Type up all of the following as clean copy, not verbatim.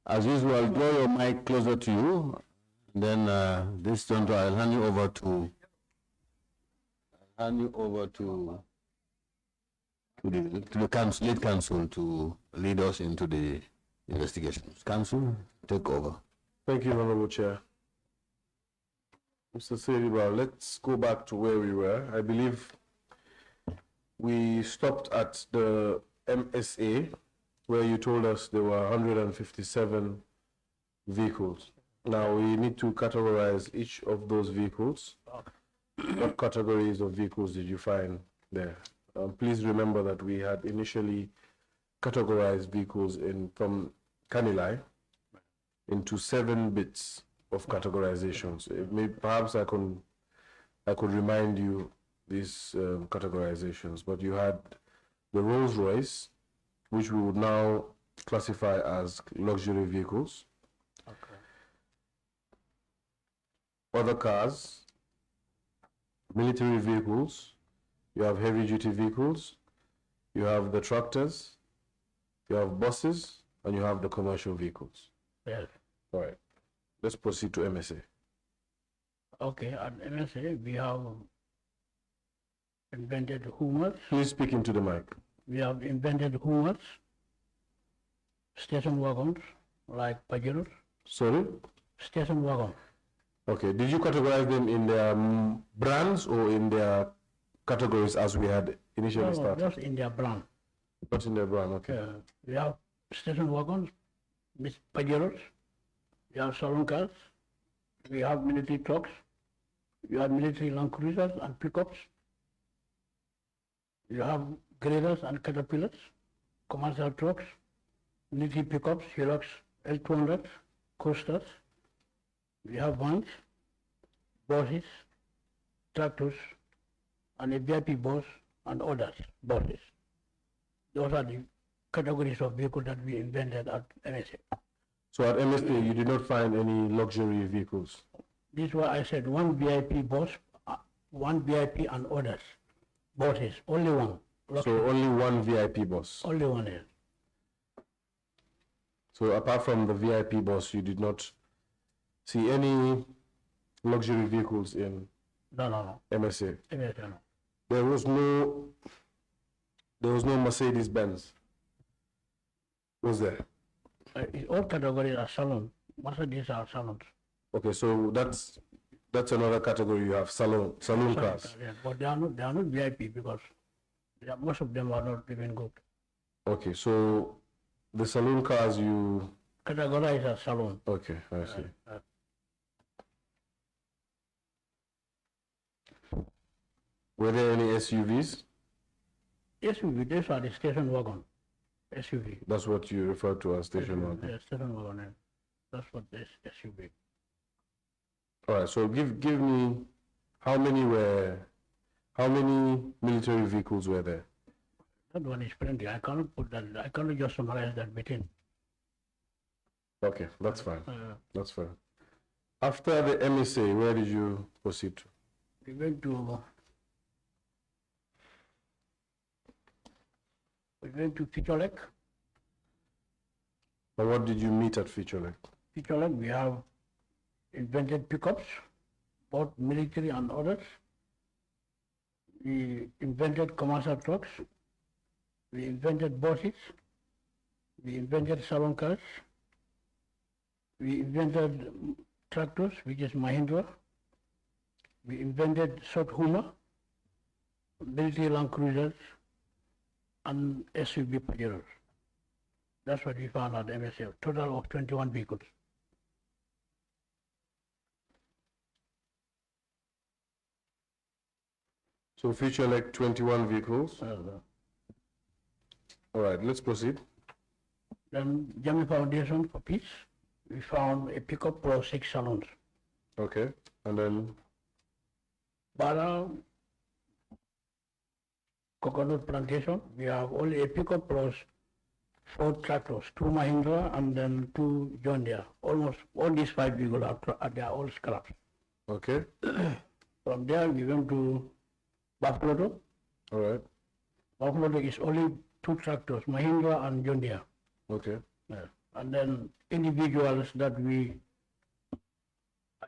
As usual, draw your mic closer to you. Then this time I'll hand you over to the council, lead counsel to lead us into the investigations. Counsel, take over. Thank you, Honorable Chair. Mr. Saidy, let's go back to where we were. I believe we stopped at the MSA, where you told us there were 157 vehicles. Now we need to categorize each of those vehicles. What categories of vehicles did you find there? Please remember that we had initially categorized vehicles from Kanilai into 7 bits of categorizations. Perhaps I could remind you these categorizations, but you had the Rolls Royce, which we would now classify as luxury vehicles. Okay. Other cars, military vehicles, you have heavy duty vehicles, you have the tractors, you have buses, and you have the commercial vehicles. Yes. All right. Let's proceed to MSA. Okay, at MSA we have invented Hummers. Please speak into the mic. We have invented Hummers, station wagons like Fajara. Sorry? Station wagon. Okay, did you categorize them in their brands or in their categories as we had initially started? Just in their brand. Not in their brand, okay. We have station wagons, Fajaras, we have saloon cars, we have military trucks, we have military Land Cruisers and pickups, you have graders and caterpillars, commercial trucks, military pickups, Hilux L200, coasters, we have vans, buses, tractors, and a VIP bus and others, buses. Those are the categories of vehicles that we invented at MSA. So at MSA, you did not find any luxury vehicles? This is why I said one VIP bus, one VIP and others, buses, only one. Luxury. So only one VIP bus? Only one, yes. So apart from the VIP bus, you did not see any luxury vehicles in No. MSA? MSA, no. There was no Mercedes-Benz, was there? All categories are salon. Most of these are salons. Okay, so that's another category. You have saloon cars. Yeah, but they are not VIP because most of them are not even good. Okay, so the saloon cars you categorize as salon. Okay, I see. Were there any SUVs? SUV, these are the station wagon. SUV. That's what you refer to as station wagon? Yeah, station wagon. That's what this SUV. All right, so give me how many military vehicles were there? That one is plenty. I cannot put that, I cannot just summarize that between. Okay, that's fine. That's fine. After the MSA, where did you proceed to? We went to Feature Lake. But what did you meet at Feature Lake? Feature Lake, we have invented pickups, both military and others. We invented commercial trucks. We invented buses. We invented salon cars. We invented tractors, which is Mahindra. We invented short Hummer, military Land Cruisers, and SUV Pajeros. That's what we found at MSA, total of 21 vehicles. So Feature Lake 21 vehicles? All right, let's proceed. Then Jamie Foundation for Peace, we found a pickup plus 6 salons. Okay, and then? Bara Coconut Plantation, we have only a pickup plus 4 tractors, 2 Mahindra and then 2 John Deere. Almost all these 5 vehicles they are all scraps. Okay. From there we went to Buffalo. All right. Buffalo is only 2 tractors, Mahindra and John Deere. Okay. Yeah. And then individuals that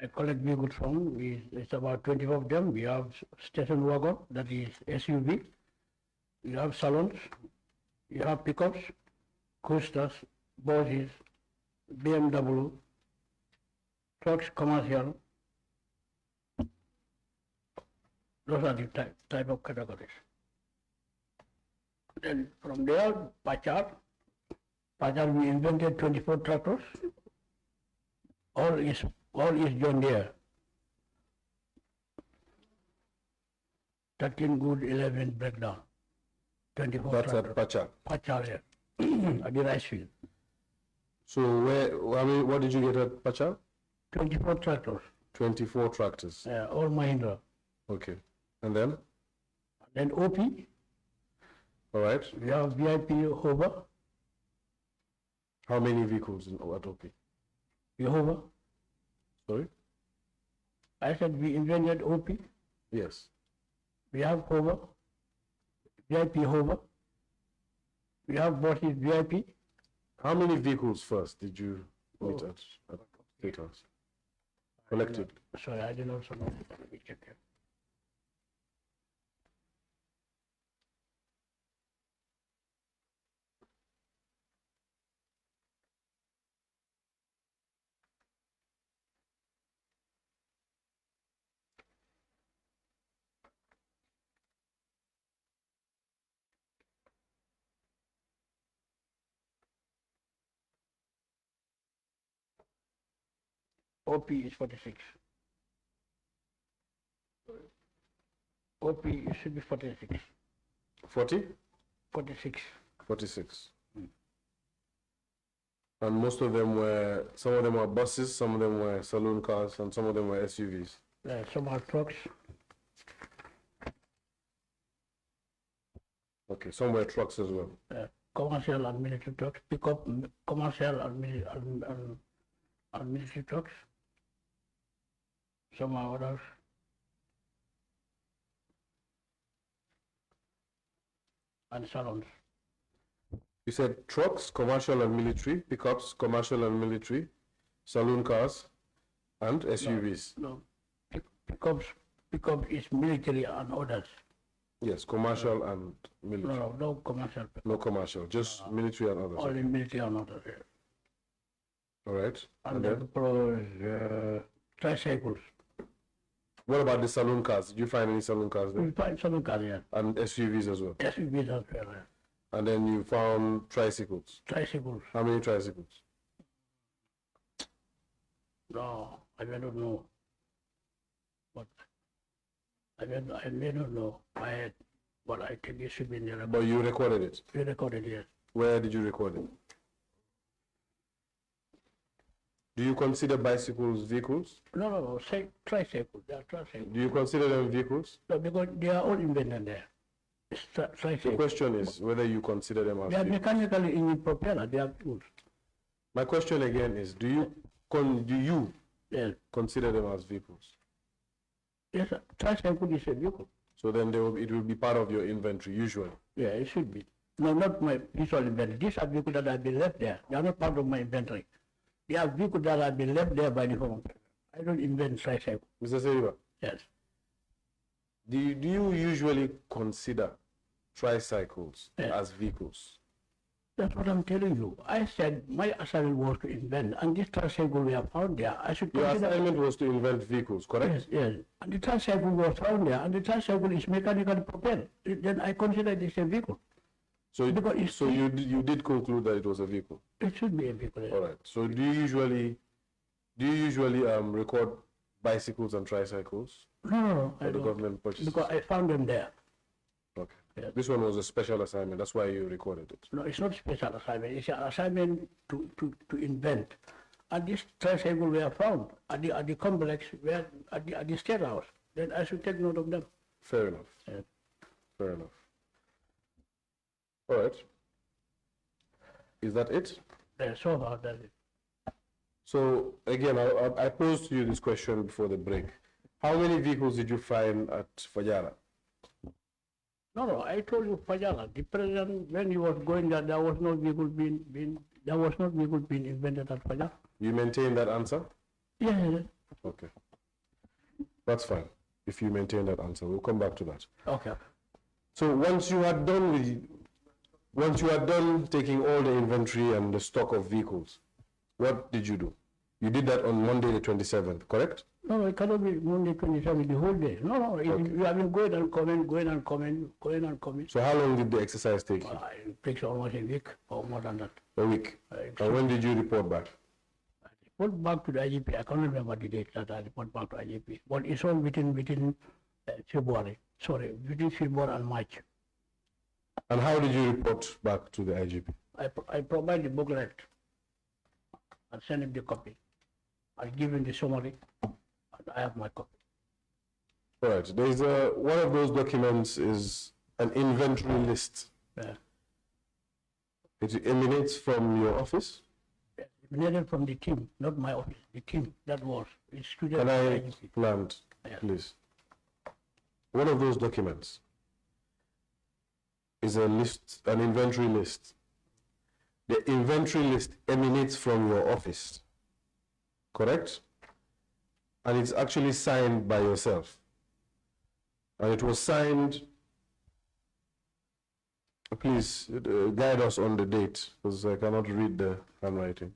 I collect vehicles from, it's about 24 of them. We have station wagon, that is SUV. We have salons, you have pickups, coasters, buses, BMW, trucks, commercial. Those are the type of categories. Then from there, Fajara, we invented 24 tractors. All is John Deere. 13 good, 11 breakdown. 24 That's tractors. at Pacha. Fajara, at the rice field. So what did you get at Pacha? 24 tractors. 24 tractors. All Mahindra. Okay. And then? Then OP, All right. we have VIP Hover, How many vehicles at OP? Hover. Sorry? I said we invented OP. Yes. We have Hover, VIP Hover. We have buses VIP. How many vehicles first did you meet at State House? Collected. Sorry, I didn't know something. Let me check here. OP is 46. OP should be 46. 40? 46. 46. And most of them some of them were buses, some of them were saloon cars, and some of them were SUVs. Some are trucks. Okay, some were trucks as well. Commercial and military trucks. Pickup, commercial and military trucks. Some are others. And salons. You said trucks, commercial and military, pickups, commercial and military, saloon cars, and SUVs. No. Pickup is military and others. Yes, commercial and military. No commercial. No commercial, just military and others. Only military and others. All right. And then tricycles. What about the saloon cars? Did you find any saloon cars there? We find saloon cars, yeah. And SUVs as well? SUVs as well, yeah. And then you found tricycles? Tricycles. How many tricycles? No, I may not know. But I may not know my head, but I think it should be in the record. But you recorded it? We recorded, yes. Where did you record it? Do you consider bicycles vehicles? No, say tricycles. They are tricycles. Do you consider them vehicles? No, because they are all invented there. It's The tricycles. question is whether you consider them as They are vehicles. mechanically in propeller. They are tools. My question again is, do you Yes. consider them as vehicles? Yes, a tricycle is a vehicle. So then it will be part of your inventory usually. Yeah, it should be. No, not my visual inventory. These are vehicles that have been left there. They are not part of my inventory. They are vehicles that have been left there by the home. I don't invent tricycle. Mr. Seriba, Yes. do you usually consider tricycles Yeah. as vehicles? That's what I'm telling you. I said my assignment was to invent, and this tricycle we have found there. I should Your consider. assignment was to invent vehicles, correct? Yes, yes. And the tricycle was found there, and the tricycle is mechanically propelled. Then I consider this a vehicle. So, Because it's- so you did conclude that it was a vehicle. It should be a vehicle. Yes. All right. So do you usually record bicycles and tricycles No, for I the don't. government purchases? Because I found them there. Okay. Yes. This one was a special assignment. That's why you recorded it. No, it's not special assignment. It's an assignment to invent. And this tricycle were found at the complex where at the state house. Then I should take note of them. Fair enough. Yes. Fair enough. All right. Is that it? So far, that's it. So again, I posed to you this question before the break. How many vehicles did you find at Fajara? No, I told you, Fajara, the president, when he was going there, there was no vehicle being There was not vehicle being invented at Fajara. You maintain that answer? Yeah. Okay. That's fine. If you maintain that answer, we'll come back to that. Okay. So once you are done taking all the inventory and the stock of vehicles, what did you do? You did that on Monday the 27th, correct? No, it cannot be Monday 27 the whole day. No, okay. You have been going and coming. So how long did the exercise take you? It takes almost a week or more than that. A week. And when did you report back? I report back to the IGP. I can't remember the date that I report back to IGP. But it's all within February. Sorry, between February and March. And how did you report back to the IGP? I provide the booklet and send him the copy. I give him the summary, and I have my copy. All right. There is one of those documents is an inventory list. Yeah. It emanates from your office. It emanated from the team, not my office. The team that was. It's student. Can I land, please? One of those documents is a list, an inventory list. The inventory list emanates from your office, correct? And it's actually signed by yourself. And it was signed, please guide us on the date, because I cannot read the handwriting.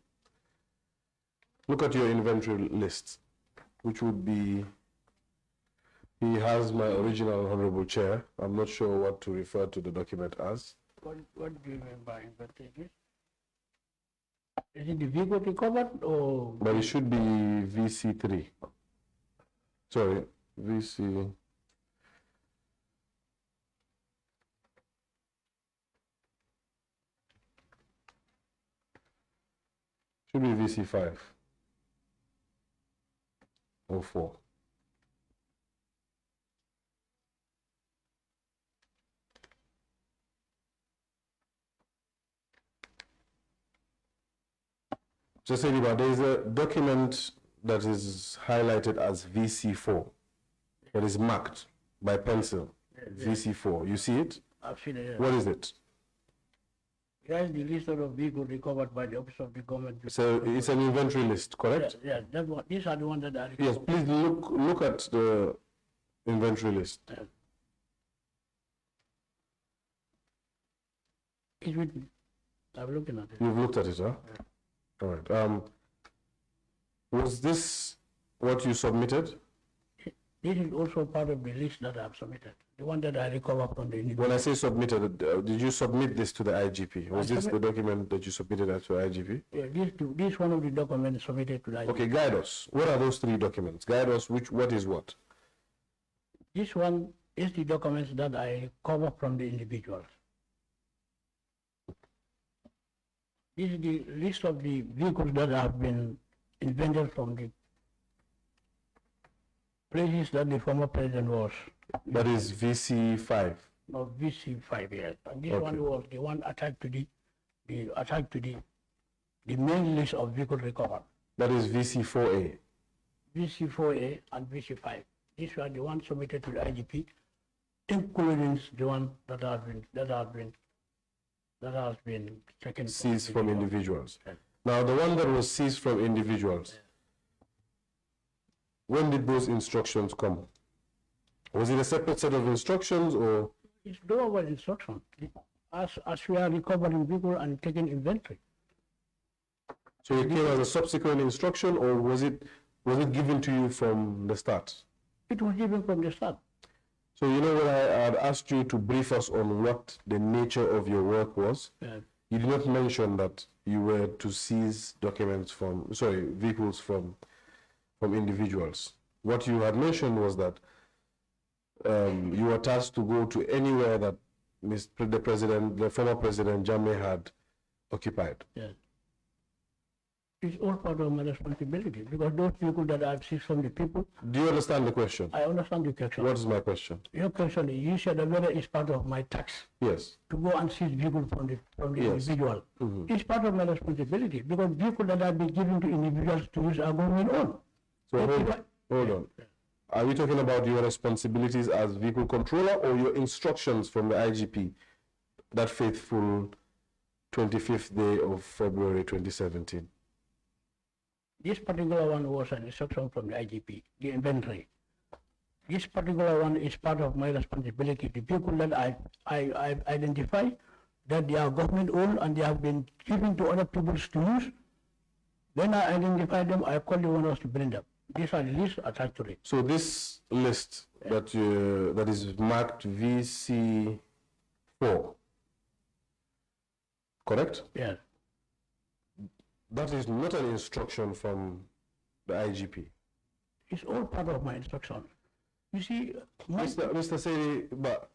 Look at your inventory list, which would be, he has my original Honorable Chair. I'm not sure what to refer to the document as. What do you mean by inventory list? Is it the vehicle recovered or? But it should be VC3. Sorry, VC. Should be VC5 or 4. Just say, there is a document that is highlighted as VC4 that is marked by pencil. VC4. You see it? I've seen it. What is it? That's the list of vehicles recovered by the Office of the Government. So it's an inventory list, correct? Yeah, that's what, these are the ones that are recovered. Yes, please look at the inventory list. It's with me. I'm looking at it. You've looked at it, huh? Yeah. All right. Was this what you submitted? This is also part of the list that I've submitted. The one that I recovered from the individual. When I say submitted, did you submit this to the IGP? Was this the document that you submitted to the IGP? Yeah, this one of the documents submitted to the IGP. Okay, guide us. What are those 3 documents? Guide us what is what? This one is the documents that I recover from the individuals. This is the list of the vehicles that have been invented from the places that the former president was. That is VC5. No, VC5, yes. And this one was the one attached to the main list of vehicles recovered. That is VC4A. VC4A and VC5. These were the ones submitted to the IGP, including the one that has been taken seized from individuals. Yeah. Now, the one that was seized from individuals, when did those instructions come? Was it a separate set of instructions or? It's no instruction. As we are recovering vehicle and taking inventory. So it came as a subsequent instruction, or was it given to you from the start? It was given from the start. So you know when I had asked you to brief us on what the nature of your work was, you did not mention that you were to seize documents vehicles from individuals. What you had mentioned was that you were tasked to go to anywhere that the former president Jammeh had occupied. Yes. It's all part of my responsibility because those vehicles that I've seized from the people. Do you understand the question? I understand the question. What is my question? Your question is, you said whether it's part of my tax. Yes. To go and seize vehicles from the individual. Mm-hmm. It's part of my responsibility because vehicles that have been given to individuals to use are going on. So hold on. Are we talking about your responsibilities as vehicle controller or your instructions from the IGP, that faithful 25th day of February 2017? This particular one was an instruction from the IGP, the inventory. This particular one is part of my responsibility. The people that I identify that they are government owned and they have been given to other people to use. When I identify them, I call the owners to bring them. These are the lists attached to it. So this list that is marked VC4, correct? Yes. That is not an instruction from the IGP. It's all part of my instruction. You see, Mr. Saidi, but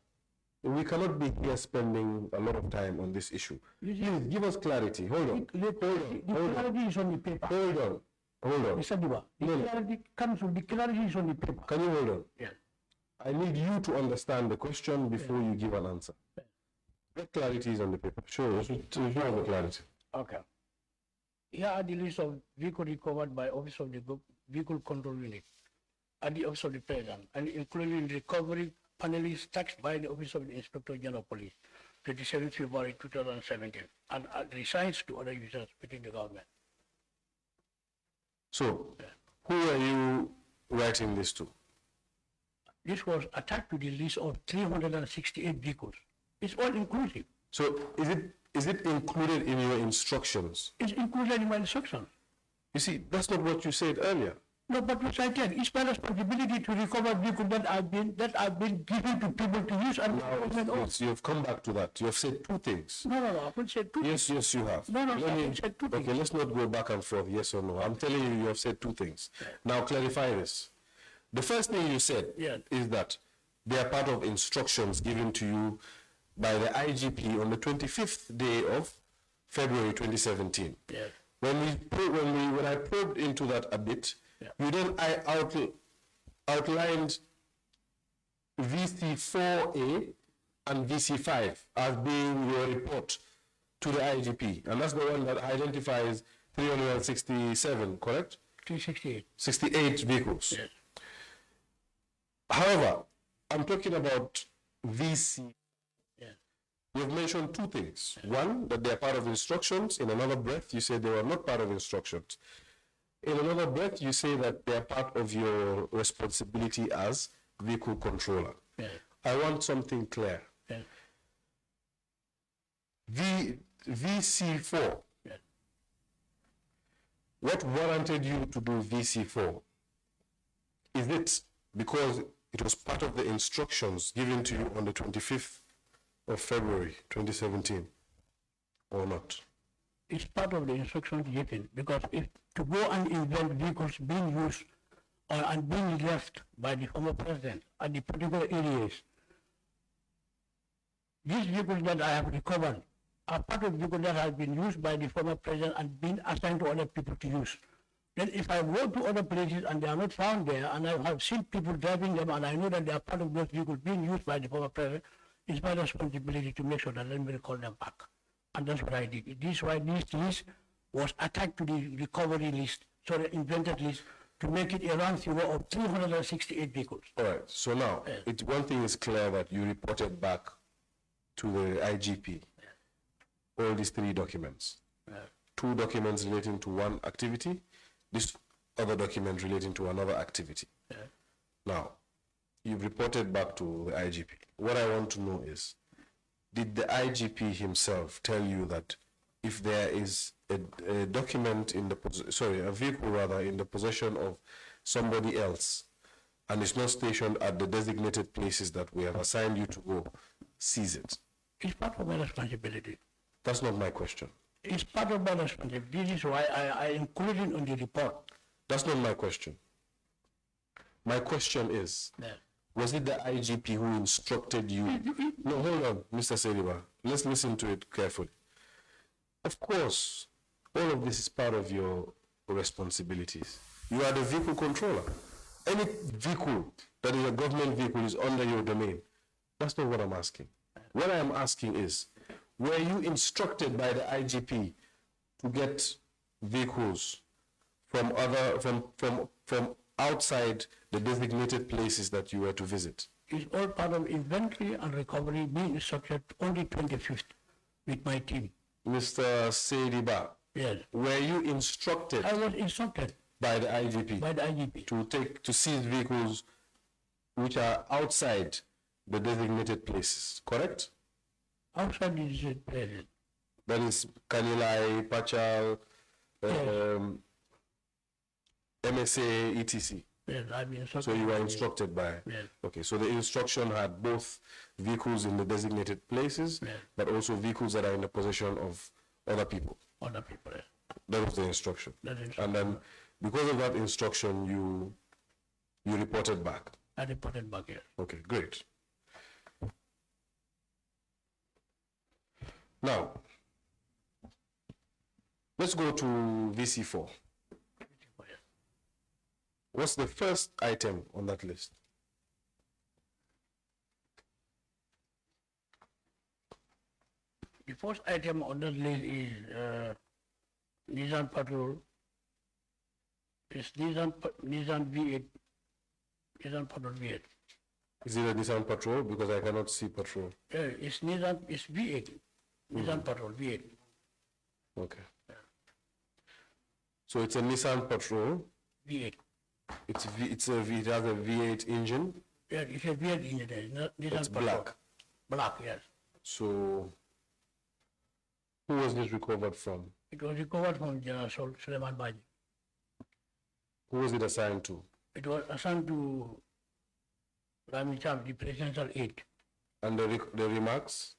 we cannot be here spending a lot of time on this issue. Please give us clarity. Hold on. The clarity is on the paper. Hold on. Mr. Diba, the clarity is on the paper. Can you hold on? Yes. I need you to understand the question before you give an answer. What clarity is on the paper? Sure, show the clarity. Okay. Here are the list of vehicles recovered by Office of the Vehicle Control Unit at the Office of the President, and including recovery panelists taxed by the Office of the Inspector General of Police, 27 February 2017, and resigns to other users within the government. So, who are you writing this to? This was attached to the list of 368 vehicles. It's all inclusive. So, is it included in your instructions? It's included in my instructions. You see, that's not what you said earlier. No, but what I said, it's my responsibility to recover vehicles that have been given to people to use and Yes, you have come back to that. You have said two things. No, I haven't said two things. Yes, you have. No, I haven't said two things. Okay, let's not go back and forth, yes or no. I'm telling you, you have said two things. Now clarify this. The first thing you said is that they are part of instructions given to you by the IGP on the 25th day of February 2017. Yes. When I probed into that a bit, you then outlined VC4A and VC5 as being your report to the IGP, and that's the one that identifies 367, correct? 368. 68 vehicles. Yes. However, I'm talking about VC. Yes. You've mentioned two things. One, that they are part of instructions. In another breath, you say they were not part of instructions. In another breath, you say that they are part of your responsibility as vehicle controller. Yes. I want something clear. Yes. VC4. Yes. What warranted you to do VC4? Is it because it was part of the instructions given to you on the 25th of February 2017 or not? It's part of the instructions given, because if to go and invent vehicles being used and being left by the former president at the particular areas, these vehicles that I have recovered are part of vehicles that have been used by the former president and been assigned to other people to use. Then if I go to other places and they are not found there, and I have seen people driving them and I know that they are part of those vehicles being used by the former president, it's my responsibility to make sure that let me recall them back. And that's what I did. This is why this list was attached to the recovery list, so the invented list, to make it a round figure of 368 vehicles. All right, so now, one thing is clear, that you reported back to the IGP all these three documents. Two documents relating to one activity, this other document relating to another activity. Now, you've reported back to the IGP. What I want to know is, did the IGP himself tell you that if there is a document in the, a vehicle rather, in the possession of somebody else and is not stationed at the designated places that we have assigned you to go, seize it? It's part of my responsibility. That's not my question. It's part of my responsibility. This is why I included on the report. That's not my question. My question is, was it the IGP who instructed you? No, hold on, Mr. Sediba. Let's listen to it carefully. Of course, all of this is part of your responsibilities. You are the vehicle controller. Any vehicle that is a government vehicle is under your domain. That's not what I'm asking. What I am asking is, were you instructed by the IGP to get vehicles from outside the designated places that you were to visit? It's all part of inventory and recovery being instructed on the 25th with my team. Mr. Saidi Ba, Yes. were you instructed I was instructed by the IGP by the IGP to seize vehicles which are outside the designated places, correct? outside the places. That is Kanilai, Pachal, MSA, etc. Yes, I've been instructed. So you were instructed by? Yes. Okay, so the instruction had both vehicles in the designated places, Yes. but also vehicles that are in the possession of other people. Other people. Yes. That was the instruction. That is- And then, because of that instruction, you reported back. I reported back here. Okay, great. Now, let's go to VC4. What's the first item on that list? The first item on that list is Nissan Patrol. It's Nissan V8. Nissan Patrol V8. Is it a Nissan Patrol? Because I cannot see Patrol. It's Nissan. It's V8. Nissan Patrol V8. Okay. So it's a Nissan Patrol. V8. It has a V8 engine. Yeah, it's a V8 engine. It's not Nissan It's Patrol. black. Black, yes. So, who was this recovered from? It was recovered from General Suleiman Baji. Who was it assigned to? It was assigned to Rami Cham, the presidential aide. And the remarks?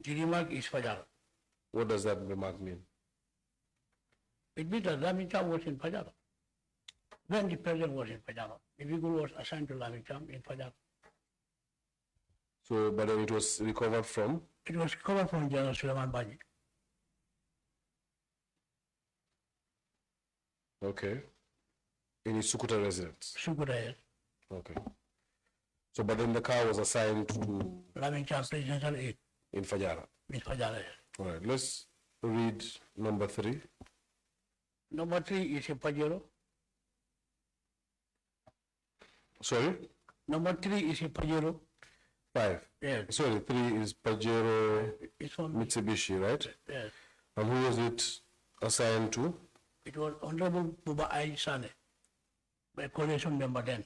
The remark is Fajara. What does that remark mean? It means that Rami Cham was in Fajara. When the president was in Fajara, the vehicle was assigned to Rami Cham in Fajara. So, but then it was recovered from? It was recovered from General Suleiman Baji. Okay. In his Sukuta residence? Sukuta, yes. Okay. So, but then the car was assigned to? Rami Cham, presidential aide. In Fajara? In Fajara, yes. All right, let's read number 3. Number 3 is a Pajero. Sorry? Number 3 is a Pajero. 5. Yes. Sorry, 3 is Pajero It's from Mitsubishi, right? Yes. And who was it assigned to? It was Honorable Buba I Sane, a coalition member then.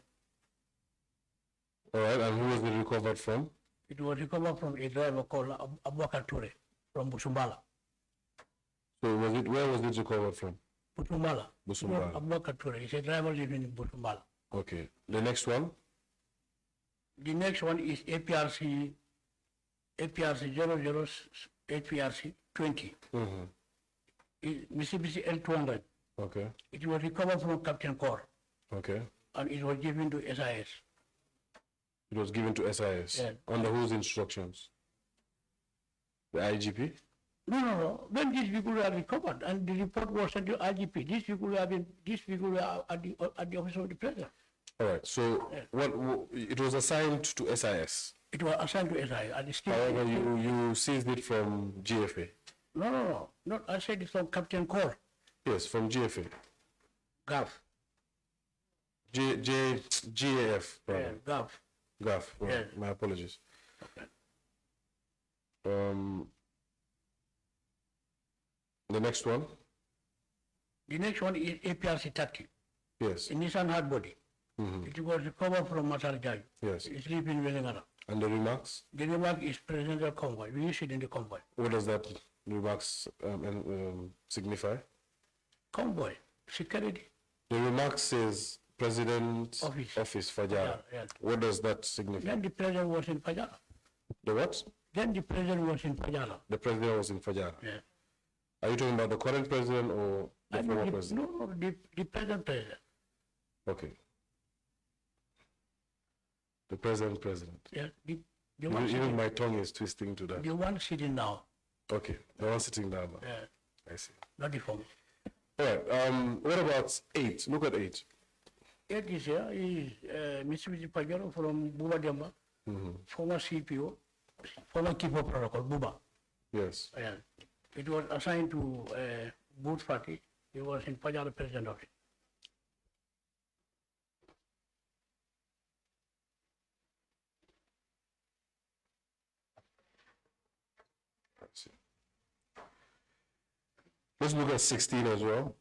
All right, and who was it recovered from? It was recovered from a driver called Abubakar Ture from Busumbala. So was it, where was it recovered from? Busumbala. Busumbala. Abubakar Ture is a driver living in Busumbala. Okay. The next one? The next one is APRC 00 APRC 20. Mitsubishi L200. Okay. It was recovered from Captain Corps Okay. and it was given to SIS. It was given to SIS. Yeah. Under whose instructions? The IGP? No. When these people were recovered and the report was sent to IGP, these people were at the office of the president. All right. So it was assigned to SIS. It was assigned to SIS. And the state, However, you seized it from GFA. No. Not I said it from Captain Corps. Yes, from GFA. GAF. GAF. Yeah, GAF. GAF. Right. Yeah. My apologies. Okay. The next one? The next one is APRC 30. Yes. In Nissan hard body. It was recovered from Masar Jai. Yes. It's lived in Velengara. And the remarks? The remark is presidential convoy. We use it in the convoy. What does that remarks signify? Convoy. Security. The remark says President's Office Fajara. Yeah. What does that signify? Then the president was in Fajara. The what? Then the president was in Fajara. The president was in Fajara. Yeah. Are you talking about the current president or the former president? No, the present president. Okay. The present president. Yeah. The one Even sitting, my tongue is twisting to that. the one sitting now. Okay. The one sitting down now. Yeah. I see. Not the former. All right. What about 8? Look at 8. 8 is here is Mitsubishi Pajero from Buba Demba, former CPO, former keeper protocol, Buba. Yes. Yeah. It was assigned to Booth Party. He was in Pajara president office. I see. Let's look at 16 as well.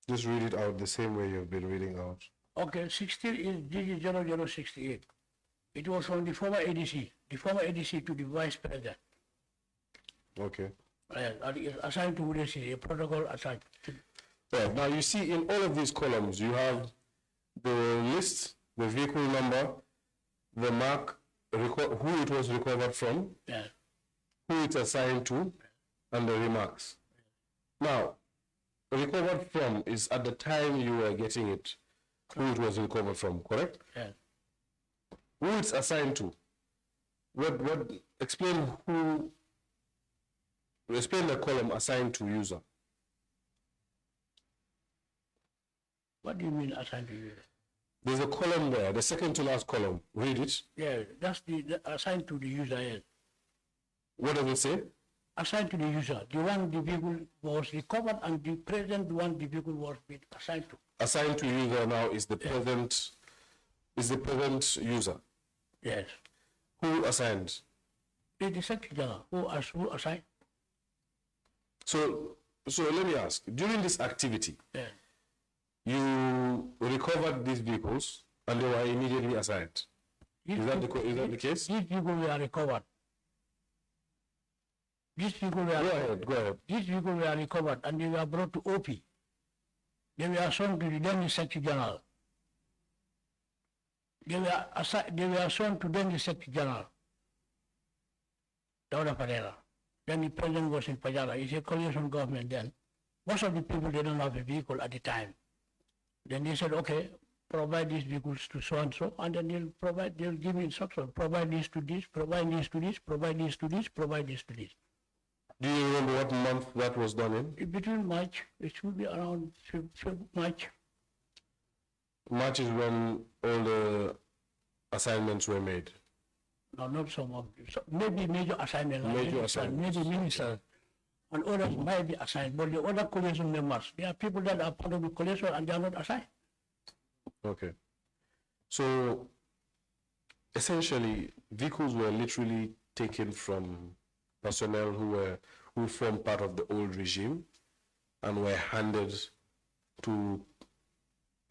Just read it out the same way you've been reading out. Okay, 16 is DG0068. It was from the former ADC to the Vice President. Okay. And it's assigned to UDC, a protocol assigned. Right. Now you see in all of these columns, you have the list, the vehicle number, the mark, who it was recovered from, Yeah. who it's assigned to, and the remarks. Now, recovered from is at the time you were getting it, who it was recovered from, correct? Yeah. Who it's assigned to. Explain the column assigned to user. What do you mean assigned to user? There's a column there, the second to last column. Read it. Yeah, that's the assigned to the user. Yes. What does it say? Assigned to the user. The one the vehicle was recovered and the present one the vehicle was being assigned to. Assigned to user now is the present user. Yes. Who assigned? The Secretary General who assigned. So let me ask, during this activity, Yeah. you recovered these vehicles and they were immediately assigned. Is that the case? These people were recovered. These people were Go ahead. These people were recovered and they were brought to OP. They were shown to the then Secretary General. They were shown to then the Secretary General, Dr. Fajara. Then the president was in Fajara. It's a coalition government then. Most of the people didn't have a vehicle at the time. Then they said, okay, provide these vehicles to so and so, and then they'll give me instructions. Provide this to this, provide this to this, provide this to this, provide this to this. Do you remember what month that was done in? Between March, it should be around March. March is when all the assignments were made. No, not some of them. So maybe major assignment. Major assignments. Maybe ministers and others might be assigned, but the other coalition members, there are people that are part of the coalition and they are not assigned. Okay. So essentially, vehicles were literally taken from personnel who formed part of the old regime and were handed to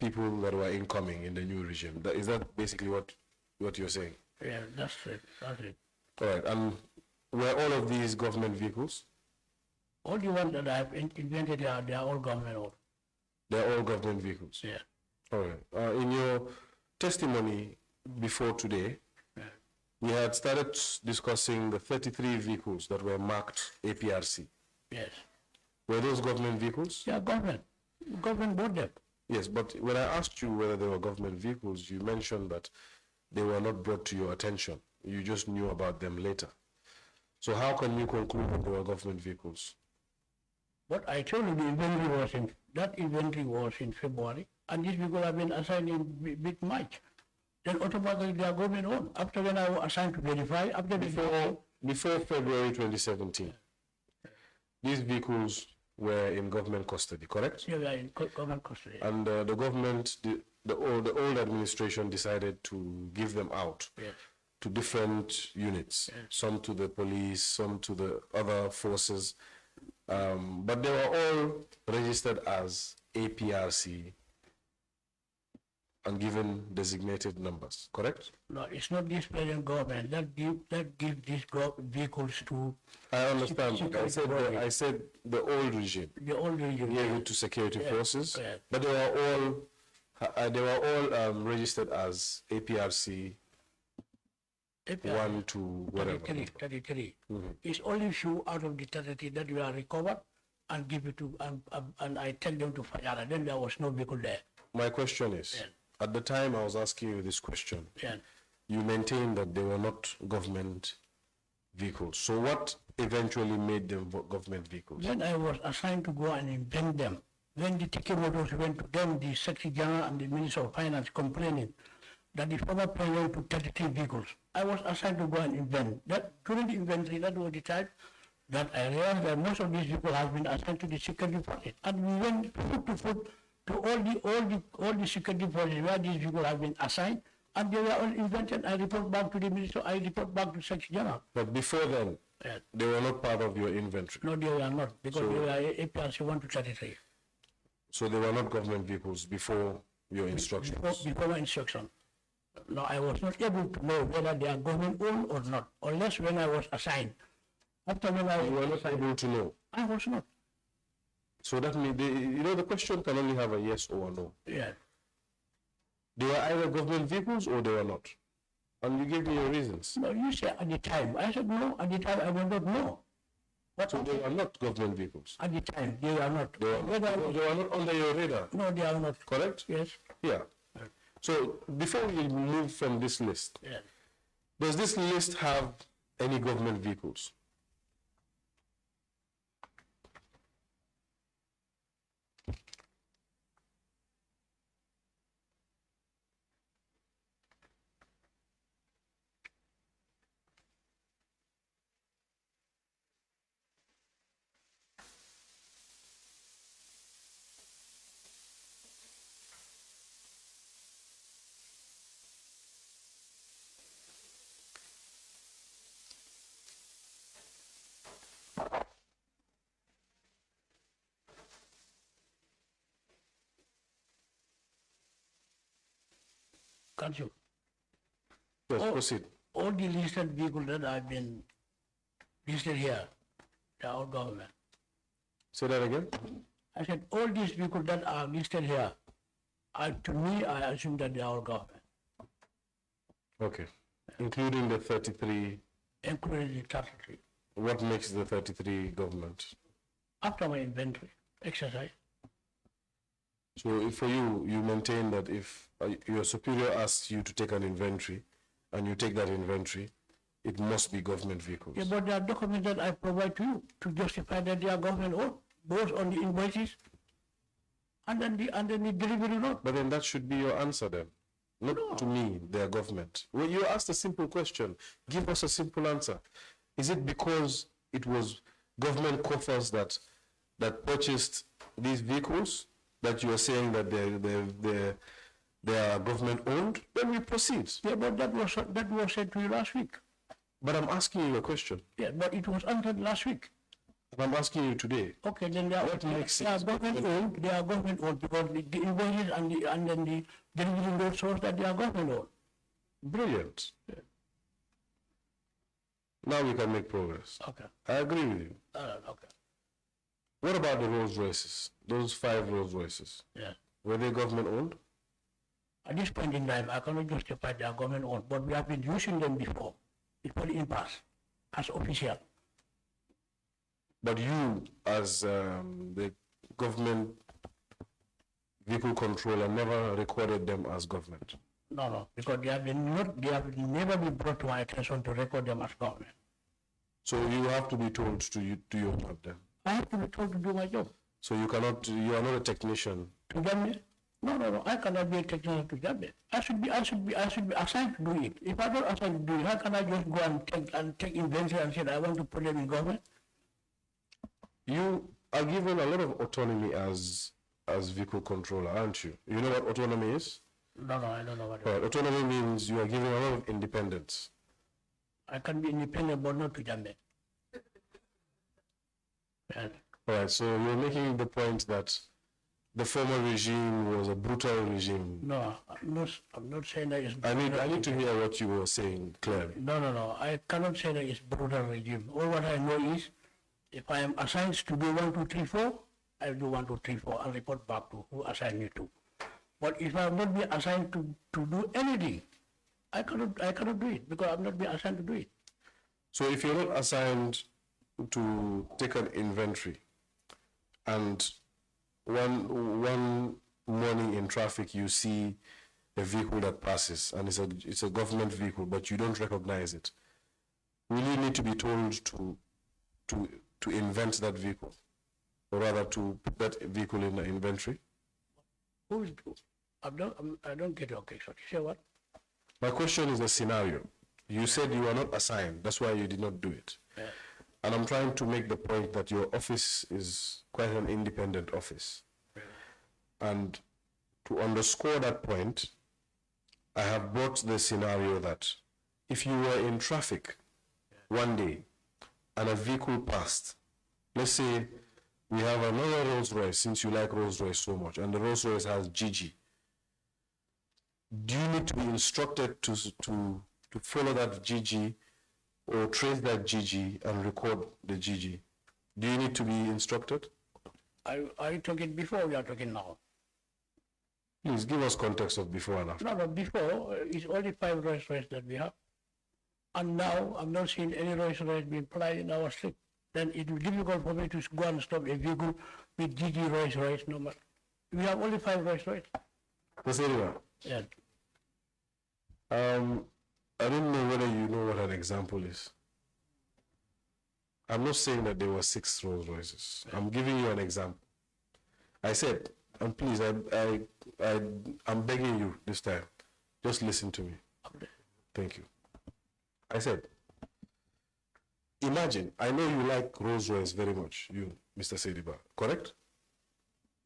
people that were incoming in the new regime. Is that basically what you're saying? Yeah, that's it. That's it. All right. And were all of these government vehicles? All the ones that I have invented here, they are all government owned. They're all government vehicles? Yeah. All right. In your testimony before today, Yeah. we had started discussing the 33 vehicles that were marked APRC. Yes. Were those government vehicles? Yeah, government. Government bought them. Yes, but when I asked you whether they were government vehicles, you mentioned that they were not brought to your attention. You just knew about them later. So how can you conclude that they were government vehicles? But I told you the inventory was in February, and these people have been assigned in mid-March. Then automatically they are government owned. After when I was assigned to verify, Before February 2017, these vehicles were in government custody, correct? Yeah, we are in government custody. And the government, the old administration decided to give them out Yes. to different units, some to the police, some to the other forces. But they were all registered as APRC and given designated numbers, correct? No, it's not this present government that give these vehicles to. I understand. I said the old regime. The old regime. Gave it to security forces, yeah. but they were all registered as APRC 1 to whatever. 33. It's only few out of the 33 that we are recovered and give it to, and I tell them to Fajara. Then there was no vehicle there. My question is, at the time I was asking you this question, you maintained that they were not government vehicles. So what eventually made them government vehicles? Then I was assigned to go and invent them. When the ticket motors went to them, the Secretary General and the Minister of Finance complaining that the former president took 33 vehicles. I was assigned to go and invent. That during the inventory, that was the time that I realized that most of these people have been assigned to the security forces. And we went foot to foot to all the security forces where these people have been assigned, And they were all invented. I report back to the minister. I report back to Secretary General. But before then, Yes. they were not part of your inventory. No, they were not, because So- they were APRC 1 to 33. So they were not government vehicles before your instructions. Before my instruction. No, I was not able to know whether they are government owned or not, unless when I was assigned. After when I You were was not assigned, able to know. I was not. So that means, the question can only have a yes or a no. Yeah. They were either government vehicles or they were not. And you gave me your reasons. No, you said at the time. I said no, at the time I did not know. But So they were not government vehicles. at the time, they were not. They were not under your radar, No, they are not. correct? Yes. Yeah. So before we move from this list, Yes. does this list have any government vehicles? Can't you? Yes, proceed. All the listed vehicles that have been listed here, they are all government. Say that again. I said, all these vehicles that are listed here, to me, I assume that they are all government, Okay. Including the 33, including the 33. what makes the 33 government? After my inventory exercise, So if for you, you maintain that if your superior asks you to take an inventory and you take that inventory, it must be government vehicles. yeah, but there are documents that I provide to you to justify that they are government owned, both on the invoices and then the delivery note. But then that should be your answer then. Not to me, they are government. When you asked a simple question, give us a simple answer. Is it because it was government coffers that purchased these vehicles that you are saying that they are government owned? Then we proceed. Yeah, but that was said to you last week. But I'm asking you a question. Yeah, but it was answered last week. And I'm asking you today. Okay, then they are, What makes they are it- government owned. They are government owned because the invoices and then the delivery note shows that they are government owned. Brilliant. Now we can make progress. Okay. I agree with you. Okay. What about the Rolls Royces? Those 5 Rolls Royces. Yeah. Were they government owned? At this point in time, I cannot justify they are government owned, but we have been using them before. Before the impasse, as official. But you, as the government vehicle controller, never recorded them as government. No, because they have never been brought to my attention to record them as government. So you have to be told to do your job then. I have to be told to do my job. So you are not a technician. To Jambi? No, I cannot be a technician to Jambi. I should be assigned to do it. If I'm not assigned to do it, how can I just go and take inventory and say I want to put them in government? You are given a lot of autonomy as vehicle controller, aren't you? You know what autonomy is? No, I don't know what it is. Autonomy means you are given a lot of independence. I can be independent, but not to Jambi. Yes. All right, so you're making the point that the former regime was a brutal regime. No, I'm not saying that it's I need to hear what you were saying clearly. No. I cannot say that it's brutal regime. All what I know is, if I am assigned to do 1, 2, 3, 4, I will do 1, 2, 3, 4 and report back to who assigned me to. But if I have not been assigned to do anything, I cannot do it because I'm not being assigned to do it. So if you're not assigned to take an inventory, and one morning in traffic you see a vehicle that passes and it's a government vehicle, but you don't recognize it, will you need to be told to invent that vehicle, or rather to put that vehicle in the inventory? Who is? I don't get your question. You say what? My question is a scenario. You said you are not assigned. That's why you did not do it. Yeah. And I'm trying to make the point that your office is quite an independent office. And to underscore that point, I have brought the scenario that if you were in traffic one day and a vehicle passed, let's say we have another Rolls Royce, since you like Rolls Royce so much, and the Rolls Royce has GG. Do you need to be instructed to follow that GG or trace that GG and record the GG? Do you need to be instructed? Are you talking before or you are talking now? Please give us context of before and after. No, before, it's only 5 Rolls Royce that we have. And now, I'm not seeing any Rolls Royce being applied in our slip. Then it will be difficult for me to go and stop a vehicle with GG Rolls Royce number. We have only 5 Rolls Royce. That's anyway. Yeah. I don't know whether you know what an example is. I'm not saying that there were 6 Rolls Royces. I'm giving you an example. I said, and please, I'm begging you this time, just listen to me. Thank you. I said, imagine, I know you like Rolls Royce very much, you, Mr. Saidy, correct?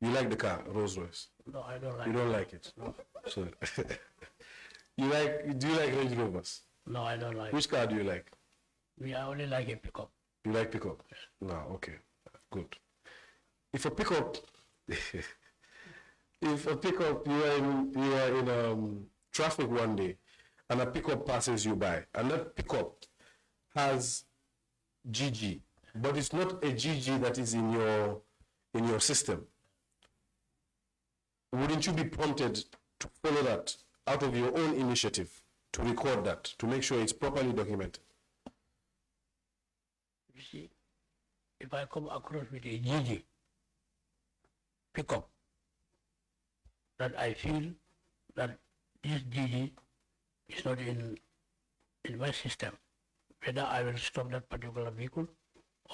You like the car, Rolls Royce? No, I don't like it. You don't like it? No. Sorry. Do you like Range Rovers? No, I don't like Which car do you like? I only like a pickup. You like pickup? Yes. No, okay, good. If a pickup, you are in traffic one day, and a pickup passes you by, and that pickup has GG, but it's not a GG that is in your system. Wouldn't you be prompted to follow that out of your own initiative, to record that, to make sure it's properly documented? You see, if I come across with a GG pickup, that I feel that this GG is not in my system, whether I will stop that particular vehicle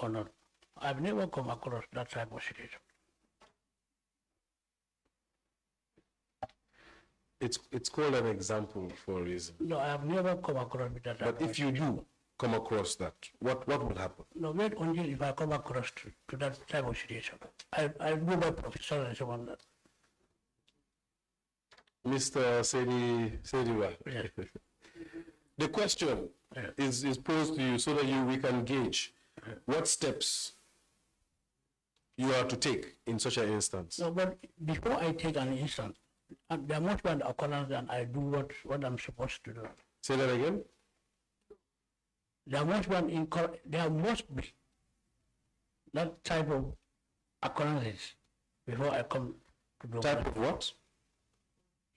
or not. I've never come across that type of situation. It's called an example for a reason. No, I have never come across with that. But if you do come across that, what will happen? No, wait until if I come across to that type of situation. I do my professionalism on that. Mr. Saidy, Yes. The question is posed to you so that we can gauge what steps you are to take in such an instance. No, but before I take an instance, there must be an occurrence and I do what I'm supposed to do. Say that again? There must be that type of occurrences before I come to do. Type of what?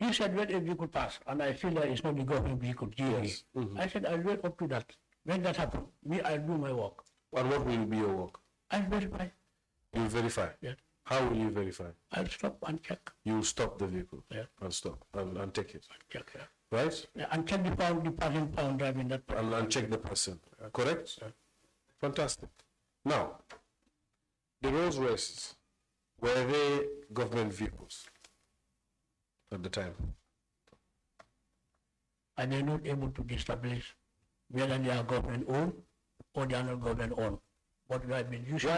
You said when a vehicle pass, and I feel that it's not the government vehicle, Yes. Mm-hmm. I said I'll wait up to that. When that happens, I'll do my work. And what will be your work? I'll verify. You'll verify? Yes. How will you verify? I'll stop and check. You'll stop the vehicle? Yeah. And stop and take it? Check, yeah. Right? Yeah, and check the person found driving that person. And check the person. Correct? Yeah. Fantastic. Now, the Rolls Royces, were they government vehicles at the time? And they're not able to establish whether they are government owned or they are not government owned. But we have been using.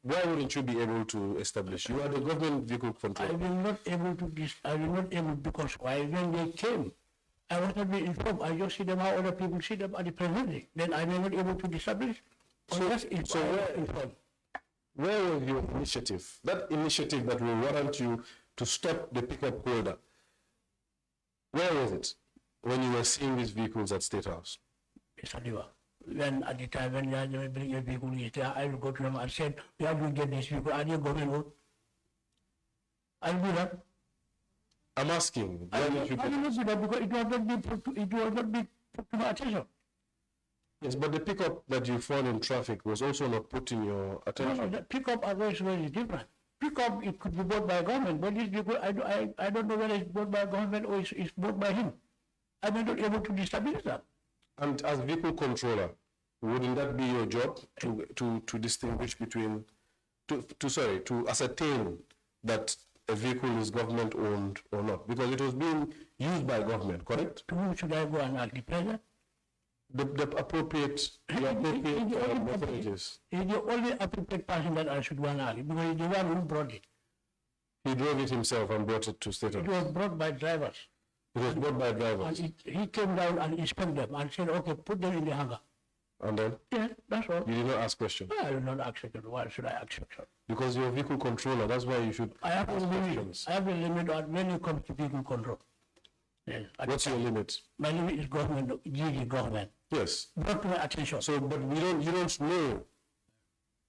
Why wouldn't you be able to establish? You are the government vehicle controller. I will not able because why when they came, I was not being informed. I just see them how other people see them at the presently. Then I will not able to establish. Where was your initiative? That initiative that will warrant you to stop the pickup holder. Where was it when you were seeing these vehicles at State House? Mr. Diva, when at the time when they bring a vehicle here, I will go to them and say, we have to get this vehicle. Are they going on? I'll do that. I'm asking. I will not do that because it will not be put to my attention. Yes, but the pickup that you found in traffic was also not put in your attention. No, the pickup is very different. Pickup, it could be bought by government, but this vehicle, I don't know whether it's bought by government or it's bought by him. I'm not able to establish that. And as vehicle controller, wouldn't that be your job to distinguish between, to ascertain that a vehicle is government owned or not? Because it was being used by government, correct? To whom should I go and ask the president? The appropriate authorities. He's the only appropriate person that I should go and ask because he's the one who brought it. He drove it himself and brought it to State House. It was brought by drivers. It was bought by drivers. And he came down and inspected them and said, okay, put them in the hangar. And then? Yeah, that's all. You did not ask questions? I did not ask questions. Why should I ask questions? Because you're a vehicle controller, that's why you should I have ask a limit. questions. I have a limit on when it comes to vehicle control. Yes. What's your limit? My limit is government, GG government. Yes. Brought to my attention. So, but you don't know.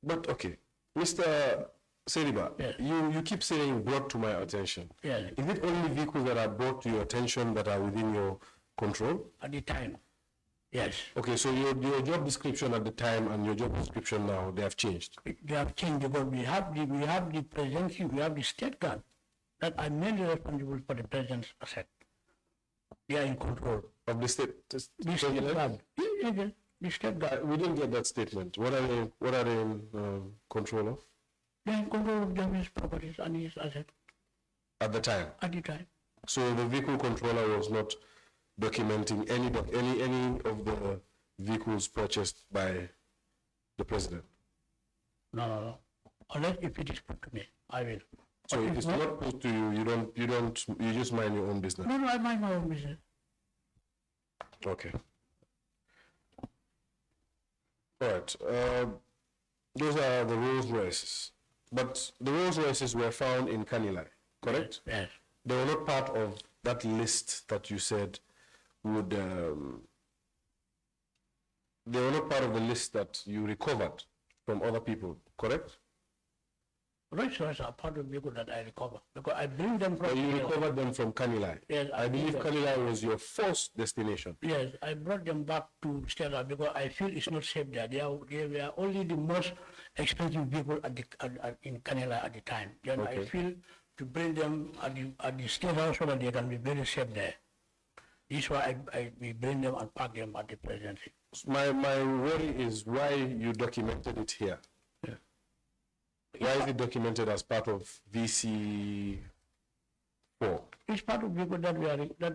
But okay, Mr. Seriba, Yes. you keep saying brought to my attention. Yes. Is it only vehicles that are brought to your attention that are within your control? At the time. Yes. Okay, so your job description at the time and your job description now, they have changed. They have changed because we have the presidency, we have the state guard that are mainly responsible for the president's asset. They are in control. Of the state? The state guard. Yeah, the state guard. We didn't get that statement. What are they in control of? They are in control of his properties and his assets. At the time? At the time. So the vehicle controller was not documenting any of the vehicles purchased by the president? No. Unless if it is put to me, I will. So if it's not put to you, you just mind your own business? No, I mind my own business. Okay. All right. Those are the Rolls Royces. But the Rolls Royces were found in Kanilai, correct? Yes. They were not part of that list that you said would, they were not part of the list that you recovered from other people, correct? Rolls Royce are part of the people that I recover because I bring them from. But you recovered them from Kanilai. Yes, I believe Kanilai was your first destination. Yes, I brought them back to Stella because I feel it's not safe there. They were only the most expensive people in Kanilai at the time. Then Okay. I feel to bring them at the state house so that they can be very safe there. This is why we bring them and park them at the presidency. My worry is why you documented it here. Yeah. Why is it documented as part of VC4? It's part of people that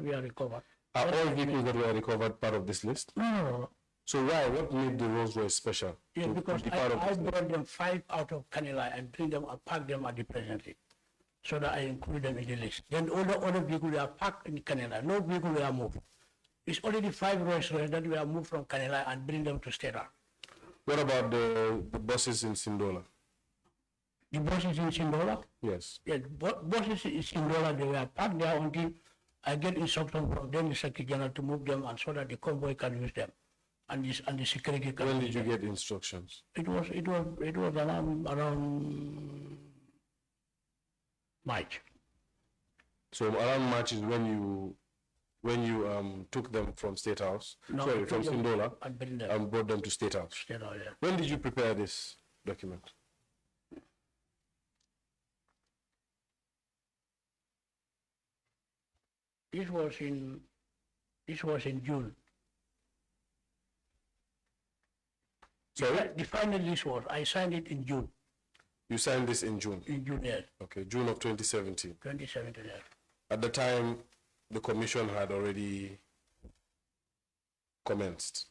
we are recovered. Are all vehicles that were recovered part of this list? No. So why? What made the Rolls Royce special? Yeah, because be part of I this list? brought them 5 out of Kanilai and bring them and park them at the presidency. So that I include them in the list. Then all the other vehicles are parked in Kanilai. No vehicle were moved. It's only the 5 Rolls Royce that were moved from Kanilai and bring them to Stella. What about the buses in Sindola? The buses in Sindola? Yes. Yes, buses in Sindola, they were parked there until I get instruction from then the Secretary General to move them and so that the convoy can use them. And the security can When use did you them. get instructions? It was around March. So around March is when you took them from State House, No, sorry, I from took them Sindola, and bring them. and brought them to State House. Stella, yeah. When did you prepare this document? This was in June. Sorry? The final list was, I signed it in June. You signed this in June. In June, yes, Okay, June of 2017. 2017, yes. At the time, the commission had already commenced.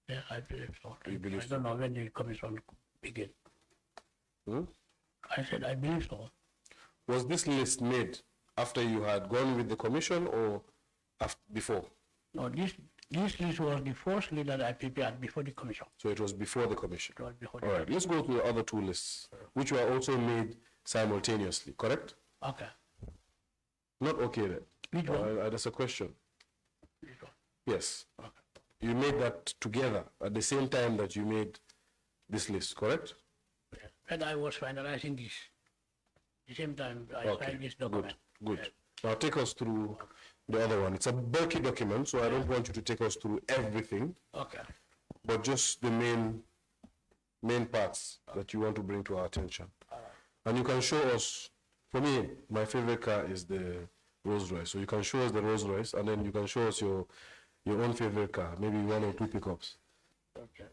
Yeah, I believe so. You believe I don't know when the commission began. Hmm? I said, I believe so. Was this list made after you had gone with the commission or before? No, this list was the first list that I prepared before the commission. So it was before the commission. It was before the All right, let's go to the other 2 lists, which were also made simultaneously, correct? Okay. Not okay then. Which one? That's a question. This one. Yes. Okay. You made that together at the same time that you made this list, correct? Yeah. And I was finalizing this. The same time I Okay, signed this document. Good. Yes. Now take us through the other one. It's a bulky document, so I don't want you to take us through everything, Okay. but just the main parts that you want to bring to our attention. And you can show us, for me, my favorite car is the Rolls Royce. So you can show us the Rolls Royce, and then you can show us your own favorite car, maybe 1 or 2 pickups. Okay.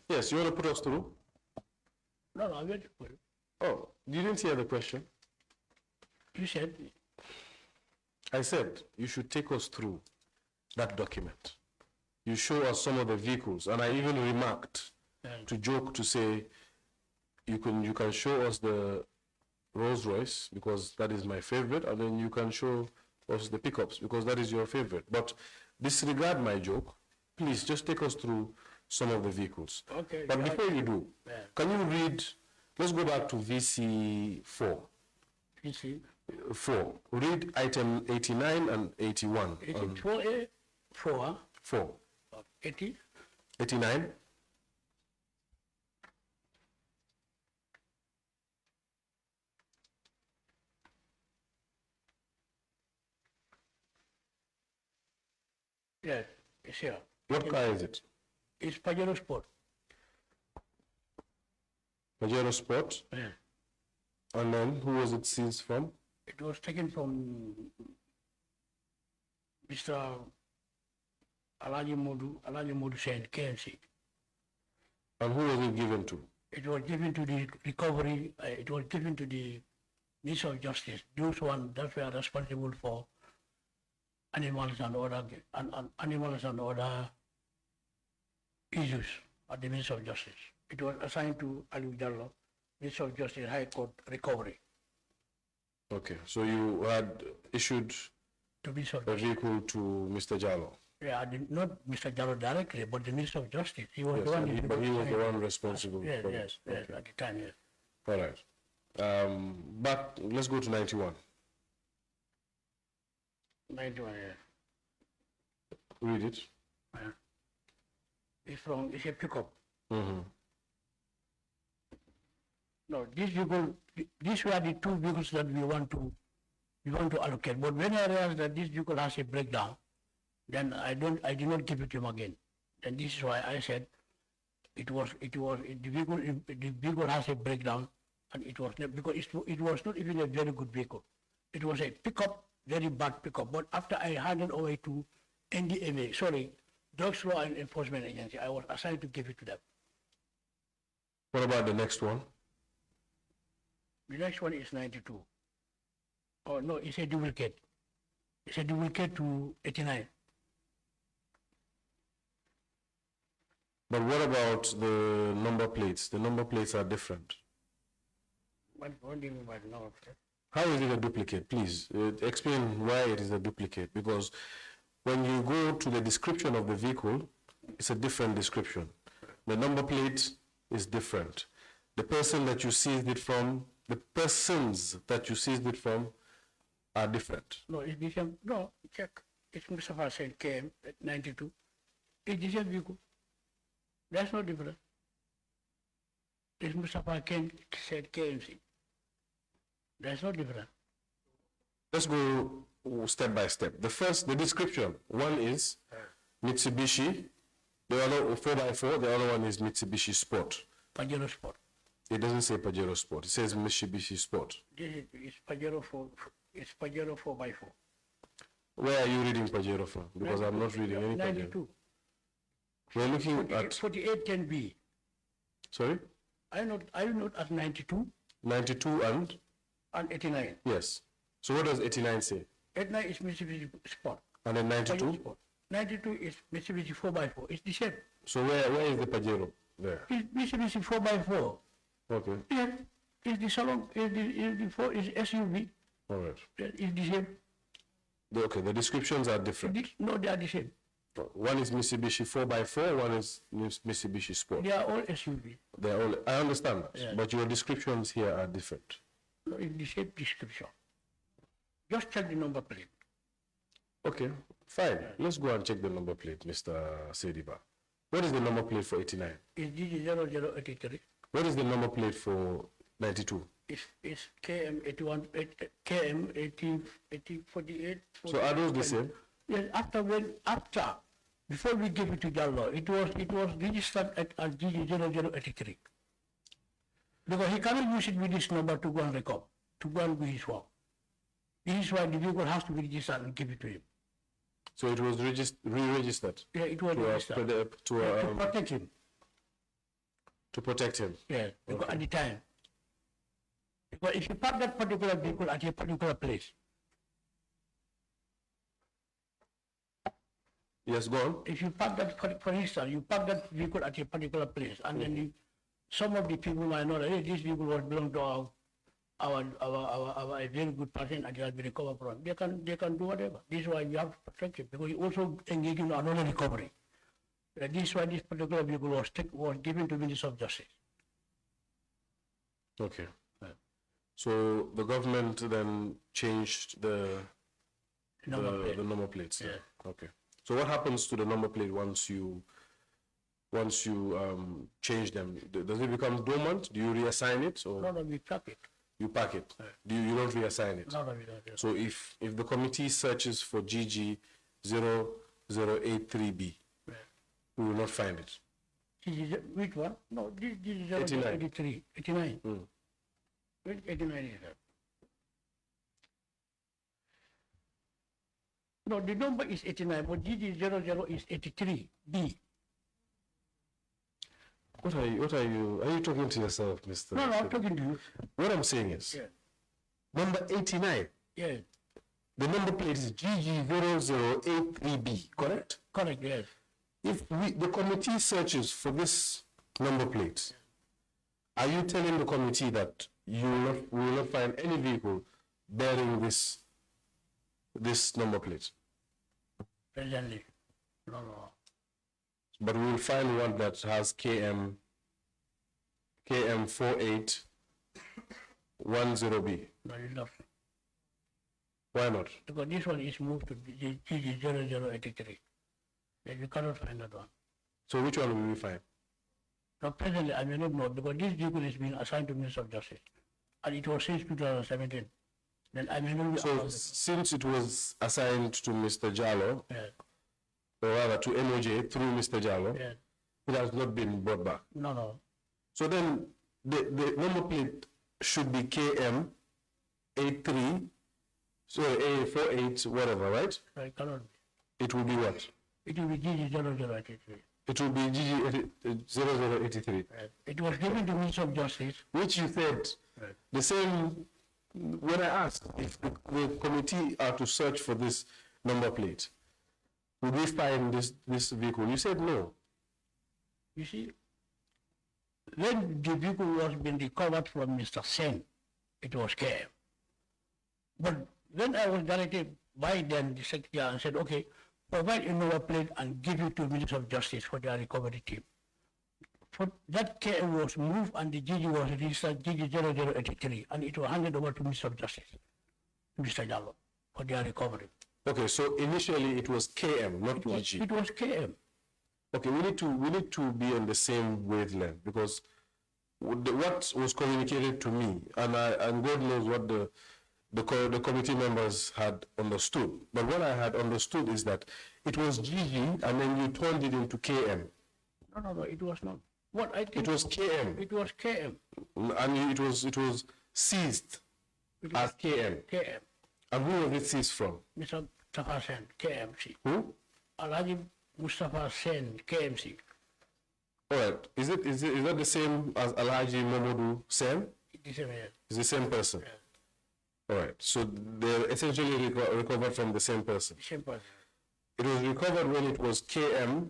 Yes, you want to put us through? No, I'm waiting for you. Oh, you didn't hear the question? You said, I said you should take us through that document. You show us some of the vehicles, and I even remarked to joke to say you can show us the Rolls Royce because that is my favorite, and then you can show us the pickups because that is your favorite. But disregard my joke. Please just take us through some of the vehicles. Okay. But before you do, can you read? Let's go back to VC4. VC 4. Read item 89 and 81. 84A 4. 4. 80. 89. Yes, it's here. What car is it? It's Fajara Sport. Fajara Sport. Yeah. And then who was it seized from? It was taken from Mr. Alaji Modu said KMC. And who was it given to? It was given to the recovery, it was given to the Minister of Justice. Those one that were responsible for animals and other issues at the Minister of Justice. It was assigned to Ali Jallo, Minister of Justice, High Court Recovery. Okay, so you had issued To Minister of a vehicle to Mr. Jallo. Yeah, not Mr. Jallo directly, but the Minister of Justice. He was Yes, the one. but he was the one responsible Yes, for yes, it. yes, Okay. at the time, yes. All right. But let's go to 91. 91, yeah. Read it. It's a pickup. Mm-hmm. No, these were the two vehicles that we want to allocate. But when I realized that this vehicle has a breakdown, then I did not give it to him again. And this is why I said the vehicle has a breakdown, and it was not, because it was not even a very good vehicle. It was a pickup, very bad pickup. But after I handed over to NDMA, Drugs Law and Enforcement Agency, I was assigned to give it to them. What about the next one? The next one is 92. Oh no, it's a duplicate. It's a duplicate to 89. But what about the number plates? The number plates are different. What do you mean by the number plate? How is it a duplicate? Please explain why it is a duplicate. Because when you go to the description of the vehicle, it's a different description. The number plate is different. The person that you seized it from, the persons that you seized it from are different. No, it's the same. No, check. It's Mustafa said KM at 92. It's the same vehicle. That's no different. It's Mustafa said KMC. That's no different. Let's go step by step. The description. One is Mitsubishi, the other 4x4, the other one is Mitsubishi Sport. Pajero Sport. It doesn't say Pajero Sport, it says Mitsubishi Sport. This is Pajero 4, it's Pajero 4x4. Where are you reading Pajero from? Because I'm not reading any Pajero. 92. We're looking at 4810B. Sorry? I not at 92 92 and 89. yes. So what does 89 say? 89 is Mitsubishi Sport. And then 92? 92 is Mitsubishi 4x4. It's the same. So where is the Pajero there? It's Mitsubishi 4x4. Okay. Yeah, it's the salon, is SUV. All right. It's the same. Okay, the descriptions are different. No, they are the same. One is Mitsubishi 4x4, one is Mitsubishi Sport. They are all SUV. They are all, I understand that, Yeah. but your descriptions here are different. No, it's the same description. Just check the number plate. Okay, fine. Let's go and check the number plate, Mr. Sediba. What is the number plate for 89? It's GG0083. What is the number plate for 92? It's KM81, KM8048. So are those the same? Yes, before we give it to Jallo, it was registered at GG0083. Because he cannot use it with this number to go and record, to go and do his work. This is why the vehicle has to be registered and give it to him. So it was re-registered? Yeah, it was registered. To to protect him. To protect him? Yes, because at the time. Because if you park that particular vehicle at a particular place, Yes, go on. if you park that, for instance, you park that vehicle at a particular place, and then some of the people might know that hey, this vehicle was belong to our very good person and it has been recovered from. They can do whatever. This is why we have to protect it, because you also engage in another recovery. This is why this particular vehicle was given to Minister of Justice. Okay. So the government then changed the number plates. Yeah. Okay. So what happens to the number plate once you change them? Does it become dormant? Do you reassign it, or No, we pack it. you pack it? You don't reassign it? No, we don't. Yeah. So if the committee searches for GG 0083B, we will not find it. Which one? No, this is 89. 83, 89. Which 89 is that? No, the number is 89, but GG00 is 83B. What are you talking to yourself, Mr.? No, I'm talking to you. What I'm saying is, number 89, Yes, the number plate is GG0083B, correct? correct, yes. If the committee searches for this number plate, are you telling the committee that you will not find any vehicle bearing this number plate? Presently. No. But we will find one that has KM 4810B. No, you not. Why not? Because this one is moved to GG0083. Then you cannot find that one. So which one will we find? Now, presently, I may not know, because this vehicle is being assigned to Minister of Justice. And it was since 2017. Then I may not be So since it was assigned to Mr. Jallo, Yes. or rather to MOJ through Mr. Jallo, Yes. it has not been brought back. No. So then the number plate should be KM 83, sorry, A48, whatever, right? No, it cannot be. It will be what? It will be GG0083. It will be GG 0083, Right. It was given to Minister of Justice. which you said Right. the same when I asked if the committee are to search for this number plate, would we find this vehicle? You said no. You see, when the vehicle was being recovered from Mr. Sen, it was KM. But when I was directed by then the secretary and said, okay, provide a number plate and give it to Minister of Justice for their recovery team. For that KM was moved and the GG was registered GG0083 and it was handed over to Minister of Justice, Mr. Jallo, for their recovery. Okay, so initially it was KM, not GG. It was KM. Okay, we need to be on the same wavelength, because what was communicated to me, and God knows what the committee members had understood. But what I had understood is that it was GG, and then you turned it into KM. No, it was not. What I think It was KM, it was KM. and it was seized as KM. KM. And who was it seized from? Mr. Mustafa Sen, KMC. Who? Alhaji Mustafa Sen, KMC. All right. Is that the same as Alhaji Momodu Sen? It is a man. It's the same person. Yeah. All right. So they're essentially recovered from the same person. Same person. It was recovered when it was KM.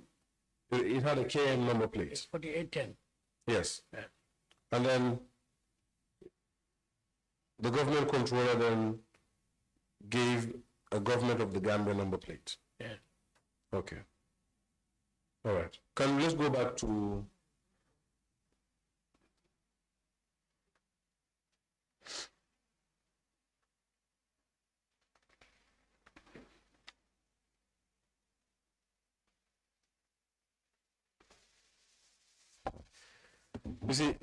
It had a KM number plate. It's 4810. Yes. Yeah. And then the government controller then gave a government of the Gambia number plate. Yeah. Okay. All right. Let's go back to you see,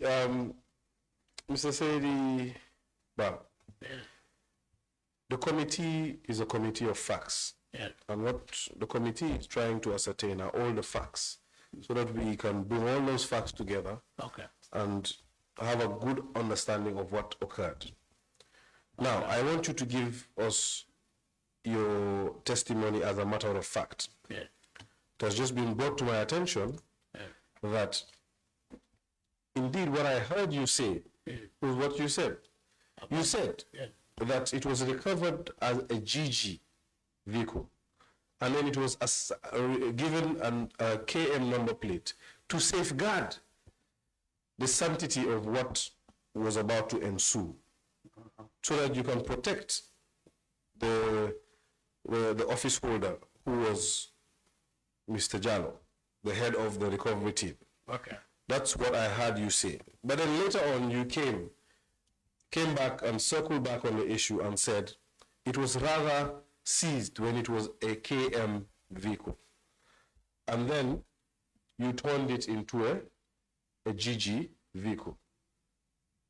Mr. Saidi, the committee is a committee of facts. Yeah. And what the committee is trying to ascertain are all the facts, so that we can bring all those facts together Okay. and have a good understanding of what occurred. Now, I want you to give us your testimony as a matter of fact. Yeah. It has just been brought to my attention that Indeed, what I heard you say was what you said. You said that it was recovered as a GG vehicle, and then it was given a KM number plate to safeguard the sanctity of what was about to ensue, so that you can protect the office holder, who was Mr. Jallo, the head of the recovery team. Okay. That's what I heard you say. But then later on, you came back and circled back on the issue and said it was rather seized when it was a KM vehicle. And then you turned it into a GG vehicle.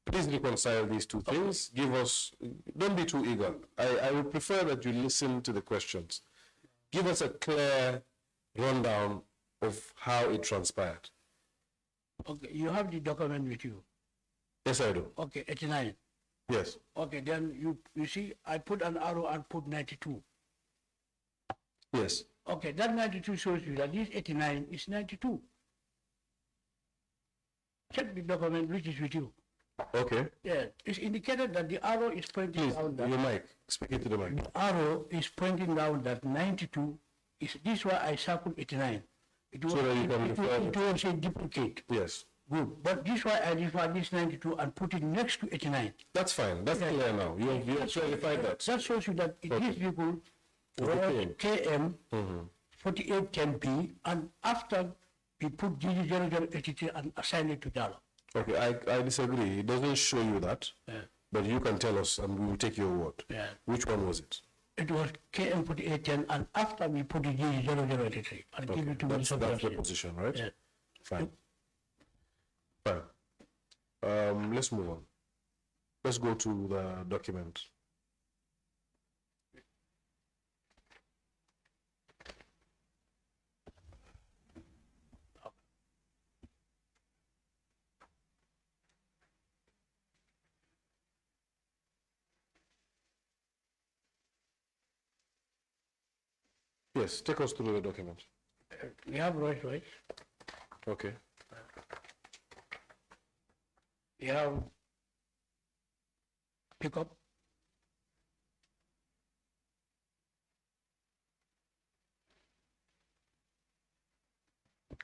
Please reconcile these two things. Give us, don't be too eager. I would prefer that you listen to the questions. Give us a clear rundown of how it transpired. Okay, you have the document with you. Yes, I do. Okay, 89. Yes. Okay, then you see, I put an arrow and put 92. Yes. Okay, that 92 shows you that this 89 is 92. Check the document which is with you. Okay. Yeah, it's indicated that the arrow is pointing down that. Your mic. Speak into the mic. The arrow is pointing down that 92 is, this is why I circled 89. It was, So that you can refer it will say duplicate. Yes. Good. But this is why I refer this 92 and put it next to 89. That's fine. That's clear now. You have clarified that. That shows you that it is vehicle Okay. KM 4810B, and after we put GG0083 and assign it to Jalo. Okay, I disagree. It doesn't show you that. Yeah. But you can tell us and we will take your word. Yeah. Which one was it? It was KM 4810, and after we put the GG0083 and give it to That's the Minister. position, right? Yeah. Fine. Fine. Let's move on. Let's go to the document. Yes, take us through the document. We have Rolls Royce. Okay. We have pickup.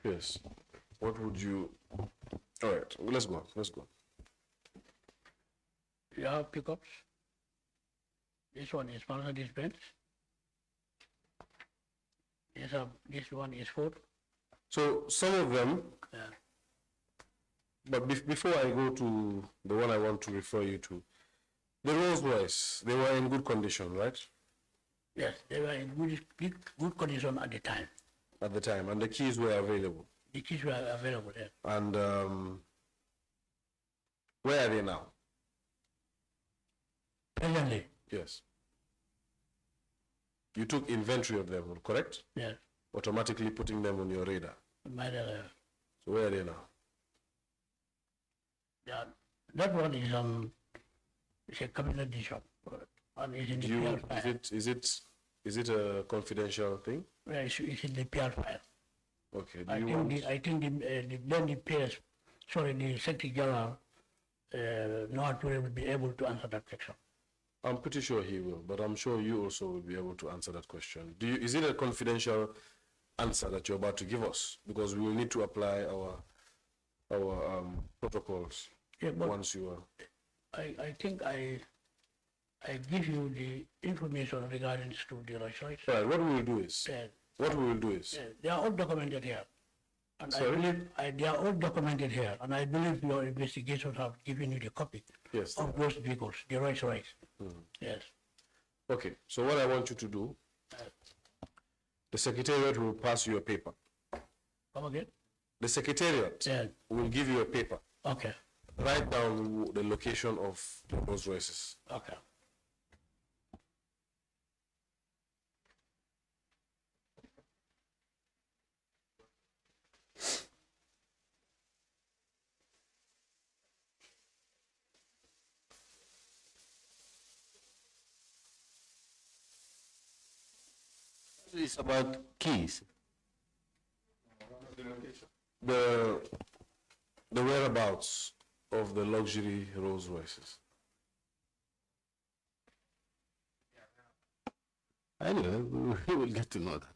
Yes. What would you... All right, let's go. Let's go. We have pickups. This one is Mercedes Benz. This one is Ford. So some of them, Yeah. but before I go to the one I want to refer you to, the Rolls Royce, they were in good condition, right? Yes, they were in good condition at the time. At the time, and the keys were available. The keys were available there. And where are they now? Presently, Yes. You took inventory of them, correct? yes, Automatically putting them on your radar. So where are they now? yeah, that one is it's a cabinet shop, and it's in the Do you, PR file. is it a confidential thing? Yeah, it's in the PR file. Okay. Do I you think want? the PS, sorry, the Secretary General, not will be able to answer that question. I'm pretty sure he will, but I'm sure you also will be able to answer that question. Is it a confidential answer that you're about to give us? Because we will need to apply our protocols once you are. I think I give you the information regarding to the research. Right. What we will do is. They are all documented here. And Sorry? I believe they are all documented here, and I believe your investigations have given you the copy of those vehicles, the Rolls Royce. Yes. Okay, so what I want you to do, the Secretariat will pass you a paper. Come again? The Secretariat will give you a paper. Okay. Write down the location of the Rolls Royces. Okay. It's about keys. The the whereabouts of the luxury Rolls Royces? Anyway, we will get to know that.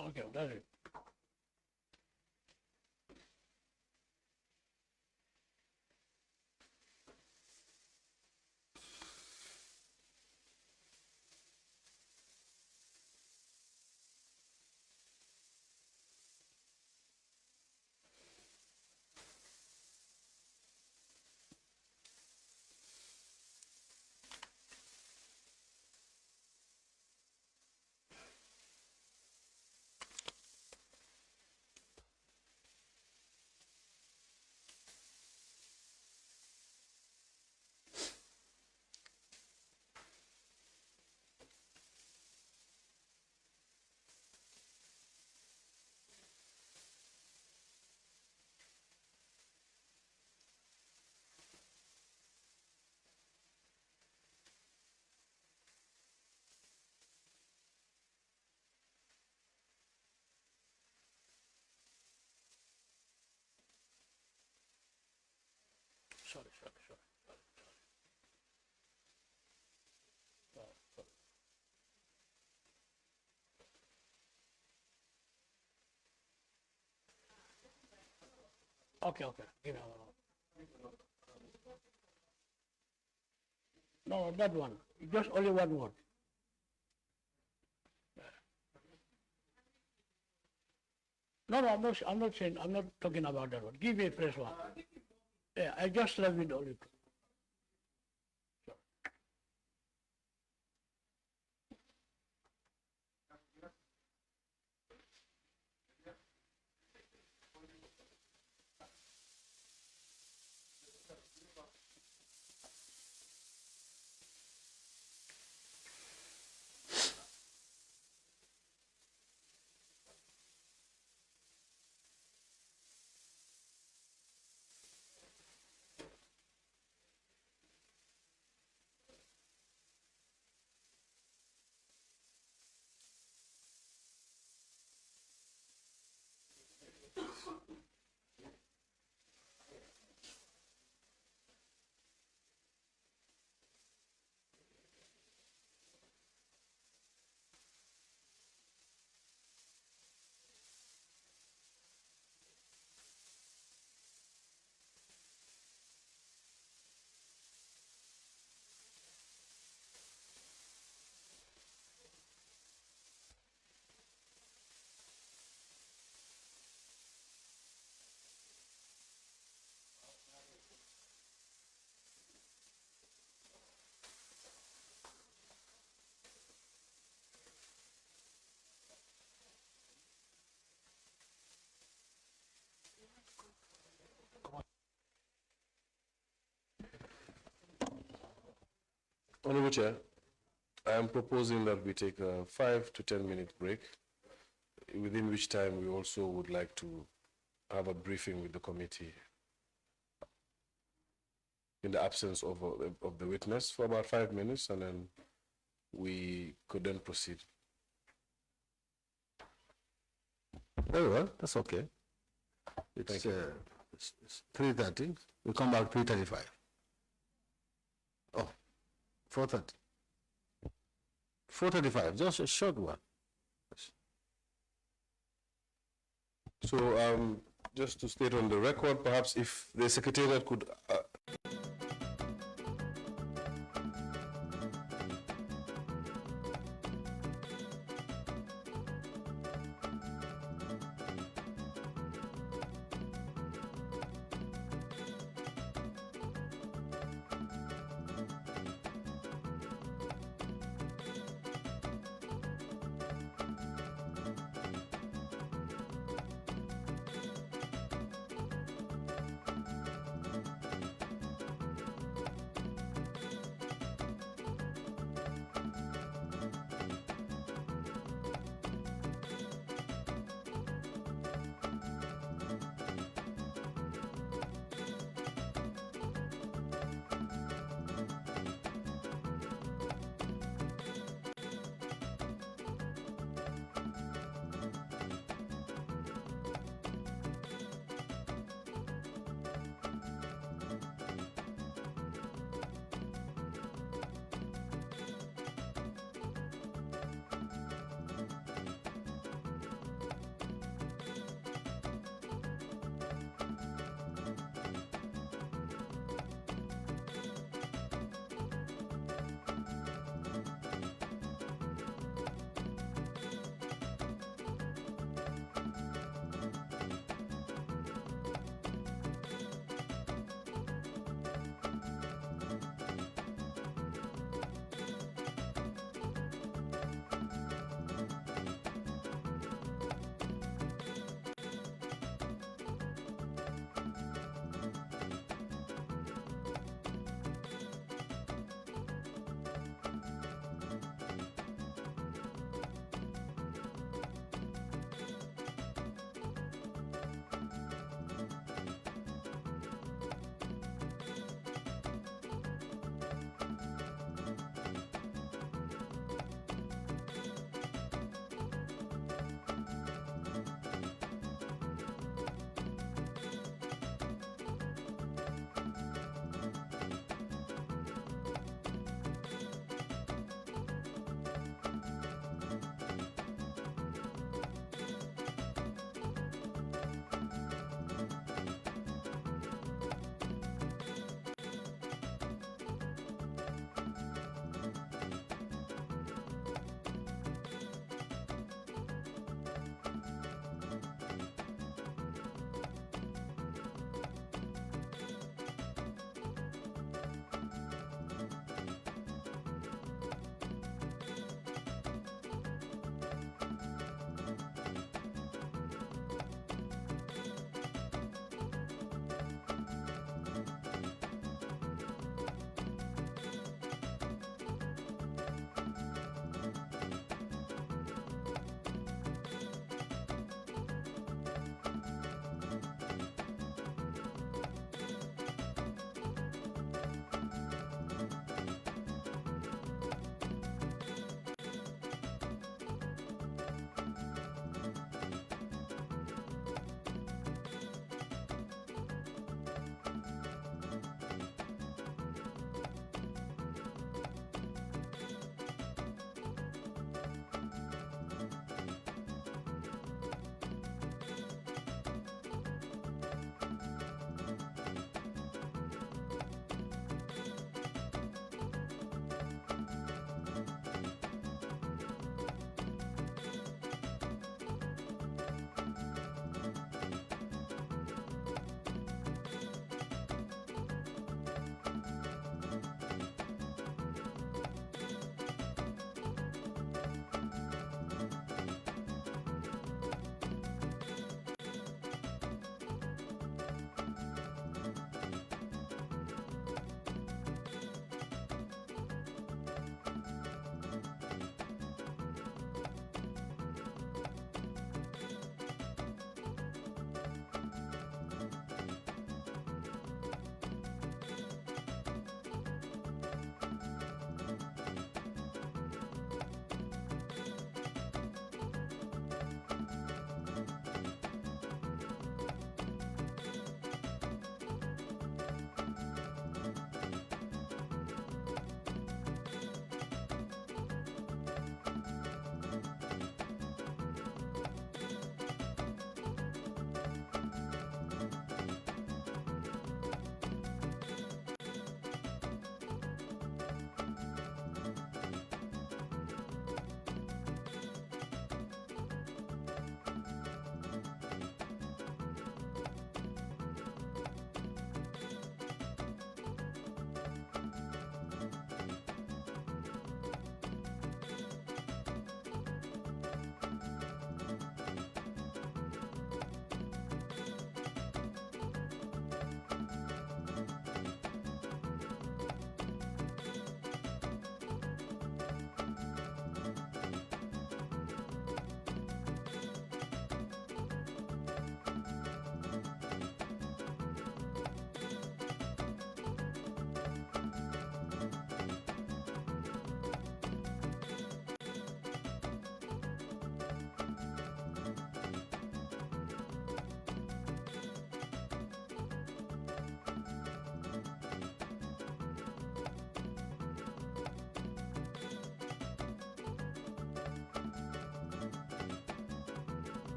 Okay, that's it. Sorry. Okay. Give me one. No, that one. Just only one word. No, I'm not saying, I'm not talking about that one. Give me a fresh one. Yeah, I just left with only two. Honorable Chair, I am proposing that we take a 5 to 10 minute break, within which time we also would like to have a briefing with the committee in the absence of the witness for about 5 minutes, and then we could then proceed. Very well, that's okay. It's 3:30. We come back 3:35. Oh, 4:30. 4:35, just a short one. So just to state on the record, perhaps if the Secretariat could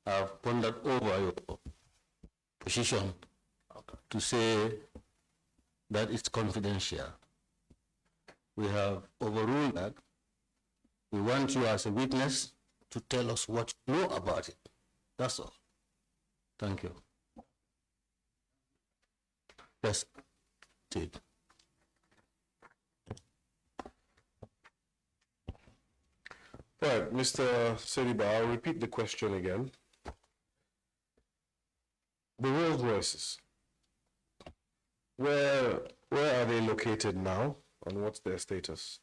have pondered over your position to say that it's confidential. We have overruled that. We want you as a witness to tell us what you know about it. That's all. Thank you. Yes, Sid. Right, Mr. Sediba, I'll repeat the question again. The Rolls Royces, where are they located now, and what's their status?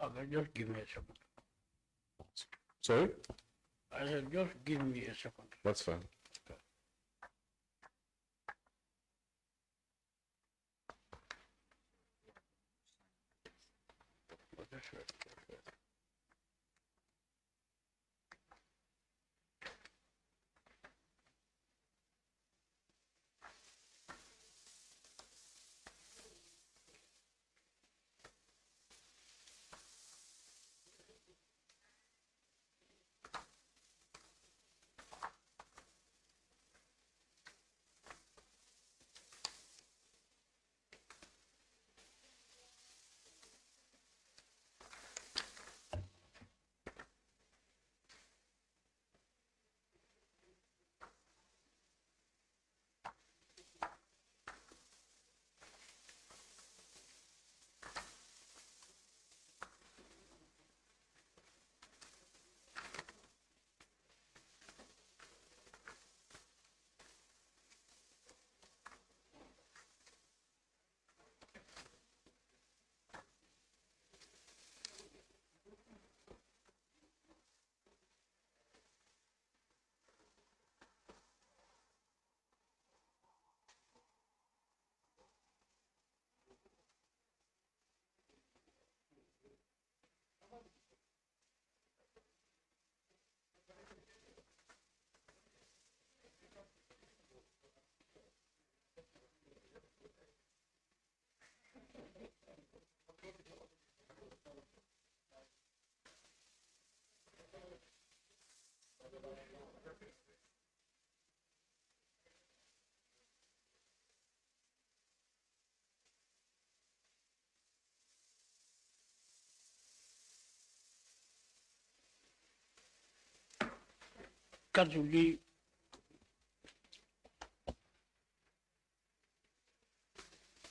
Okay, just give me a second. Sorry? I said, just give me a second. That's fine.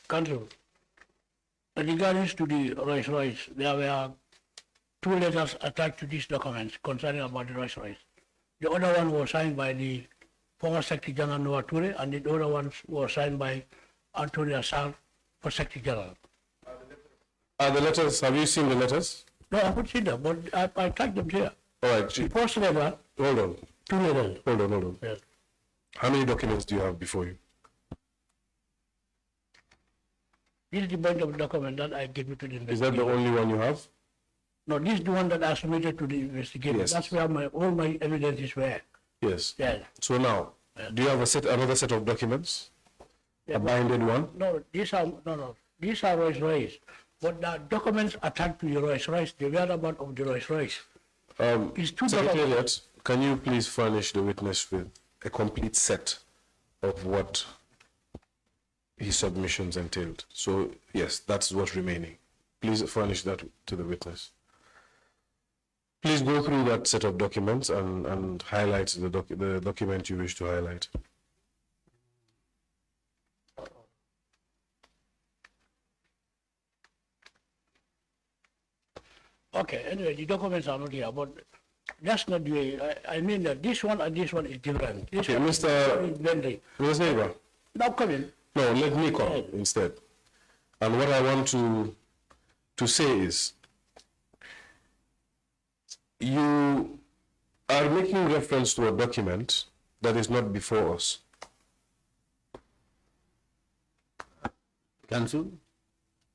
Council, regarding to the Rolls Royce, there were 2 letters attached to these documents concerning about the Rolls Royce. The other one was signed by the former Secretary General Noah Ture, and the other ones were signed by Antonio Assar for Secretary General. Are the letters, have you seen the letters? No, I haven't seen them, but I tracked them here. All right, The first letter, hold on. 2 letters. Hold on. Yes. How many documents do you have before you? This is the bunch of document that I gave you to the investigator. Is that the only one you have? No, this is the one that I submitted to the investigator. Yes. That's where all my evidences were. Yes. Yes. So now, do you have another set of documents? Yeah, A binded one? No, these are Rolls Royce. But the documents attached to the Rolls Royce, the whereabouts of the Rolls Royce, is 2 documents. Secretariat, can you please furnish the witness with a complete set of what his submissions entailed? So yes, that's what's remaining. Please furnish that to the witness. Please go through that set of documents and highlight the document you wish to highlight. Okay, anyway, the documents are not here, but that's not the way. I mean that this one and this one is different. This Okay, one Mr. is blended. Mr. Neighbor, Now come in. no, let me come instead. And what I want to say is, you are making reference to a document that is not before us. Council,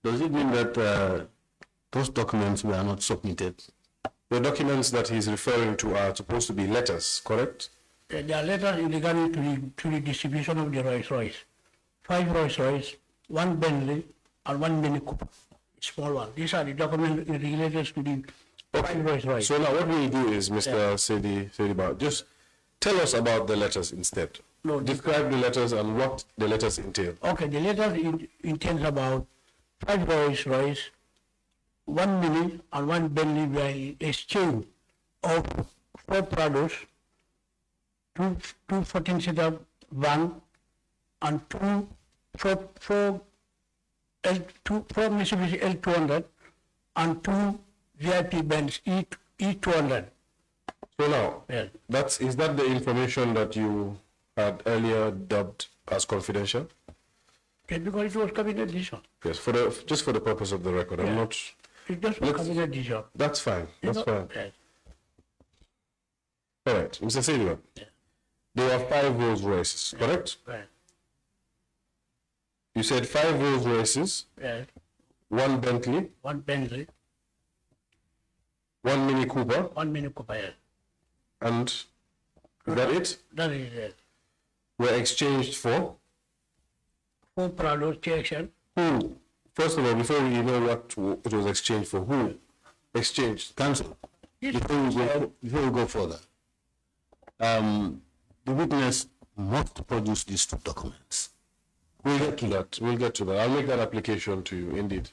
does it mean that those documents were not submitted? The documents that he's referring to are supposed to be letters, correct? There are letters in regard to the distribution of the Rolls Royce. 5 Rolls Royce, 1 Bentley, and 1 Mini Cooper, small one. These are the documents related to the Okay. So now what we do is, Mr. Saidi, just tell us about the letters instead. No, describe the letters and what the letters entail. Okay, the letters entails about 5 Rolls Royce, 1 Mini and 1 Bentley were exchange of 4 Prados, 2 14-seater van and 4 Mitsubishi L200 and 2 VIP Benz E200. So now, Yes. is that the information that you had earlier dubbed as confidential? Okay, because it was cabinet decision. Yes, just for the purpose of the record. I'm not. It just was cabinet decision. That's fine. That's fine. Yes. All right, Mr. Saidi, there are 5 Rolls Royces, correct? Right. You said 5 Rolls Royces, Yes. 1 Bentley, 1 Bentley, 1 Mini Cooper, 1 Mini Cooper. Yes. and is that it? That is it. Were exchanged for 4 Prados TXL. who? First of all, before we know what it was exchanged for, who exchanged? Counsel, Yes. before we go further, the witness must produce these 2 documents. We'll get to that. We'll get to that. I'll make that application to you, indeed.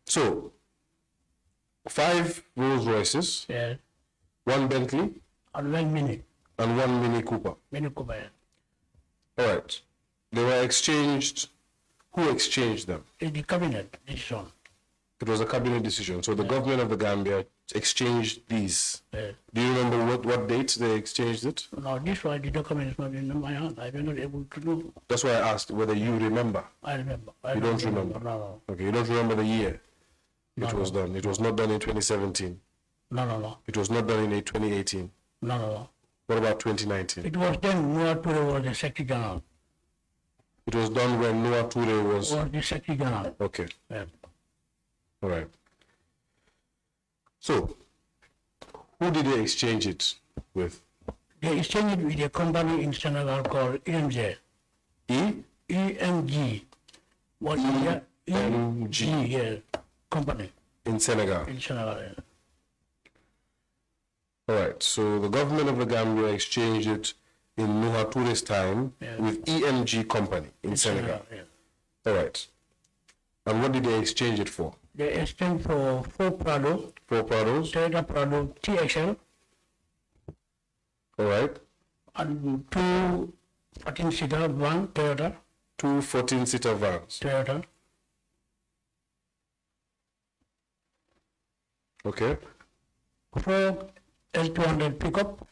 So, 5 Rolls Royces, Yes. 1 Bentley, And 1 Mini. and 1 Mini Cooper. Mini Cooper. Yes. All right. They were exchanged. Who exchanged them? It's the cabinet decision. It was a cabinet decision. So the government of the Gambia exchanged these. Yes. Do you remember what date they exchanged it? Now this one, the document is not in my hand. I was not able to do. That's why I asked whether you remember. I remember. You don't remember? No. Okay, you don't remember the year No, it was done. It was not done in 2017. No. It was not done in 2018. No. What about 2019? It was then Noah Ture was the Secretary General. It was done when Noah Ture was... Was the Secretary General. Okay, Yes. all right. So, who did they exchange it with? They exchanged it with a company in Senegal called EMG. EMG. What is that? EMG. Yes. Company In Senegal. in Senegal. Yes. All right, so the government of the Gambia exchanged it in Noah Ture's time with EMG company in Senegal. Yes. All right. And what did they exchange it for? They exchanged for 4 Prado, 4 Prados? Toyota Prado TXL, All right. and 2 14-seater van Toyota. 2 14-seater vans. Toyota. Okay. 4 L200 pickup.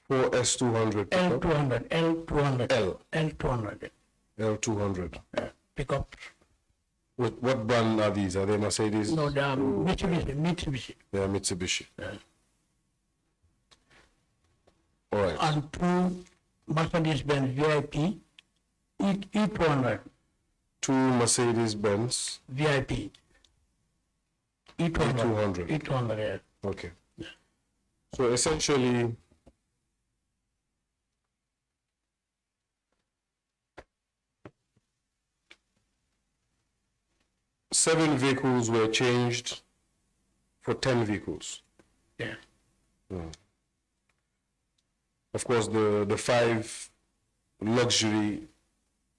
4 S200 pickup. L200. L. L200. L200. Pickup. What brand are these? Are they Mercedes? No, they are Mitsubishi. They are Mitsubishi. Yes. All right. And 2 Mercedes-Benz VIP E200. 2 Mercedes-Benz VIP. E200. E200. E200, yes. Okay. So essentially, seven vehicles were changed for 10 vehicles. Yeah. Of course, the 5 luxury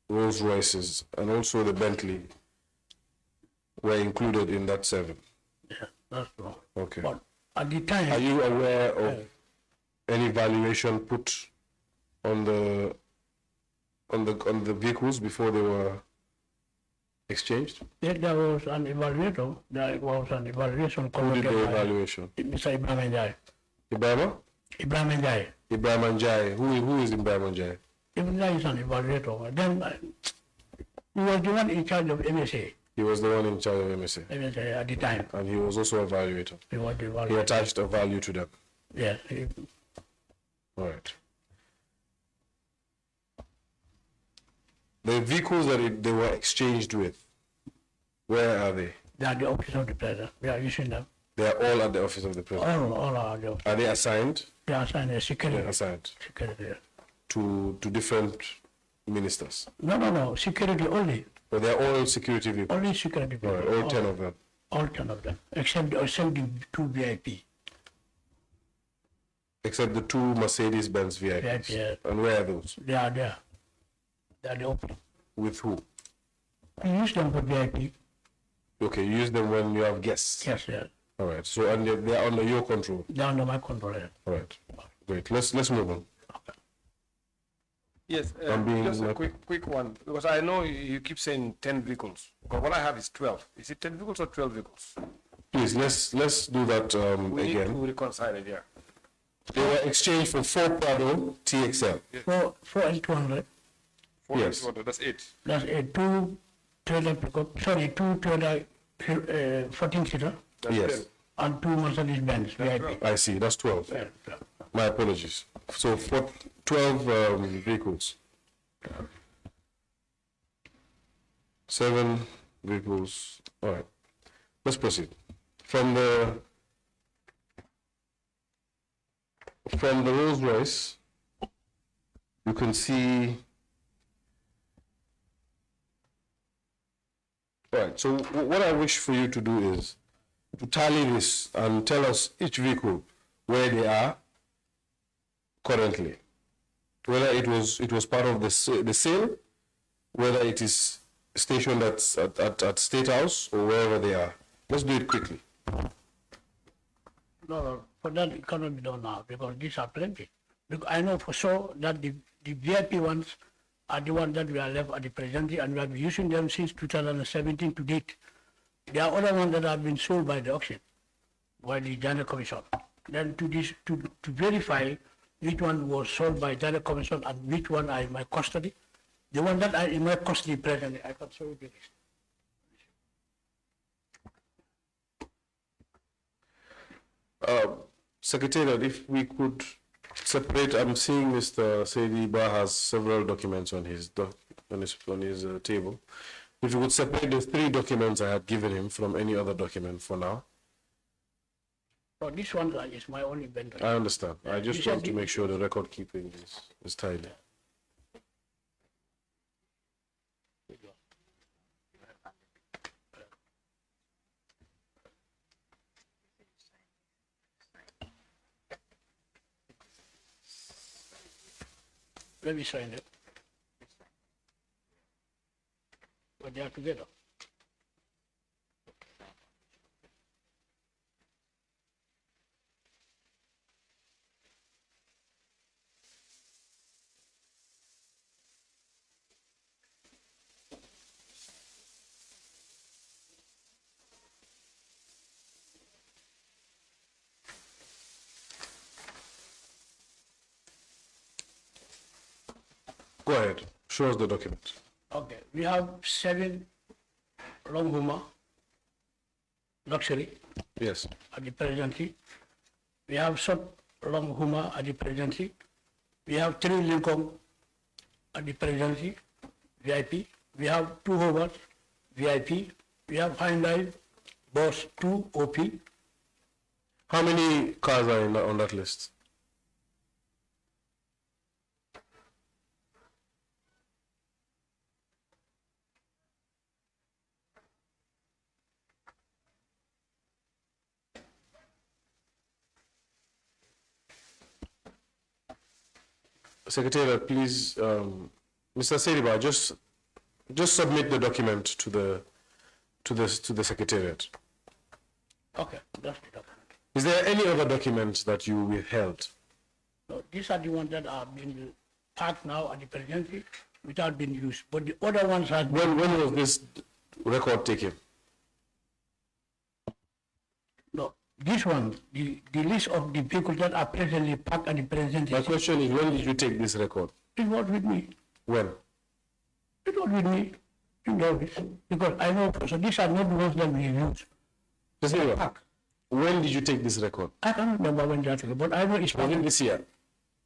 Rolls Royces and also the Bentley were included in that 7. Yeah, that's true. Okay. But at the time, Are you aware of any valuation put on the vehicles before they were exchanged? there was an evaluator. There was an evaluation Who did the conducted by evaluation? Mr. Ibrahim Njai. Ibrahim? Ibrahim Njai. Ibrahim Njai. Who is Ibrahim Njai? Ibrahim Njai is an evaluator. Then he was the one in charge of MSA. He was the one in charge of MSA. MSA at the time. And he was also a evaluator. He was the He evaluator. attached a value to them. Yeah. All right. The vehicles that they were exchanged with, where are they? They are the office of the president. We are using them. They are all at the office of the president. All are the Are they assigned? They are assigned as security. They're assigned Security. to different ministers. No. Security only. Or they are all security vehicles? Only security All vehicles. right, all 10 of them. All 10 of them, except the 2 VIP. Except the 2 Mercedes-Benz VIPs. VIP, yeah. And where are those? They are there. They are the open. With who? We use them for VIP. Okay, you use them when you have guests. Yes, yes. All right. So and they are under your control. They are under my control. Yeah. All right. Great. Let's move on. Yes, I'm being just a like- quick one, because I know you keep saying 10 vehicles, but what I have is 12. Is it 10 vehicles or 12 vehicles? Please let's do that We need again. to reconcile it, yeah. They were exchanged for 4 Prado TXL. 4 and 200. 4 Yes. 200, that's 8. That's a 2 trailer pickup. Sorry, 2 trailer 14-seater That's Yes. 10. and 2 Mercedes-Benz VIP. I see. That's 12. Yeah. My apologies. So for 12 vehicles. 7 vehicles. All right. Let's proceed. From the Rolls Royce, you can see. All right. So what I wish for you to do is to tally this and tell us each vehicle where they are currently, whether it was part of the sale, whether it is stationed at State House or wherever they are. Let's do it quickly. No, for that it cannot be done now because these are plenty. Because I know for sure that the VIP ones are the ones that we are left at the present and we have been using them since 2017 to date. There are other ones that have been sold by the auction, by the General Commission. Then to verify which one was sold by General Commission and which one are in my custody, the one that are in my custody presently, I can show you the list. Secretariat, if we could separate, I'm seeing Mr. Saidi Ba has several documents on his table. If you could separate the 3 documents I had given him from any other document for now. So this one is my only vendor. I understand. I just You said want to the- make sure the record keeping is tidy. Let me sign it. But they are together. Go ahead. Show us the document. Okay, we have 7 long Huma luxury Yes. at the presidency. We have short long Huma at the presidency. We have 3 Lincoln at the presidency, VIP. We have 2 Hovers, VIP. We have Hyundai Boss 2 OP. How many cars are on that list? Secretariat, please, Mr. Sediba, just submit the document to the Secretariat. Okay, that's the document. Is there any other documents that you withheld? So these are the ones that are being parked now at the presidency without being used. But the other ones have been, When was this record taken? no, this one, the list of the vehicles that are presently parked at the presidency. My question is, when did you take this record? It was with me. When? It was with me in the office. Because I know, so these are not the ones that we use. Mr. Sediba, Park. when did you take this record? I can't remember when that was, but I know it's Was it this year?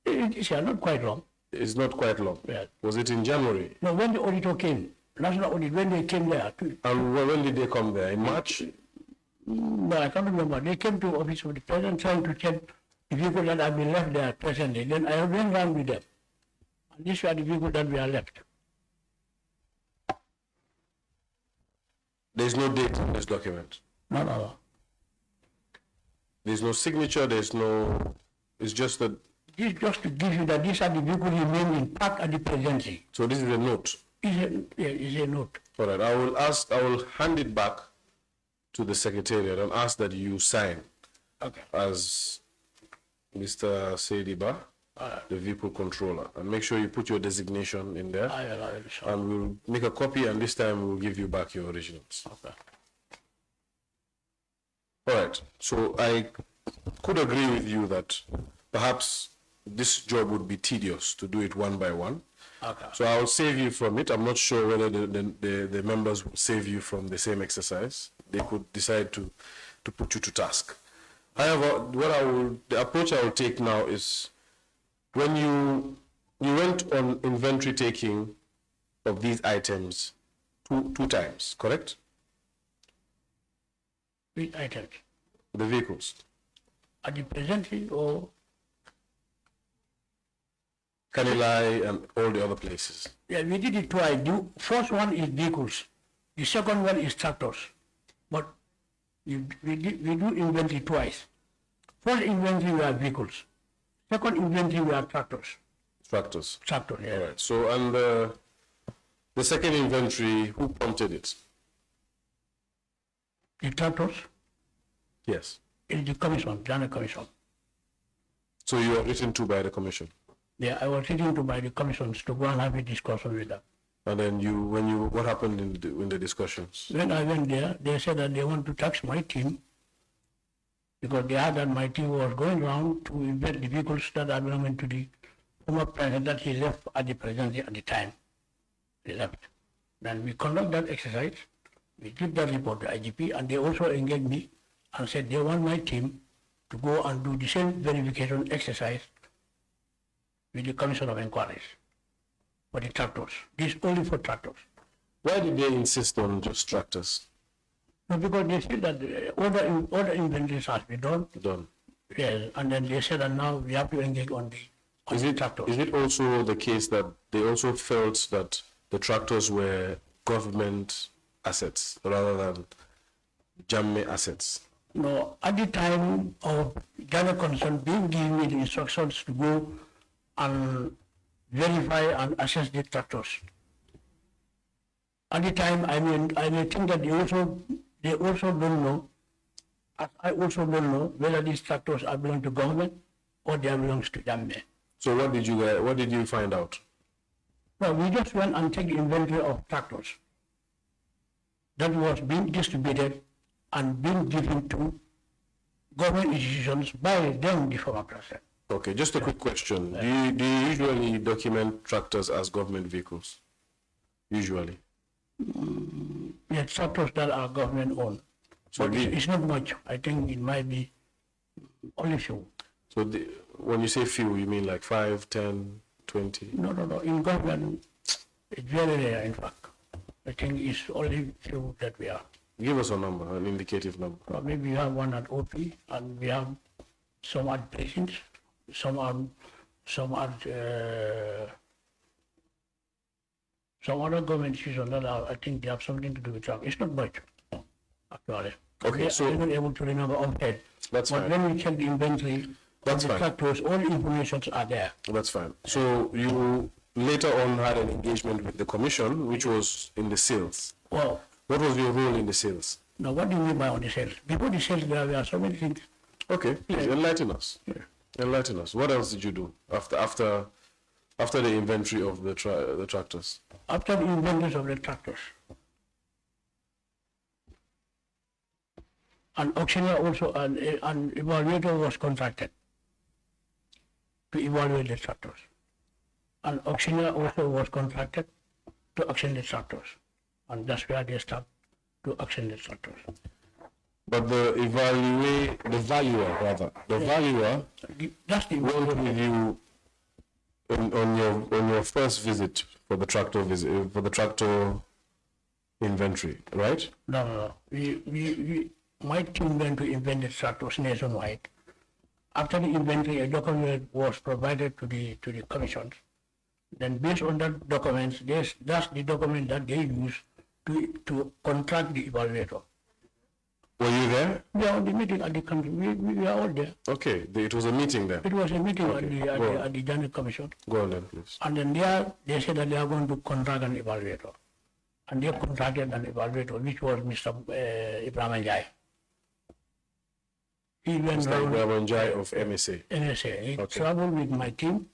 it's not quite long. It's not quite long. Yeah. Was it in January? No, when the auditor came, national audit, when they came there, And when did they come there? In March? no, I can't remember. They came to office of the president trying to check the vehicle that have been left there presently. Then I went round with them. And these were the vehicles that were left. There's no date in this document. No. There's no signature, it's just that. This is just to give you that these are the vehicles remaining parked at the presidency. So this is a note. It's a note. All right, I will hand it back to the secretariat and ask that you sign as Mr. Saidi Ba, the vehicle controller, and make sure you put your designation in there. I will, sure. And we'll make a copy, and this time we'll give you back your originals. Okay. All right, so I could agree with you that perhaps this job would be tedious to do it one by one. Okay. So I'll save you from it. I'm not sure whether the members will save you from the same exercise. They could decide to put you to task. However, the approach I will take now is when you went on inventory taking of these items two times, correct? Which items? The vehicles. At the presidency or? Kanilai and all the other places. Yeah, we did it twice. The first one is vehicles. The second one is tractors. But we do inventory twice. First inventory were vehicles. Second inventory were tractors. Tractors. Tractor, yeah. All right. So, and the second inventory, who prompted it? The tractors Yes. is the commission, general commission. So you were written to by the commission. Yeah, I was written to by the commissions to go and have a discussion with them. And then what happened in the discussions? When I went there, they said that they want to tax my team because they heard that my team was going around to invent the vehicles that are belonging to the former president that he left at the presidency at the time. He left. Then we conduct that exercise. We give that report to IGP, and they also engaged me and said they want my team to go and do the same verification exercise with the Commission of Inquiries for the tractors. This only for tractors. Why did they insist on just tractors? No, because they said that all the inventories has been done. Done. Yes, and then they said that now we have to engage on the tractors. Is it also the case that they also felt that the tractors were government assets rather than Jammeh assets? No, at the time of general concern being given me the instructions to go and verify and assess the tractors. At the time, I may think that they also don't know, as I also don't know whether these tractors are belong to government or they belongs to Jammeh. So what did you find out? No, we just went and take the inventory of tractors that was being distributed and being given to government institutions by them, the former president. Okay, just a quick question. Do you usually document tractors as government vehicles? Usually. Yes, tractors that are government owned. So But it's not much. I think it might be only few. So when you say few, you mean like 5, 10, 20? No. In government, it's very rare, in fact. I think it's only few that we are. Give us a number, an indicative number. Well, maybe we have one at OP, and we have some at patients, some other government institutions that are, I think they have something to do with truck. It's not much, actually. Okay, so I'm not able to remember offhand. That's but fine. when we check the inventory, That's the fine. tractors, all the informations are there. That's fine. So you later on had an engagement with the commission, which was in the sales. Well, What was your role in the sales? now what do you mean by on the sales? Before the sales, there were so many things. Okay, please enlighten us. Enlighten us. What else did you do after the inventory of the tractors? After the inventories of the tractors, an auctioneer also, an evaluator was contracted to evaluate the tractors. An auctioneer also was contracted to auction the tractors. And that's where they start to auction the tractors. But the valuer, That's the went with you on your first visit for the tractor inventory, right? No. My team went to invent the tractors nationwide. After the inventory, a document was provided to the commissions. Then based on that documents, that's the document that they use to contract the evaluator. Were you there? We are on the meeting at the country. We are all there. Okay, it was a meeting then. It was a meeting at the Joint Commission. Go on then, please. And then there, they said that they are going to contract an evaluator. And they contracted an evaluator, which was Mr. Ibrahim Njai. He went Mr. around Ibrahim Njai of MSA. NSA. He traveled with my team,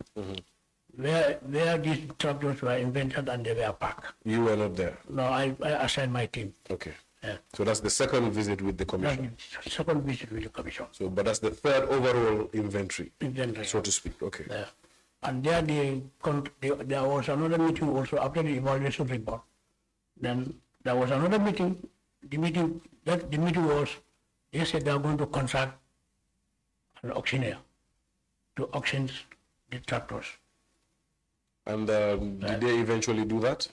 where these tractors were invented and they were packed. You were not there? No, I assigned my team. Okay. Yeah. So that's the second visit with the commission. That's the second visit with the commission. So, but that's the third overall inventory, Inventory. so to speak. Okay. Yeah. And there there was another meeting also after the evaluation report. Then there was another meeting. The meeting was, they said they are going to contract an auctioneer to auction the tractors. And did they eventually do that?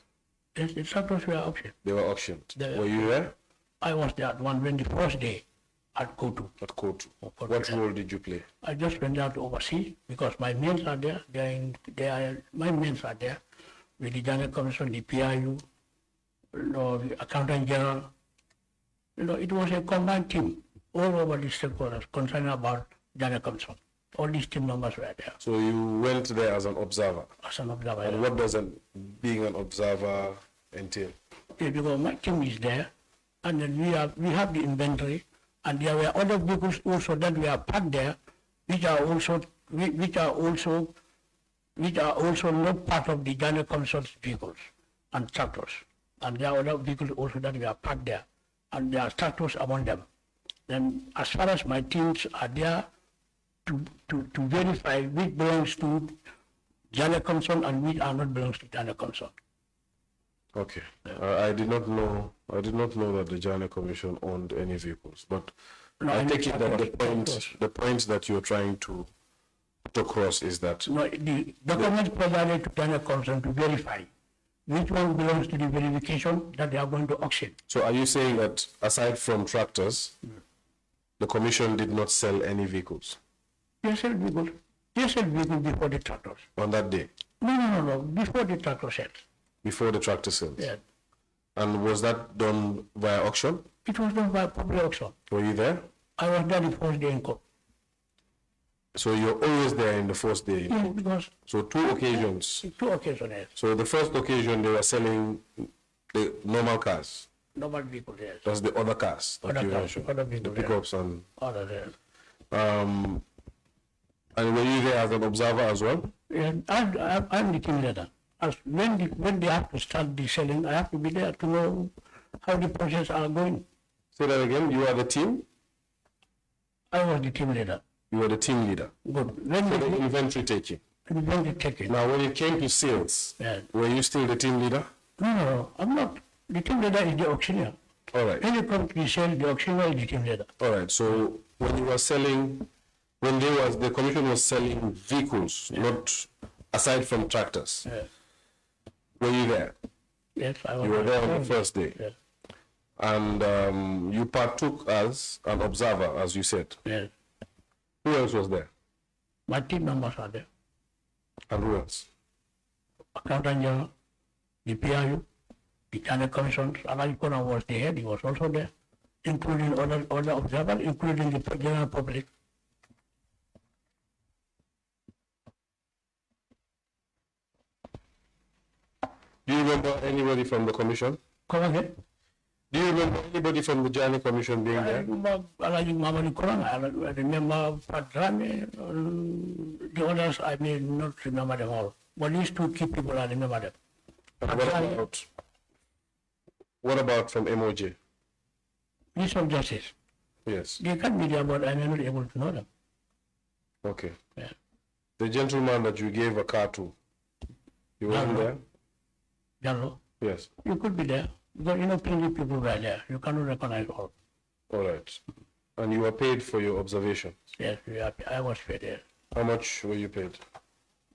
Yes, the tractors were auctioned. They were auctioned. They were you there? I was there when the first day at Kotu. At Kotu. Kotu, What yeah. role did you play? I just went there to oversee because my men are there. My men are there with the Joint Commission, the PIU, the Accountant General. It was a combined team all over the stakeholders concerning about Joint Commission. All these team members were there So you went there as an observer. as an observer. And what does being an observer entail? Yeah, because my team is there, and then we have the inventory, and there were other vehicles also that were parked there, which are also not part of the Joint Commission's vehicles and tractors, and there are other vehicles also that were parked there, and there are tractors among them. Then, as far as my teams are there to verify which belongs to Joint Commission and which are not belongs to Joint Commission. Okay. I did not know that the Joint Commission owned any vehicles, but No, I I take mean, it that tractors. the point that you're trying to put across is that No, the documents provided to Joint Commission to verify which one belongs to the verification that they are going to auction. So are you saying that aside from tractors, the commission did not sell any vehicles They sell vehicles before the tractors. on that day, No, before the tractor sales. before the tractor sales? Yeah. And was that done via auction? It was done by public auction. Were you there? I was there the first day in court. So you're always there in the first day. Yes, because So two occasions. two occasions, yes. So the first occasion they were selling the normal cars. Normal vehicles, yes. That's the other cars that Other you cars, mentioned. other The vehicles, yeah. pickups and Other, yes. and were you there as an observer as well? Yeah, I'm the team leader. When they have to start the selling, I have to be there to know how the process are going. Say that again. You are the team. I was the team leader. You were the team leader. Good. When For the the inventory taking. taking. Now, when it came to sales, Yeah. were you still the team leader? No, I'm not. The team leader is the auctioneer. All right. When you come to the sale, the auctioneer is the team leader. All right. So when you were selling, the commission was selling vehicles, not aside from tractors. Yeah. Were you there? Yes, I was. You were there on the first day. Yes. And you partook as an observer, as you said. Yes. Who else was there? My team members are there. And who else? Accountant General, the PIU, the Joint Commission, Alaji Kona was the head, he was also there, including other observers, including the general public. Do you remember anybody from the commission? Come again? Do you remember anybody from the Joint Commission being I there? remember Alaji Mamadi Kona, I remember Padrame, the others I may not remember them all. But these two key people, I remember them. And what about from MOJ? Minister of Justice, Yes. they can be there, but I may not be able to know them. Okay. Yeah. The gentleman that you gave a car to, he wasn't No. there? Jallo, Yes. you could be there, because plenty of people were there. You cannot recognize all. All right. And you were paid for your observation. Yes, I was paid there. How much were you paid?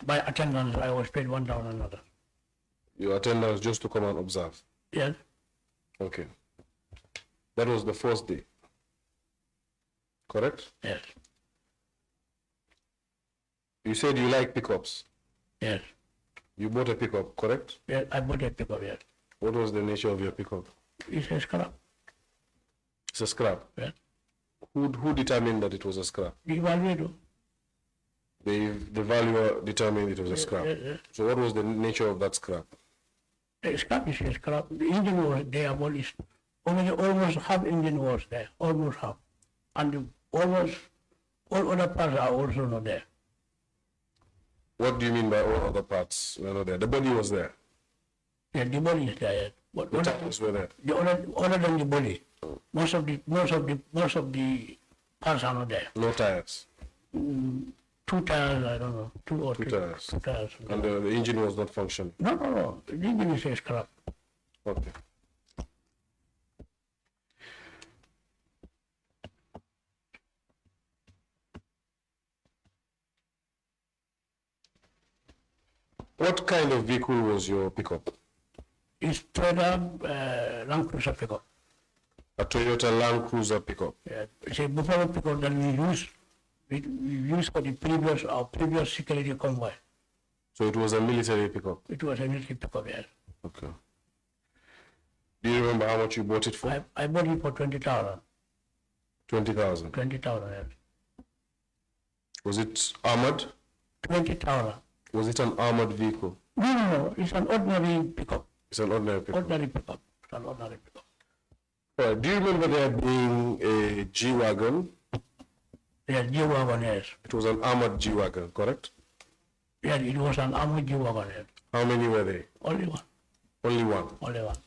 By attendance, I was paid $1 another. Your attendance just to come and observe. Yes, Okay. That was the first day. Correct? yes, You said you like pickups. yes. You bought a pickup, correct? Yes, I bought a pickup, yes. What was the nature of your pickup? It's a scrap. It's a scrap. Yeah. Who determined that it was a scrap? The evaluator. The valuer determined it was a scrap. Yeah. So what was the nature of that scrap? A scrap is a scrap. The engine was there, but it's only almost half engine was there, almost half. And almost all other parts are also not there. What do you mean by all other parts were not there? The body was there. Yeah, the body is there. But The tires were there. Other than the body, most of the parts are not there. No tires. 2 tires, I don't know, 2 or 3 tires. 2 tires. And the engine was not functioning. No. The engine is a scrap. Okay. What kind of vehicle was your pickup? It's Toyota Land Cruiser pickup. A Toyota Land Cruiser pickup. Yeah, it's a buffalo pickup that we use. We use for the our previous security convoy. So it was a military pickup. It was a military pickup, yes. Okay. Do you remember how much you bought it for? I bought it for 20,000. 20,000. 20,000, yes. Was it armored? 20,000. Was it an armored vehicle? No. It's an ordinary pickup. It's an ordinary pickup. Ordinary pickup. It's an ordinary pickup. All right. Do you remember there being a G-Wagon? Yes, G-Wagon, yes. It was an armored G-Wagon, correct? Yes, it was an armored G-Wagon, yes. How many were they? Only one. Only one. Only one.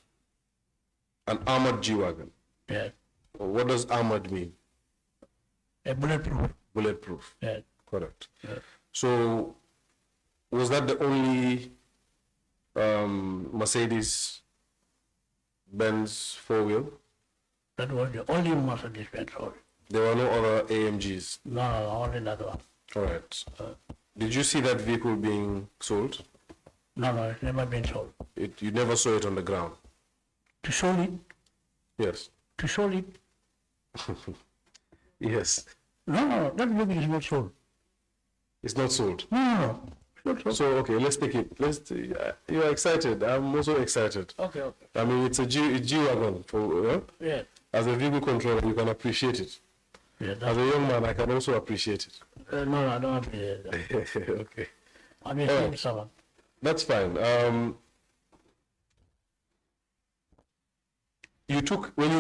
An armored G-Wagon. Yes. What does armored mean? A bulletproof. Bulletproof. Yes. Correct. Yes. So, was that the only Mercedes-Benz four-wheel? That was the only Mercedes-Benz. There were no other AMGs? No, only that one. All right. Did you see that vehicle being sold? No, it's never been sold. You never saw it on the ground? To sold it? Yes. To sold it? Yes. No, that vehicle is not sold. It's not sold? No. It's not sold. So, okay, let's take it. You're excited. I'm also excited. Okay. I mean, it's a G-Wagon. Yeah. As a vehicle controller, you can appreciate it. Yeah, As a young man, I can also appreciate it. no, I don't appreciate that. Okay. I'm a civil servant. That's fine. When you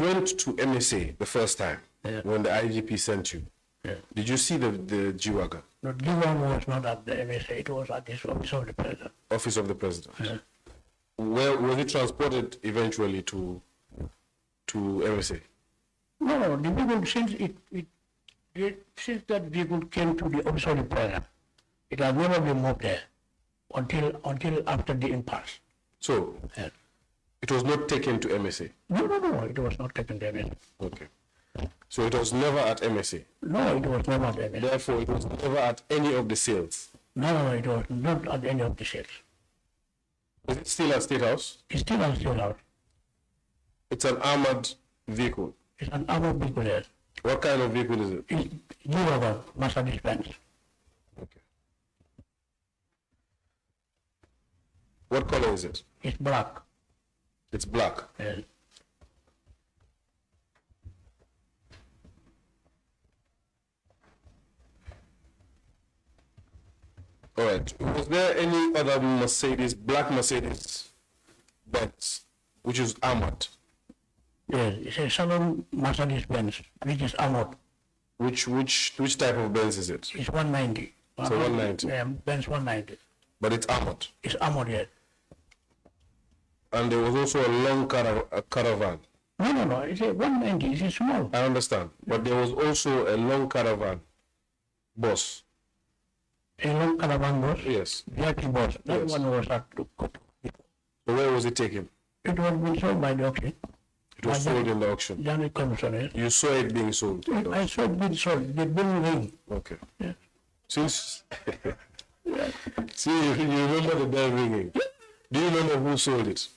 went to MSA the first time, when the IGP sent you, did you see the G-Wagon? No, G-Wagon was not at the MSA, it was at the office of the president. Office of the president. Yeah. Where was it transported eventually to MSA? No, the vehicle, since that vehicle came to the office of the president, it has never been moved there until after the impasse. So, it was not taken to MSA? No, it was not taken to MSA. Okay. So it was never at MSA? No, it was never at MSA. Therefore, it was never at any of the sales? No, it was not at any of the sales. Is it still at State House? It's still on State House. It's an armored vehicle? It's an armored vehicle, yes. What kind of vehicle is it? It's G-Wagon, Mercedes-Benz. Okay. What color is it? It's black. It's black? Yes. All right. Was there any other black Mercedes Benz, which is armored? Yes, it's a salon Mercedes-Benz, which is armored. Which type of Benz is it? It's 190. It's a 190. Yeah, Benz 190. But it's armored? It's armored, yes. And there was also a long caravan? No, it's a 190, it's a small. I understand. But there was also a long caravan bus? A long caravan bus? Yes. VIP bus. That Yes. one was at So where was it taken? It was been sold by the auction. It was sold in the auction? Johnny Commissioner. You saw it being sold? I saw it being sold. The bill ring. Okay. Yeah. Since see, you remember the bell ringing. Do you remember who sold it?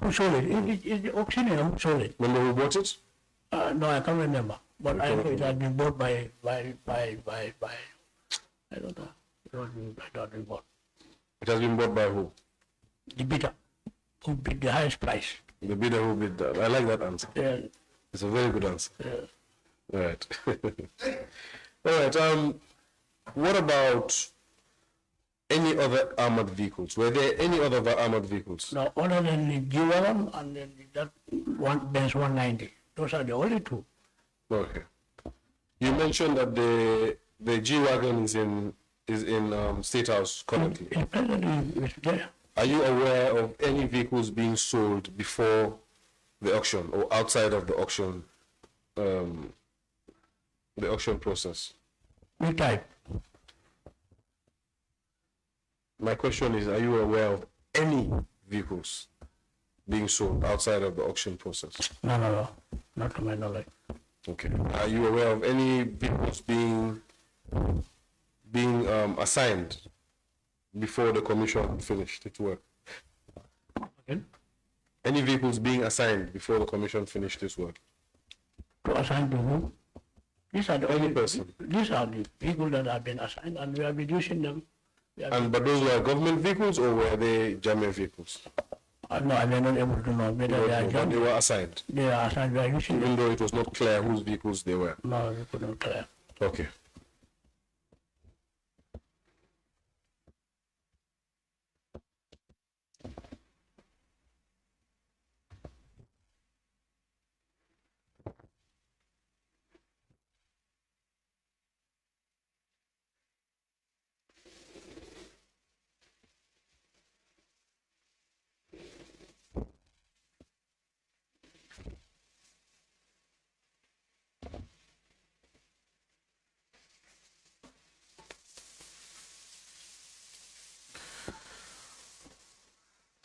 Who sold it? It's the auctioneer who sold it. Remember who bought it? No, I can't remember. But I know it had been bought by I don't know. It has been bought. It has been bought by who? The bidder. who bid the highest price. The bidder who bid that. I like that answer. Yeah. It's a very good answer. Yeah. All right. All right. What about any other armored vehicles? Were there any other armored vehicles? No, other than the G-Wagon and then that one Benz 190. Those are the only two. Okay. You mentioned that the G-Wagon is in State House currently. It's there. Are you aware of any vehicles being sold before the auction or outside of the auction process? Which type? My question is, are you aware of any vehicles being sold outside of the auction process? No. Not to my knowledge. Okay. Are you aware of any vehicles being assigned before the commission finished its work? Okay. Any vehicles being assigned before the commission finished its work? To assign to whom? These are the Any only person. These are the people that have been assigned, and we have been using them. But those were government vehicles or were they Jamia vehicles? No, I am not able to know whether they are But they were assigned, They are assigned. We are using them. even though it was not clear whose vehicles they were. No, we could not clear. Okay.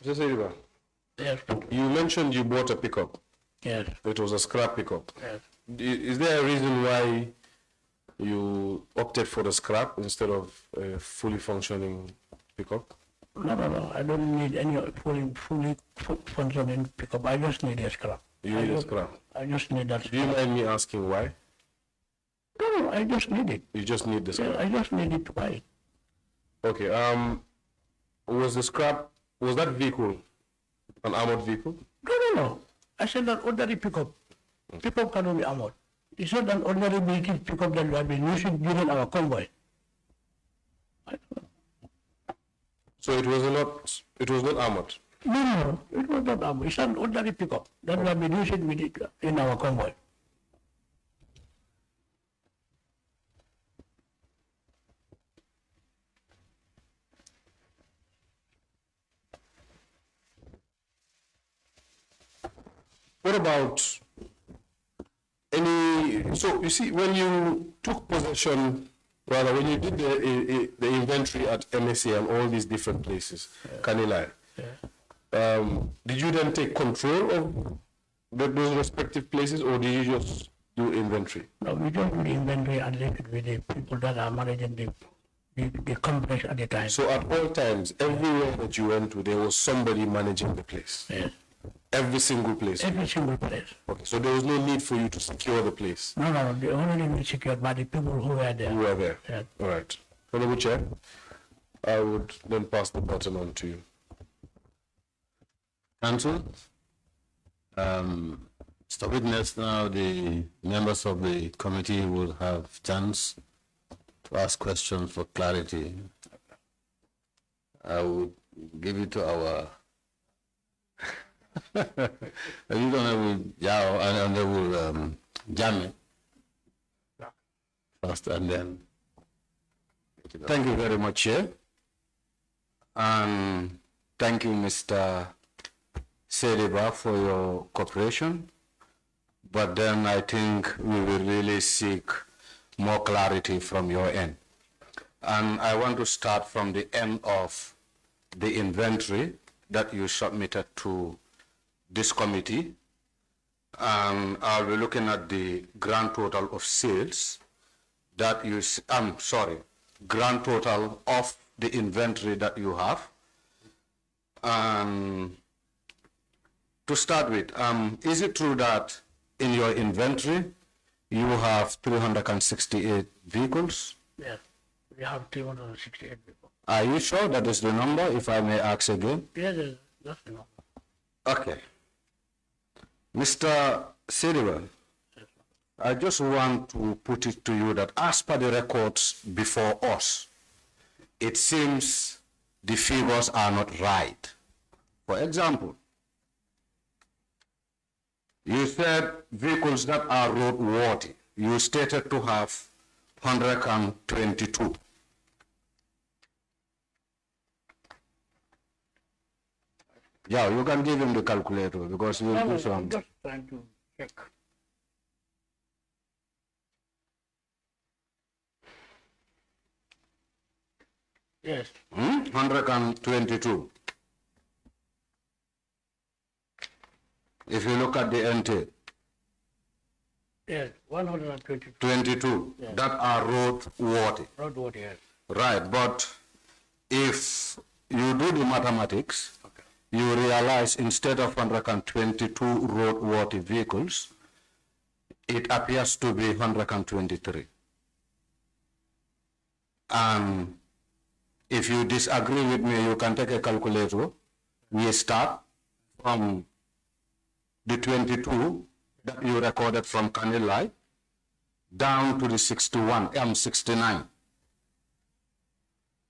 Just say it. Yes. You mentioned you bought a pickup. Yes. It was a scrap pickup. Yes. Is there a reason why you opted for the scrap instead of a fully functioning pickup? No. I don't need any fully functioning pickup. I just need a scrap. You need a scrap. I just need that. Do you mind me asking why? No, I just need it. You just need the scrap. I just need it to buy it. Okay. Was that vehicle an armored vehicle? No. I said that ordinary pickup. Pickup cannot be armored. It's not an ordinary vehicle pickup that we have been using during our convoy. So it was not armored. No, it was not armored. It's an ordinary pickup that we have been using with it in our convoy. What about so you see, when you took possession, rather when you did the inventory at MSA and all these different places, Kanilai, did you then take control of those respective places, or did you just do inventory? No, we don't do the inventory and leave it with the people that are managing the complex at the time. So at all times, everywhere that you went to, there was somebody managing the place? Yes. Every single place? Every single place. Okay, so there was no need for you to secure the place? No, the only thing secured by the people who were there. Who were there? Yes. All right. Honorable Chair, I would then pass the baton on to you. Council, Mr. Witness, now the members of the committee will have chance to ask questions for clarity. I would give it to our Honorable Yao and Honorable Jami first, and then. Thank you very much, Chair. And thank you, Mr. Sediba, for your cooperation. But then I think we will really seek more clarity from your end. And I want to start from the end of the inventory that you submitted to this committee. And I'll be looking at the grand total of sales that you, grand total of the inventory that you have. To start with, is it true that in your inventory you have 368 vehicles? Yes, we have 368 people. Are you sure that is the number, if I may ask again? Yes, that's the number. Okay. Mr. Silva, I just want to put it to you that as per the records before us, it seems the figures are not right. For example, you said vehicles that are roadworthy, you stated to have 122. Yeah, you can give him the calculator because we'll do some. I'm just trying to check. Yes. 122. If you look at the NT, Yes, 122. 22, Yes. that are roadworthy. Roadworthy, yes. Right, but if you do the mathematics, Okay. you realize instead of 122 roadworthy vehicles, it appears to be 123. And if you disagree with me, you can take a calculator. We start from the 22 that you recorded from Kanilai down to the 69.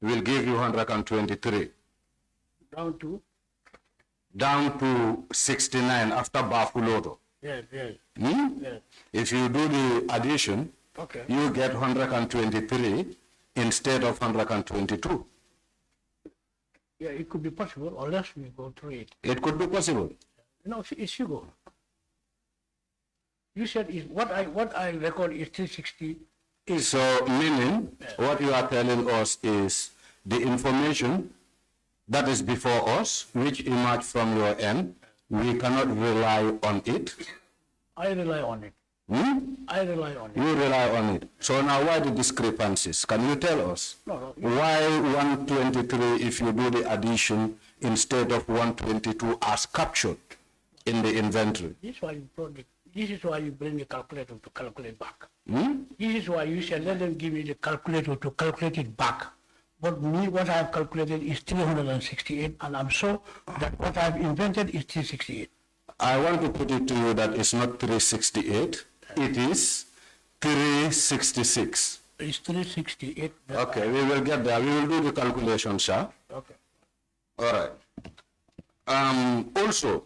Will give you 123. Down to? Down to 69 after Bafuloto. Yes, yes. Yes. If you do the addition, Okay. you get 123 instead of 122. Yeah, it could be possible unless we go through it. It could be possible. No, it's sugar. You said what I record is 360. So meaning what you are telling us is the information that is before us, which emerged from your end, we cannot rely on it. I rely on it. I rely on it. You rely on it. So now why the discrepancies? Can you tell us? No. Why 123 if you do the addition instead of 122 as captured in the inventory? This is why you bring the calculator to calculate back. This is why you said, let them give me the calculator to calculate it back. But me, what I have calculated is 368, and I'm sure that what I have invented is 368. I want to put it to you that it's not 368, it is 366. It's 368. Okay, we will get there. We will do the calculation, sir. Okay. All right. Also,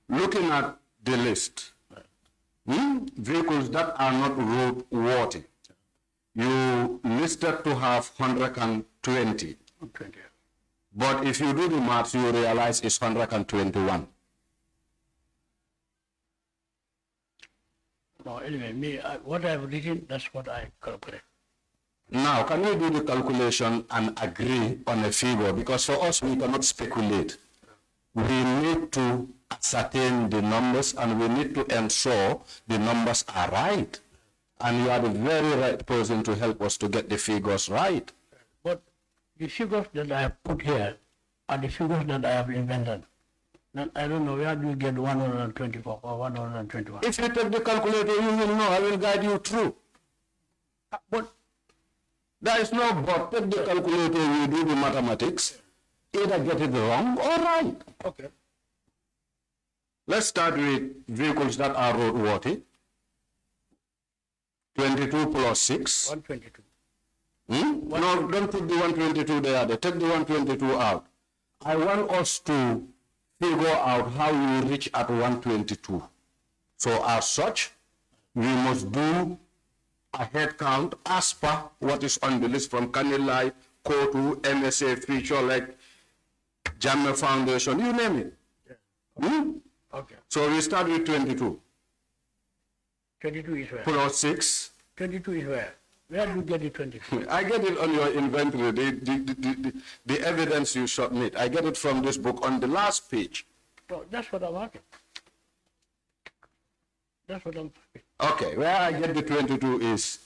looking at the list, vehicles that are not roadworthy, you listed to have 120. 20. But if you do the math, you realize it's 121. No, anyway, what I have written, that's what I calculate. Now, can we do the calculation and agree on a figure? Because for us, we cannot speculate. We need to ascertain the numbers and we need to ensure the numbers are right. And you are the very right person to help us to get the figures right. But the figures that I have put here are the figures that I have invented. Then I don't know, where do you get 124 or 121? If you take the calculator, you will know. I will guide you through. But there is no but. Take the calculator, you do the mathematics. Either get it wrong or right. okay. Let's start with vehicles that are roadworthy. 22 plus 6. 122. No, don't put the 122 there. Take the 122 out. I want us to figure out how we reach at 122. So as such, we must do a head count as per what is on the list from Kanilai, Kotu, MSA, feature like Jammer Foundation, you name it. Yeah. Okay. So we start with 22. 22 is where? Plus 6. 22 is where? Where do you get the 22? I get it on your inventory, the evidence you submit. I get it from this book on the last page. No, that's what I'm asking. That's what I'm asking. Okay, where I get the 22 is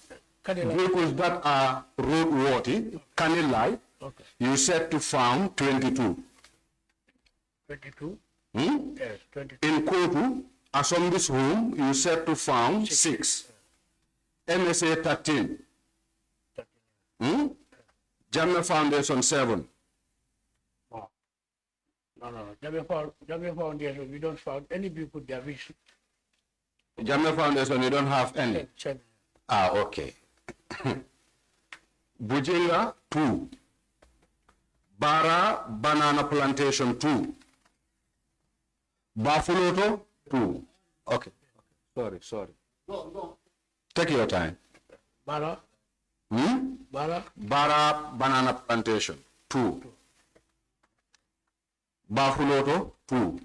Kanilai. vehicles that are roadworthy, Kanilai, Okay. you said to found 22. 22? Hmm? Yes, 22. In Kotu, Asombi's home, you said to found 6. MSA 13. Hmm? Jammer Foundation 7. Oh. No. Jamia Foundation, we don't found any people there. Jamia Foundation, you don't have any? Ah, okay. Bujinga, 2. Bara Banana Plantation, 2. Bafuloto, 2. Okay. Sorry. Go. Take your time. Bara Banana Plantation, 2. Bafuloto, 2.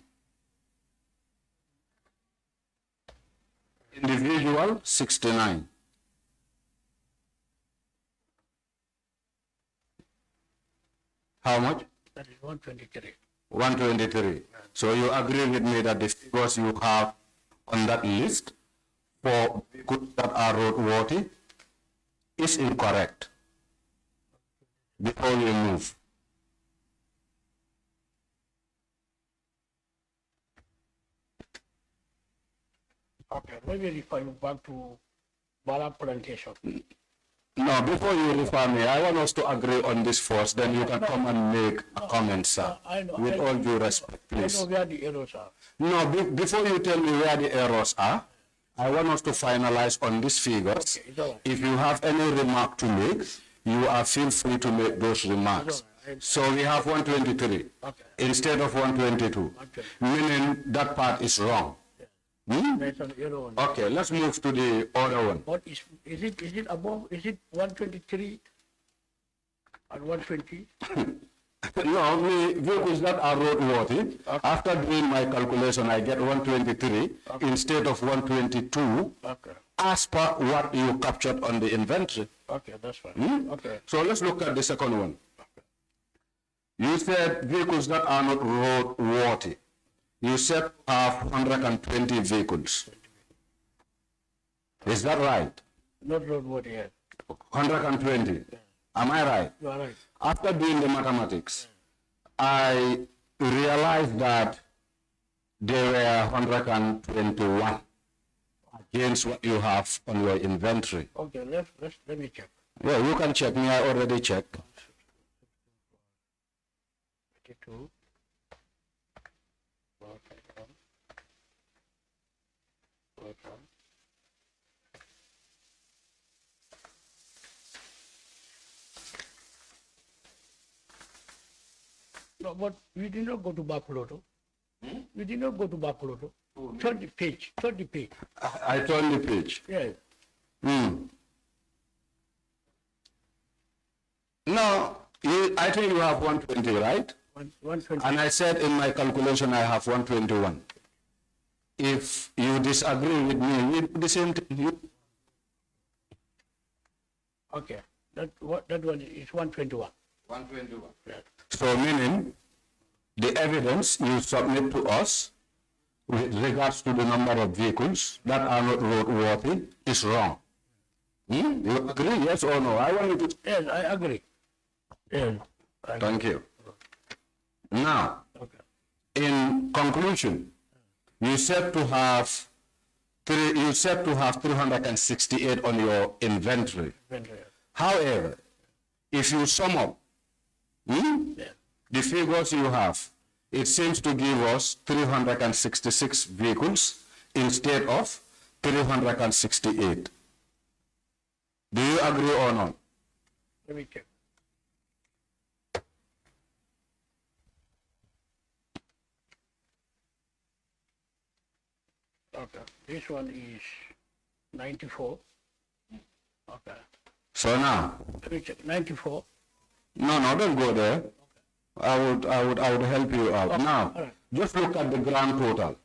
Individual, 69. How much? That is 123. 123. So you agree with me that the figures you have on that list for vehicles that are roadworthy is incorrect before we move. Okay, maybe refer you back to Bara Plantation. No, before you refer me, I want us to agree on this first, then you can come and make a comment, sir. With all due respect, please. I know where the errors are. No, before you tell me where the errors are, I want us to finalize on these figures. Okay, if you have any remark to make, you are feel free to make those remarks. So we have 123 instead of 122, meaning that part is wrong. There's an error on that. Okay, let's move to the other one. What is it above? Is it 123 and 120? No, vehicles that are roadworthy, after doing my calculation, I get 123 instead of 122 as per what you captured on the inventory. Okay, that's fine. Okay. So let's look at the second one. You said vehicles that are not roadworthy. You said have 120 vehicles. Is that right? Not roadworthy yet. 120. Am I right? You are right. After doing the mathematics, I realized that there were 121 against what you have on your inventory. Okay, let me check. Yeah, you can check me. I already checked. 52. No, but we did not go to Bapuloto. We did not go to Bapuloto. 30 page. I turned the page. Yes. No, I think you have 120, right? 120. And I said in my calculation I have 121. If you disagree with me, we do the same thing. Okay. That one is 121. 121. Yeah. So meaning the evidence you submit to us with regards to the number of vehicles that are not roadworthy is wrong. You agree, yes or no? I want you to... Yes, I agree. Yes. Thank you. Now, in conclusion, you said to have 368 on your inventory. However, if you sum up the figures you have, it seems to give us 366 vehicles instead of 368. Do you agree or not? Let me check. Okay, this one is 94. Okay. So now, Let me check. 94. no, don't go there. I would help you out. Now, all right. just look at the grand total.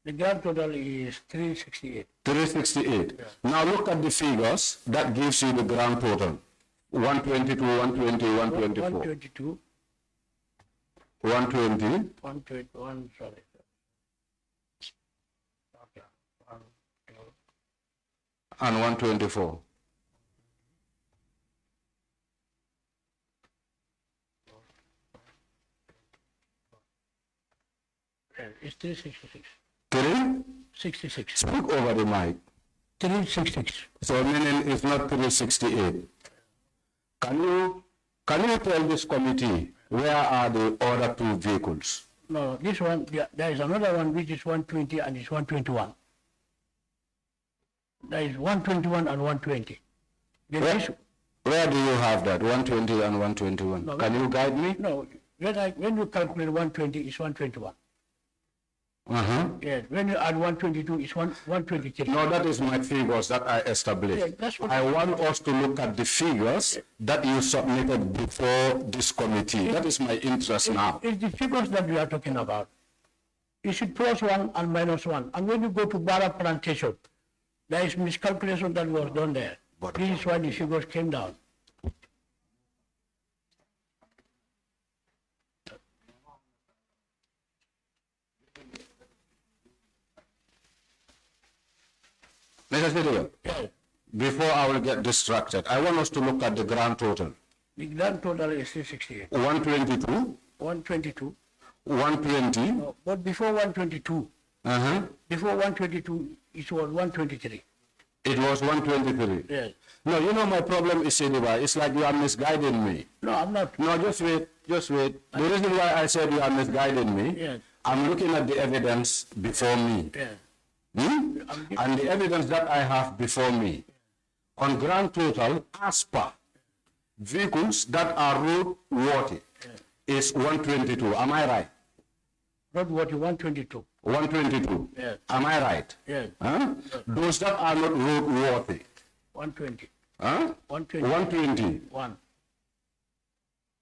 The grand total is 368. 368. Yeah. Now look at the figures. That gives you the grand total. 122, 120, 124. 122. 120. 121, sorry. Okay. 1, 2. And 124. It's 366. 366. Speak over the mic. 366. So meaning it's not 368. Can you tell this committee where are the other two vehicles? No, this one, there is another one which is 120 and it's 121. There is 121 and 120. Then this, Where do you have that, 120 and 121? No, Can you guide me? no, when you calculate 120, it's 121. Uh-huh. Yes, when you add 122, it's 123. No, that is my figures that I established. Yeah, that's what I want us to look at the figures that you submitted before this committee. That is my interest now. It's the figures that we are talking about. You should plus 1 and minus 1. And when you go to Bara plantation, there is miscalculation that was done there. This is why the figures came down. Mr. Sidio, before I will get distracted, I want us to look at the grand total. The grand total is 368. 122, 122. 120. No, but before 122, Uh-huh. before 122, it was 123. It was 123. Yes. No, you know my problem is, Sidiba, it's like you are misguiding me. No, I'm not. No, just wait, just wait. The reason why I said you are misguiding me, Yes. I'm looking at the evidence before me. Yes. And the evidence that I have before me, on grand total, as per vehicles that are roadworthy, is 122. Am I right? Not what you 122. 122. Yes. Am I right? Yes. Huh? Those that are not roadworthy. 120. Huh? 120. 120. 1.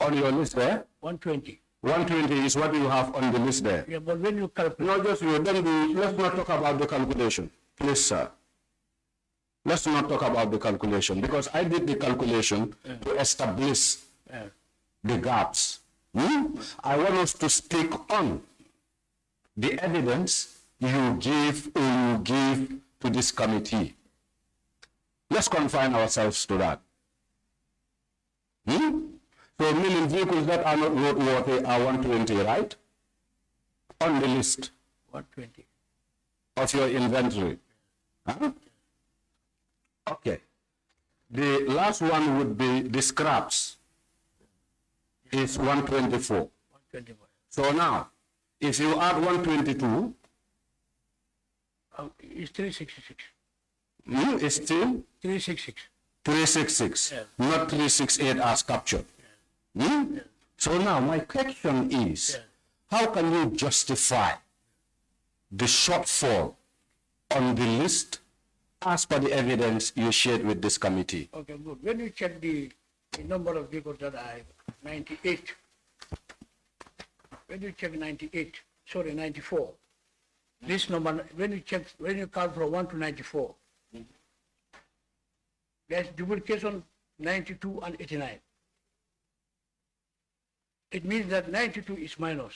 On your list there? 120. 120 is what you have on the list there. Yeah, but when you calculate, No, just you. Let's not talk about the calculation. Please, sir. Let's not talk about the calculation because I did the calculation to establish the gaps. I want us to stick on the evidence you give to this committee. Let's confine ourselves to that. So meaning vehicles that are not roadworthy are 120, right? On the list 120. of your inventory. Huh? Okay. The last one would be the scraps. Is 124. 124. So now, if you add 122, It's 366. it's still 366. 366, Yes. not 368 as captured. So now my question is, how can you justify the shortfall on the list as per the evidence you shared with this committee? Okay, good. When you check the number of vehicles that I 98. When you check 98, sorry, 94. This number, when you count from 1 to 94, there's duplication 92 and 89. It means that 92 is minus.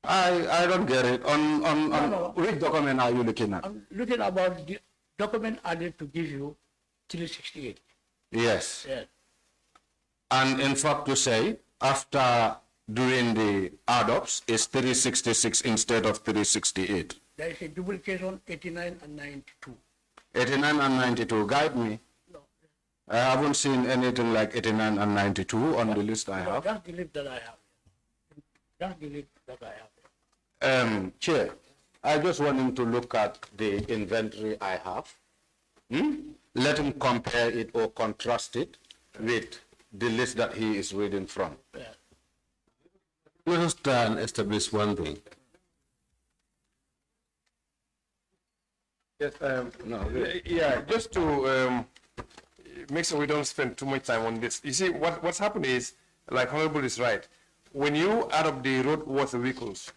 I don't get it. On No. which document are you looking at? I'm looking about the document added to give you 368. Yes. Yes. And in fact to say, after doing the add-ups, it's 366 instead of 368. There is a duplication 89 and 92. 89 and 92, guide me. No, I haven't seen anything like 89 and 92 on the list I have. that's the list that I have. That's the list that I have. Chair, I just want him to look at the inventory I have. Let him compare it or contrast it with the list that he is reading from. Yeah. Let us try and establish one thing. Yes, yeah, just to make sure we don't spend too much time on this. You see, what's happened is, like Honorable is right, when you add up the roadworthy vehicles,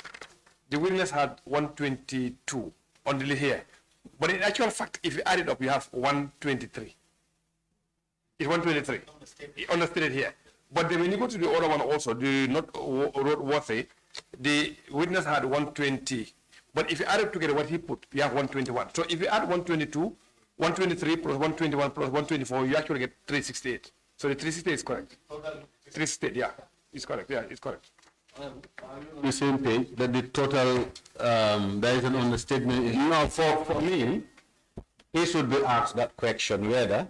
the witness had 122 on the list here. But in actual fact, if you add it up, you have 123. It's 123, understated here. But then when you go to the other one also, the not roadworthy, the witness had 120. But if you add it together, what he put, you have 121. So if you add 122, 123 plus 121 plus 124, you actually get 368. So the 368 is correct. 368, yeah, it's correct. Yeah, it's correct. The same page, that the total, there is an understatement. No, for me, he should be asked that question whether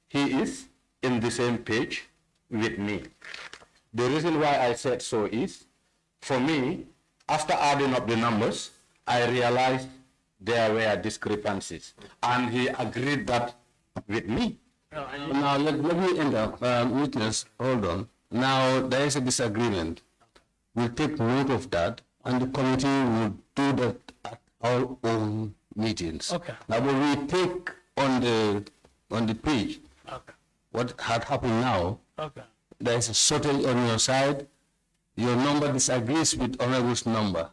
he is in the same page with me. The reason why I said so is, for me, after adding up the numbers, I realized there were discrepancies. And he agreed that with me. Now, let me end up. Witness, hold on. Now, there is a disagreement. We'll take note of that, and the committee will do that at our own meetings. Okay. Now, but we take on the page Okay. what had happened now. Okay. There is a shortage on your side. Your number disagrees with Honorable's number.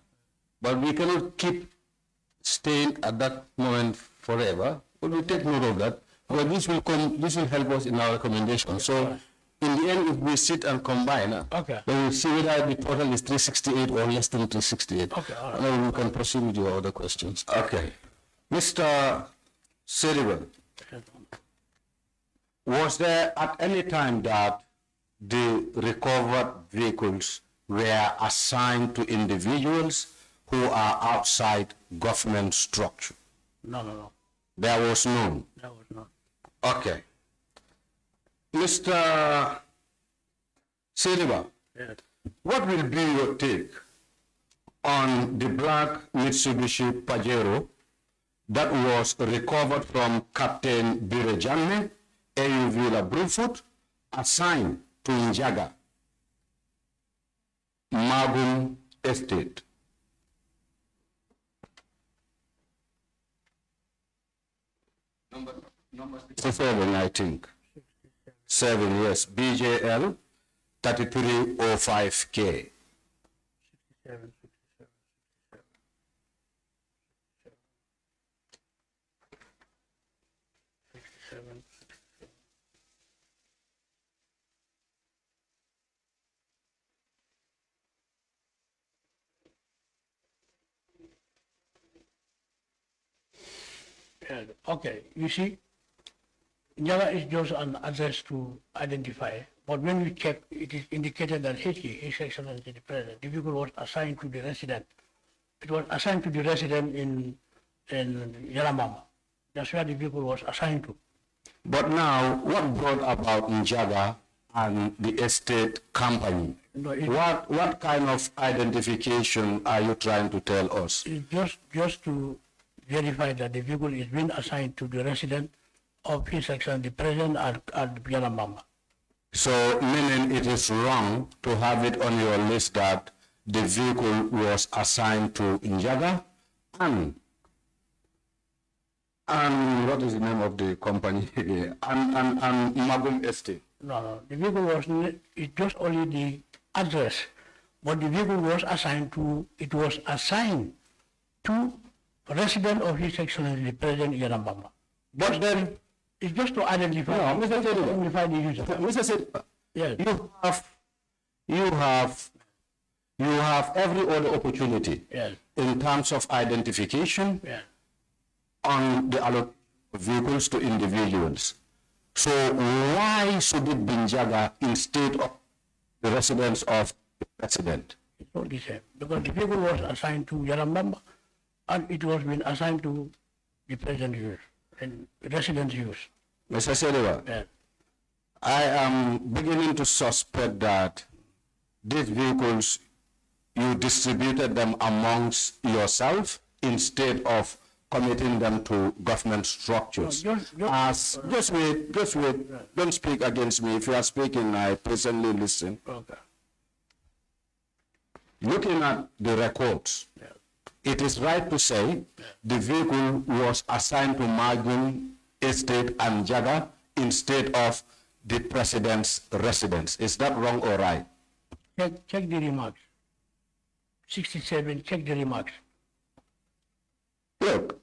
But we cannot keep staying at that moment forever. But we take note of that. But this will help us in our recommendation. So in the end, if we sit and combine, Okay. then we'll see whether the total is 368 or less than 368. Okay, all right. And then we can proceed with your other questions. Okay. Mr. Sullivan, was there at any time that the recovered vehicles were assigned to individuals who are outside government structure? No. There was none. That was not. Okay. Mr. Sullivan, Yes. what will be your take on the black Mitsubishi Pajero that was recovered from Captain Birejanne, AUV Brufut, assigned to Njaga, Magum Estate? Number 67, I think. 7, yes. BJL 3305K. 67. Yeah, okay, you see, Java is just an address to identify, but when we check, it is indicated that HE, His Excellency the President, the vehicle was assigned to the resident. It was assigned to the resident in Yalamama. That's where the vehicle was assigned to. But now, what brought about Njaga and the estate company? No, it- What kind of identification are you trying to tell us? It's just to verify that the vehicle is being assigned to the resident of His Excellency the President at Yalamama. So, meaning it is wrong to have it on your list that the vehicle was assigned to Njaga and what is the name of the company? and Magum Estate. No, the vehicle was, it's just only the address, but the vehicle was assigned to resident of His Excellency the President Yalamama. But then, It's just to identify, No, Mr. Sullivan. identify the user. Mr. Sid, Yes. you have every other opportunity Yes. in terms of identification Yes. on the allocation of vehicles to individuals. So why should it be Njaga instead of the residence of the president? It's not the same, because the vehicle was assigned to Yalamama and it was been assigned to the President's use and resident's use. Mr. Sullivan, Yes. I am beginning to suspect that these vehicles, you distributed them amongst yourself instead of committing them to government structures. No, Just wait, don't speak against me. If you are speaking, I patiently listen. Okay. Looking at the records, Yes. it is right to say the vehicle was assigned to Magum Estate and Jaga instead of the president's residence. Is that wrong or right? Check the remarks. 67, check the remarks. Look,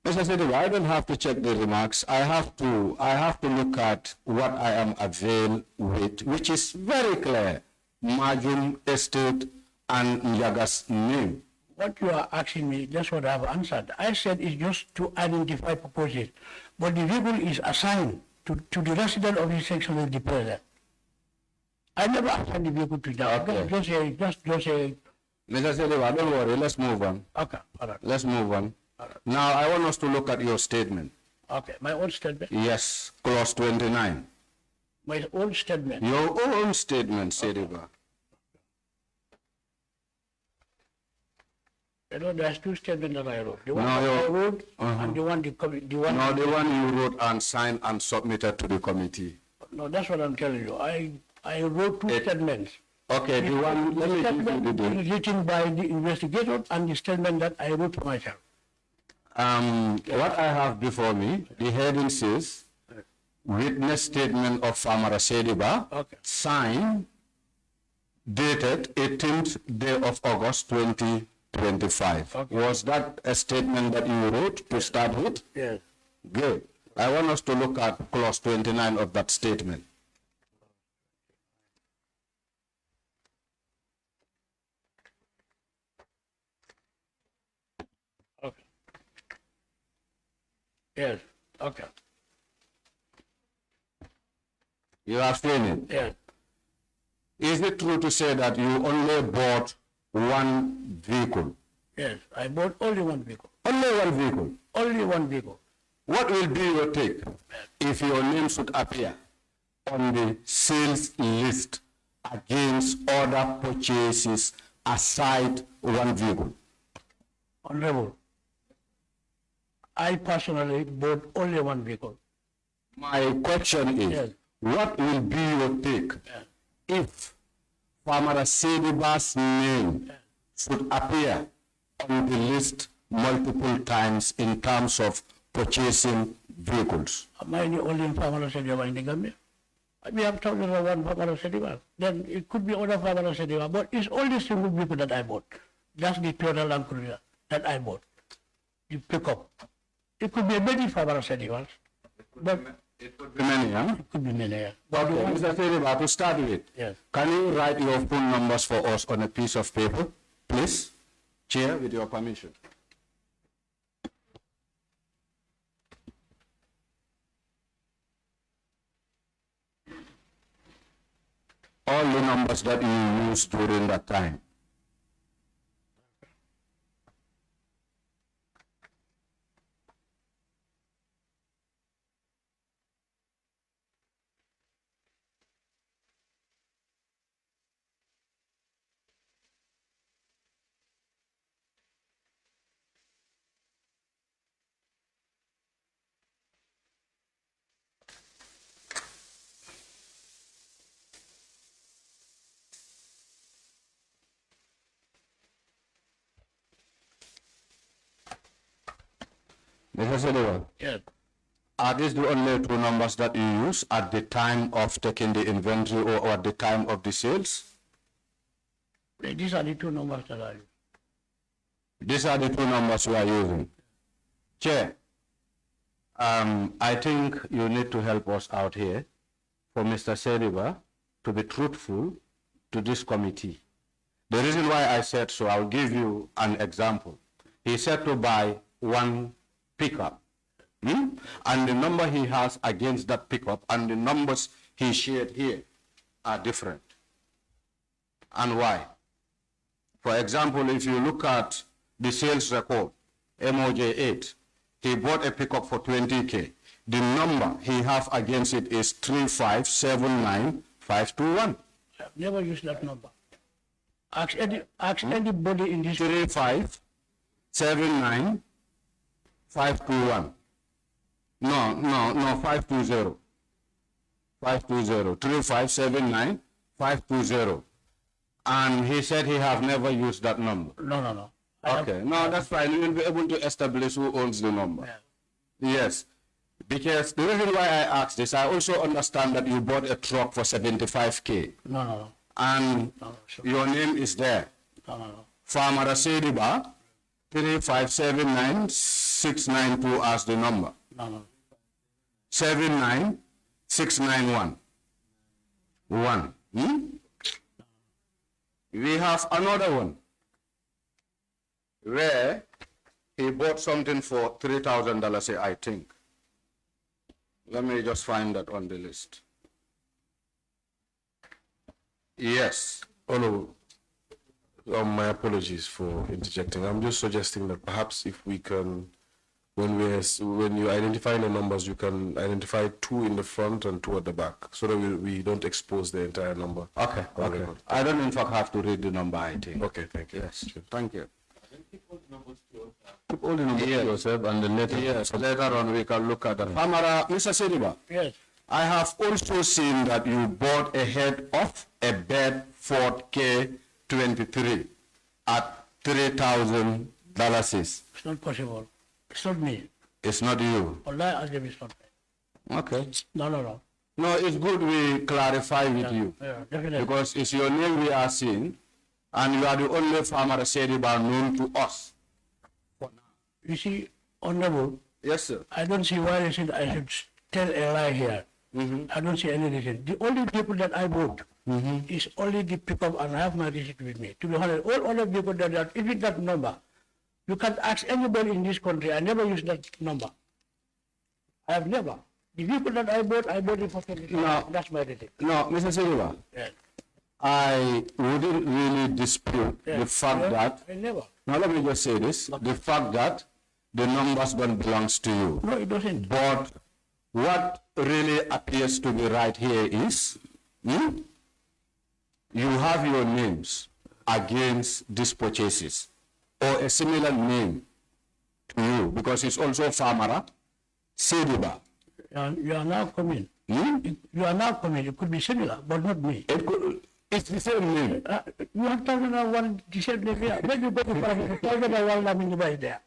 Mr. Sediwa, I don't have to check the remarks. I have to look at what I am availed with, which is very clear. Magum Estate and Njaga's name. What you are asking me, that's what I have answered. I said it's just to identify purposes. But the vehicle is assigned to the resident of His Excellency the President. I never assigned the vehicle to that. Okay. Just say, Mr. Sediwa, don't worry, let's move on. okay, all right. Let's move on. Now, I want us to look at your statement. Okay, my own statement. Yes, clause 29. My own statement. Your own statement, Sediwa. You know, there's two statements that I wrote. The one No, that I you- wrote and the one the one. No, the one you wrote and signed and submitted to the committee. No, that's what I'm telling you. I wrote two statements. Okay, the one, let me give you the Statement date. written by the investigator and the statement that I wrote for myself. What I have before me, the heading says, witness statement of Fajara Saidy, Okay. signed, dated 18th day of August 2025. Okay. Was that a statement that you wrote to start with? Yes. Good. I want us to look at clause 29 of that statement. Okay. Yes. Okay. You have seen it. Yes. Is it true to say that you only bought one vehicle? Yes. I bought only one vehicle. Only one vehicle. Only one vehicle. What will be your take if your name should appear on the sales list against other purchases aside one vehicle? Honorable, I personally bought only one vehicle. My question is, Yes. what will be your take if Fajara Saidy's name should appear on the list multiple times in terms of purchasing vehicles? Am I the only Fajara Saidy in the Gambia? We have thousands of one Fajara Saidy. Then it could be other Fajara Saidy, but it's only single vehicle that I bought. That's the Toyota Land Cruiser that I bought. The pickup. It could be many Fajara Saidy, but It could be many, huh? it could be many. Yeah. Okay, Mr. Saidy, to start with, Yes. can you write your phone numbers for us on a piece of paper, please? Chair, with your permission. All the numbers that you used during that time. Mr. Saidy, Yes. are these the only two numbers that you use at the time of taking the inventory or at the time of the sales? These are the two numbers that I use. These are the two numbers we are using. Chair, I think you need to help us out here for Mr. Saidy to be truthful to this committee. The reason why I said so, I'll give you an example. He said to buy one pickup, and the number he has against that pickup and the numbers he shared here are different. And why? For example, if you look at the sales record, MOJ8, he bought a pickup for 20K. The number he have against it is 3579521. I've never used that number. Ask anybody in this 3579521. No, 520. 3579520. And he said he have never used that number. No. Okay, no, that's fine. You will be able to establish who owns the number. Yeah. Yes, because the reason why I asked this, I also understand that you bought a truck for 75K. No. And sure. your name is there. No. Fajara Saidy 3579692 as the number. No. 79691. One. We have another one where he bought something for $3,000, I think. Let me just find that on the list. Yes. Oh no, my apologies for interjecting. I'm just suggesting that perhaps if we can, when you identify the numbers, you can identify 2 in the front and 2 at the back, so that we don't expose the entire number. Okay. I don't in fact have to read the number, I think. Okay, thank you. Yes, thank you. Keep all the numbers to yourself and then later. Yes, later on we can look at that. Famara, Mr. Sediba, Yes. I have also seen that you bought a head of a Bedford K23 at $3,000. It's not possible. It's not me. It's not you. Allah Azim is not me. Okay. No. No, it's good we clarify with you. Yeah, definitely. Because it's your name we are seeing, and you are the only farmer Sediba known to us. You see, Honorable, Yes, sir. I don't see why I should tell a lie here. I don't see any reason. The only people that I bought is only the pickup, and I have my receipt with me. To be honest, all other people that even that number, you can't ask anybody in this country. I never use that number. I have never. The vehicle that I bought it for 20. No. That's my receipt. No, Mr. Sediba, Yes. I wouldn't really dispute the fact that, I never. now let me just say this, the fact that the numbers don't belong to you. No, it doesn't. But what really appears to be right here is, you have your names against these purchases, or a similar name to you, because it's also Famara Sediba. You are now coming. You are now coming. It could be similar, but not me. It's the same name. You have 1,001 the same name here. Then you go to 1,001 Lamini there.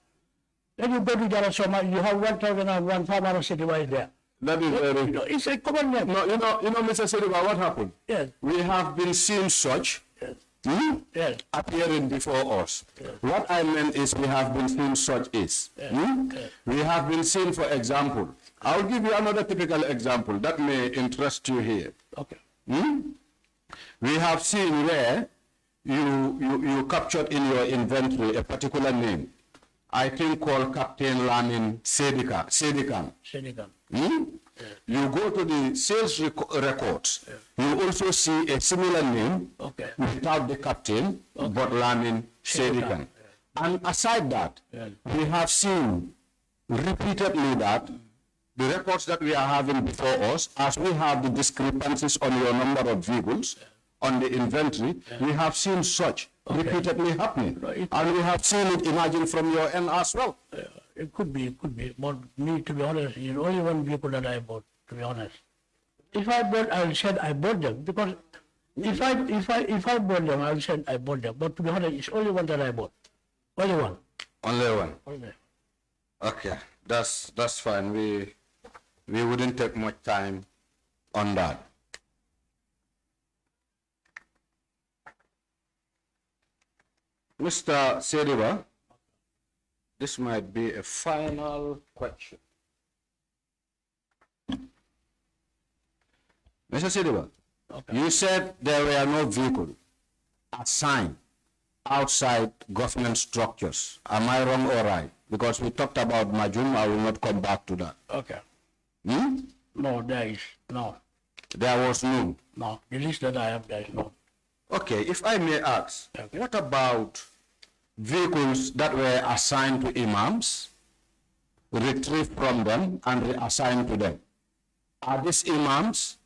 Then you go to Jarasoma, you have 1,001 Famara City there. That is very... It's a common name. No, you know, Mr. Sediba, what happened? Yes. We have been seeing such Yes. appearing before us. What I meant is we have been seeing such is. We have been seeing, for example, I'll give you another typical example that may interest you here. Okay. We have seen where you captured in your inventory a particular name, I think called Captain Lamin Sedikan. Senegal. You go to the sales records, you also see a similar name without the captain, but Lamin Sedikan. And aside that, we have seen repeatedly that the records that we are having before us, as we have the discrepancies on your number of vehicles, on the inventory, we have seen such repeatedly happening. And we have seen it emerging from your end as well. It could be. But me, to be honest, it's only one vehicle that I bought, to be honest. If I bought, I will say I bought them, because if I bought them, I will say I bought them. But to be honest, it's only one that I bought. Only one. Only one. Only. Okay, that's fine. We wouldn't take much time on that. Mr. Sediba, this might be a final question. Mr. Sediba, you said there were no vehicle assigned outside government structures. Am I wrong or right? Because we talked about Majum, I will not come back to that. Okay. No, there is no. There was none. No, the list that I have, there is no. Okay, if I may ask, what about vehicles that were assigned to imams, retrieved from them and reassigned to them? Are these imams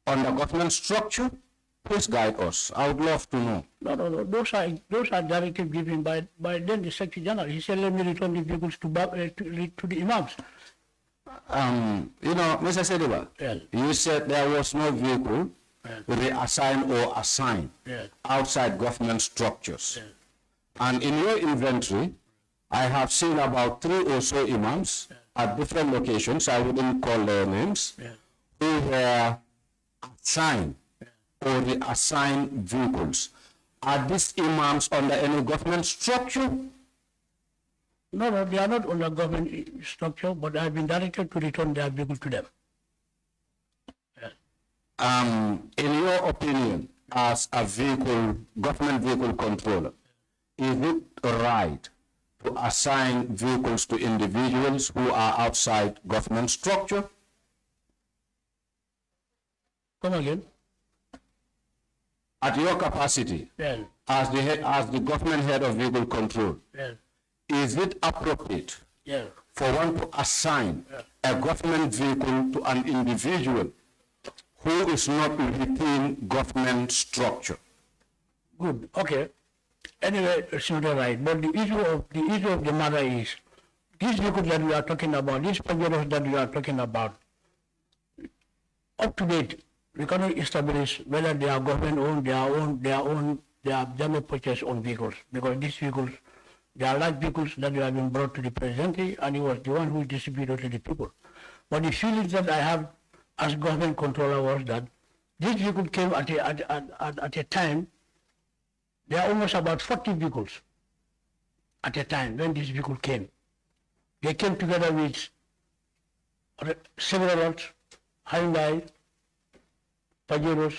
under government structure? Please guide us. I would love to know. No. Those are directives given by then the Secretary General. He said, let me return the vehicles to the imams. You know, Mr. Sediba, you said there was no vehicle reassigned or assigned outside government structures. And in your inventory, I have seen about 3 or so imams at different locations, I wouldn't call their names, who were assigned or reassigned vehicles. Are these imams under any government structure? No, they are not under government structure, but I have been directed to return their vehicles to them. In your opinion, as a government vehicle controller, is it right to assign vehicles to individuals who are outside government structure? Come again? At your capacity, as the government head of vehicle control, is it appropriate for one to assign a government vehicle to an individual who is not within government structure? Good. Okay. Anyway, it's not right. But the issue of the matter is, these vehicles that we are talking about, these Pajaros that we are talking about, up to date, we cannot establish whether they are government owned, they are German purchased own vehicles, because these vehicles, they are large vehicles that have been brought to the presidency, and he was the one who distributed to the people. But the feelings that I have as government controller was that this vehicle came at a time. There are almost about 40 vehicles at a time when this vehicle came. They came together with several Hyundai, Pajaros,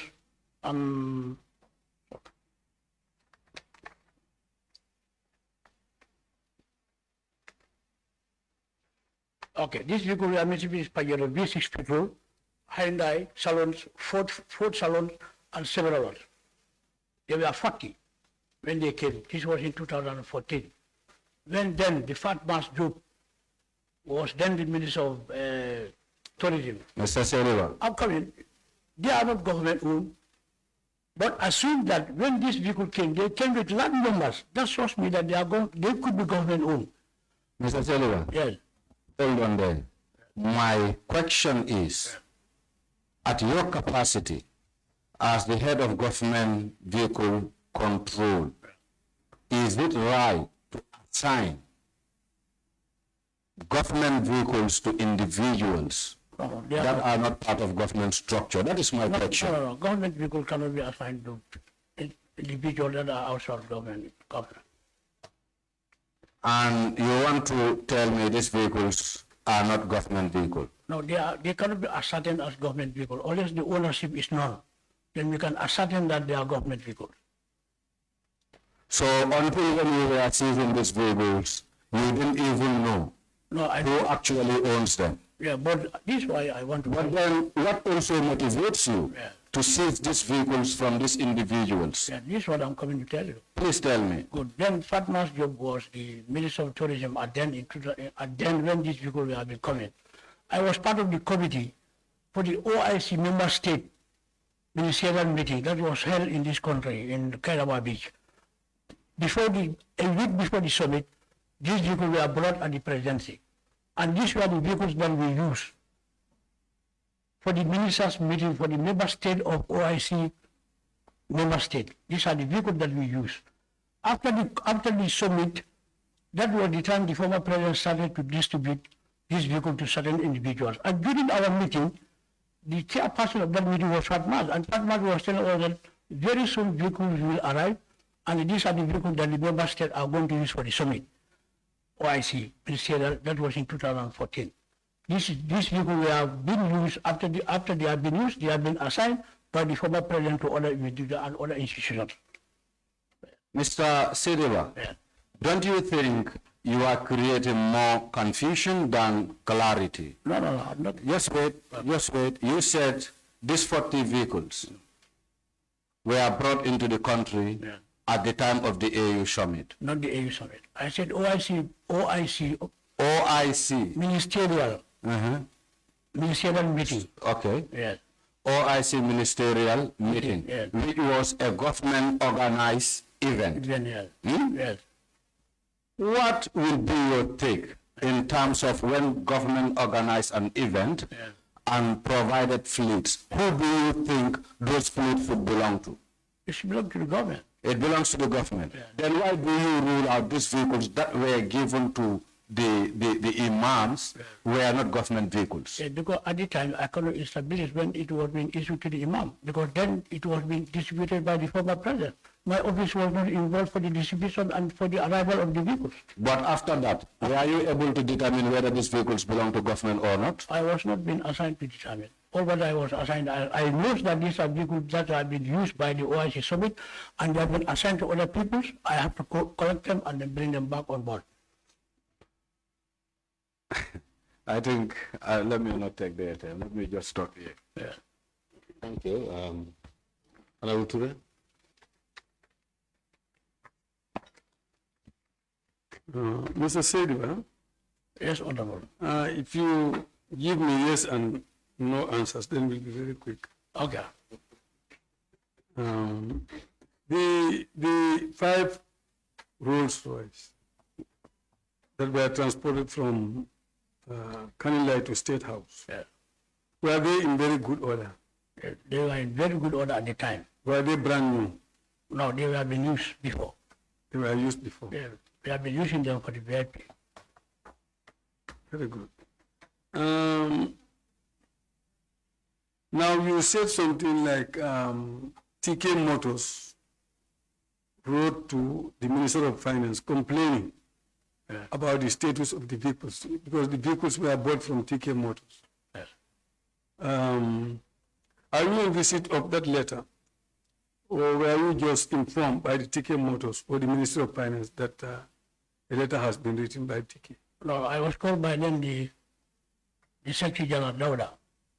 okay, this vehicle we are Mitsubishi Pajero V6 petrol, Hyundai salons, Ford salons, and several others. There were 40 when they came. This was in 2014. When then the Fat Mass Group was then the Minister of Tourism. Mr. Seriba. I'm coming. They are not government owned, but assume that when this vehicle came, they came with large numbers. That shows me that they could be government owned. Mr. Seriba. Yes. Hold on there. My question is, at your capacity as the head of government vehicle control, is it right to assign government vehicles to individuals that are not part of government structure? That is my question. No. Government vehicles cannot be assigned to individuals that are outside government. And you want to tell me these vehicles are not government vehicles? No, they cannot be ascertained as government vehicles. Unless the ownership is known, then we can ascertain that they are government vehicles. So until when you were seizing these vehicles, you didn't even know who actually owns them? Yeah, but this is why I want to... But then what also motivates you to seize these vehicles from these individuals? Yeah, this is what I'm coming to tell you. Please tell me. Good. Then Fatma's job was the Minister of Tourism at then when these vehicles were becoming. I was part of the committee for the OIC member state ministerial meeting that was held in this country in Kairawa Beach. A week before the summit, these vehicles were brought at the presidency. And these were the vehicles that we used for the ministers' meeting for the member state of OIC member state. These are the vehicles that we use. After the summit, that was the time the former president started to distribute these vehicles to certain individuals. And during our meeting, the chairperson of that meeting was Fatmas, and Fatmas was telling us that very soon vehicles will arrive, and these are the vehicles that the member states are going to use for the summit. OIC, ministerial, that was in 2014. These vehicles have been used, after they have been used, they have been assigned by the former president to other individuals and other institutions. Mr. Seriba, don't you think you are creating more confusion than clarity? No, I'm not. Just wait. You said these 40 vehicles were brought into the country at the time of the AU summit. Not the AU summit. I said OIC. Ministerial. Ministerial meeting. Okay. Yes. OIC ministerial meeting, Yes. which was a government organized event. Yes. Yes. What will be your take in terms of when government organized an event and provided fleets? Who do you think those fleets would belong to? It should belong to the government. It belongs to the government. Then why do you rule out these vehicles that were given to the imams were not government vehicles? Because at the time I cannot establish when it was being issued to the imam, because then it was being distributed by the former president. My office was not involved for the distribution and for the arrival of the vehicles. But after that, were you able to determine whether these vehicles belong to government or not? I was not being assigned to determine. All what I was assigned, I know that these are vehicles that have been used by the OIC summit and they have been assigned to other peoples. I have to collect them and then bring them back on board. I think, let me not take the time. Let me just stop here. Yeah. Thank you. Honorable Ture? Mr. Saidly, Yes, Honorable. if you give me yes and no answers, then we'll be very quick. Okay. The 5 Rolls Royce that were transported from Kanilai to State House. Yeah. Were they in very good order? They were in very good order at the time. Were they brand new? No, they were being used before. They were used before. Yeah, we have been using them for the VIP. Very good. Now you said something like TK Motors wrote to the Minister of Finance complaining about the status of the vehicles because the vehicles were bought from TK Motors. Yes. Are you in receipt of that letter, or were you just informed by the TK Motors or the Minister of Finance that a letter has been written by TK? No, I was called by then the Secretary General Dauda.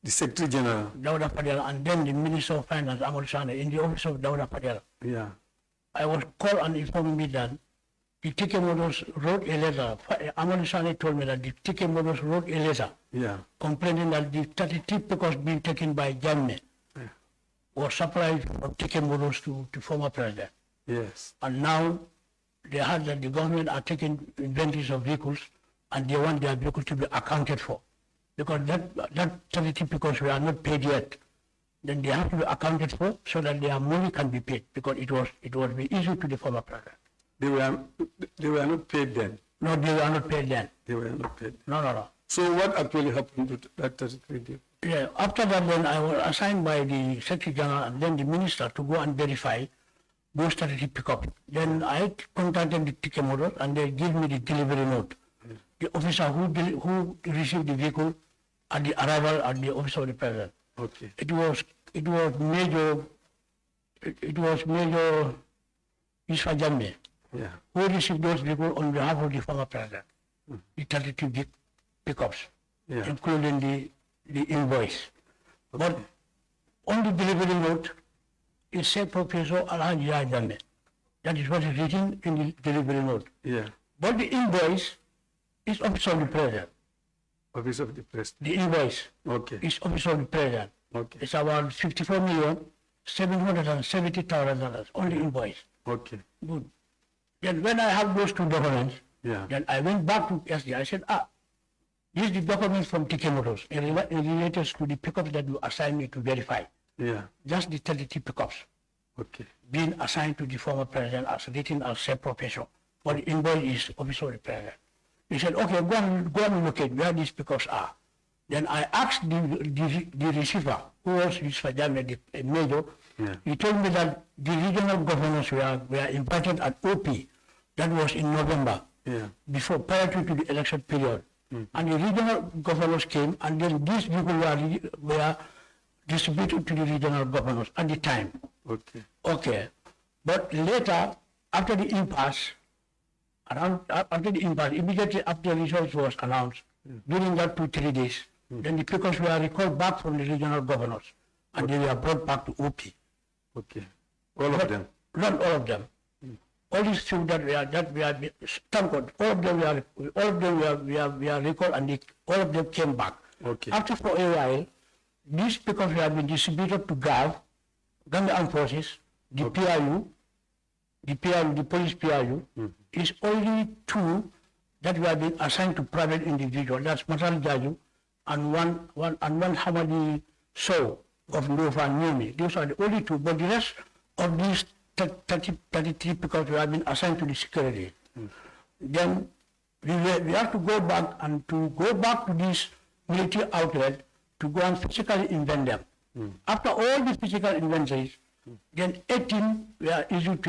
The Secretary General. Dauda Fajara, and then the Minister of Finance, Amal Sane, in the office of Dauda Fajara. Yeah. I was called and informed me that the TK Motors wrote a letter. Amal Sane told me that the TK Motors wrote a letter complaining that the 33 pickups being taken by Jammeh was supplied from TK Motors to former president. Yes. And now they heard that the government are taking inventories of vehicles and they want their vehicles to be accounted for. Because that 33 pickups were not paid yet. Then they have to be accounted for so that their money can be paid because it was be issued to the former president. They were not paid then. No, they were not paid then. They were not paid. No. So what actually happened to that 33 deal? Yeah, after that then I was assigned by the Secretary General and then the Minister to go and verify those 33 pickups. Then I contacted the TK Motors and they gave me the delivery note. The officer who received the vehicle at the arrival at the office of the president. Okay. It was Major Isfa Jammeh who received those vehicles on behalf of the former president. The 32 pickups, including the invoice. But on the delivery note, it said Professor Alhaji Jammeh. That is what is written in the delivery note. Yeah. But the invoice is office of the president. Office of the President. The invoice is office of the president. Okay. It's about $54,770,000 on the invoice. Okay. Good. Then when I have those two documents, then I went back to SD. I said, these are the documents from TK Motors related to the pickups that you assigned me to verify. Yeah. Just the 33 pickups. Okay. Being assigned to the former president as written as self-profession. But the invoice is office of the president. He said, okay, go and locate where these pickups are. Then I asked the receiver, who was his Fajara, the major, he told me that the regional governors were invited at OP, that was in November, prior to the election period. And the regional governors came, and then these people were distributed to the regional governors at the time. Okay. But later, after the impasse, immediately after the results was announced, during that 2-3 days, then the pickups were recalled back from the regional governors, and they were brought back to OP. Okay. All of them? Not all of them. All these two thank God, all of them were recalled, and all of them came back. Okay. After for a while, these pickups have been distributed to Gambia Armed Forces, the PRU, the police PRU, is only two that were being assigned to private individuals. That's Matal Jaju and one Hamadi Sow of Nova Numi. Those are the only two, but the rest of these 33 pickups have been assigned to the security. Then we have to go back to this military outlet to go and physically invent them. After all the physical inventories, then 18 were issued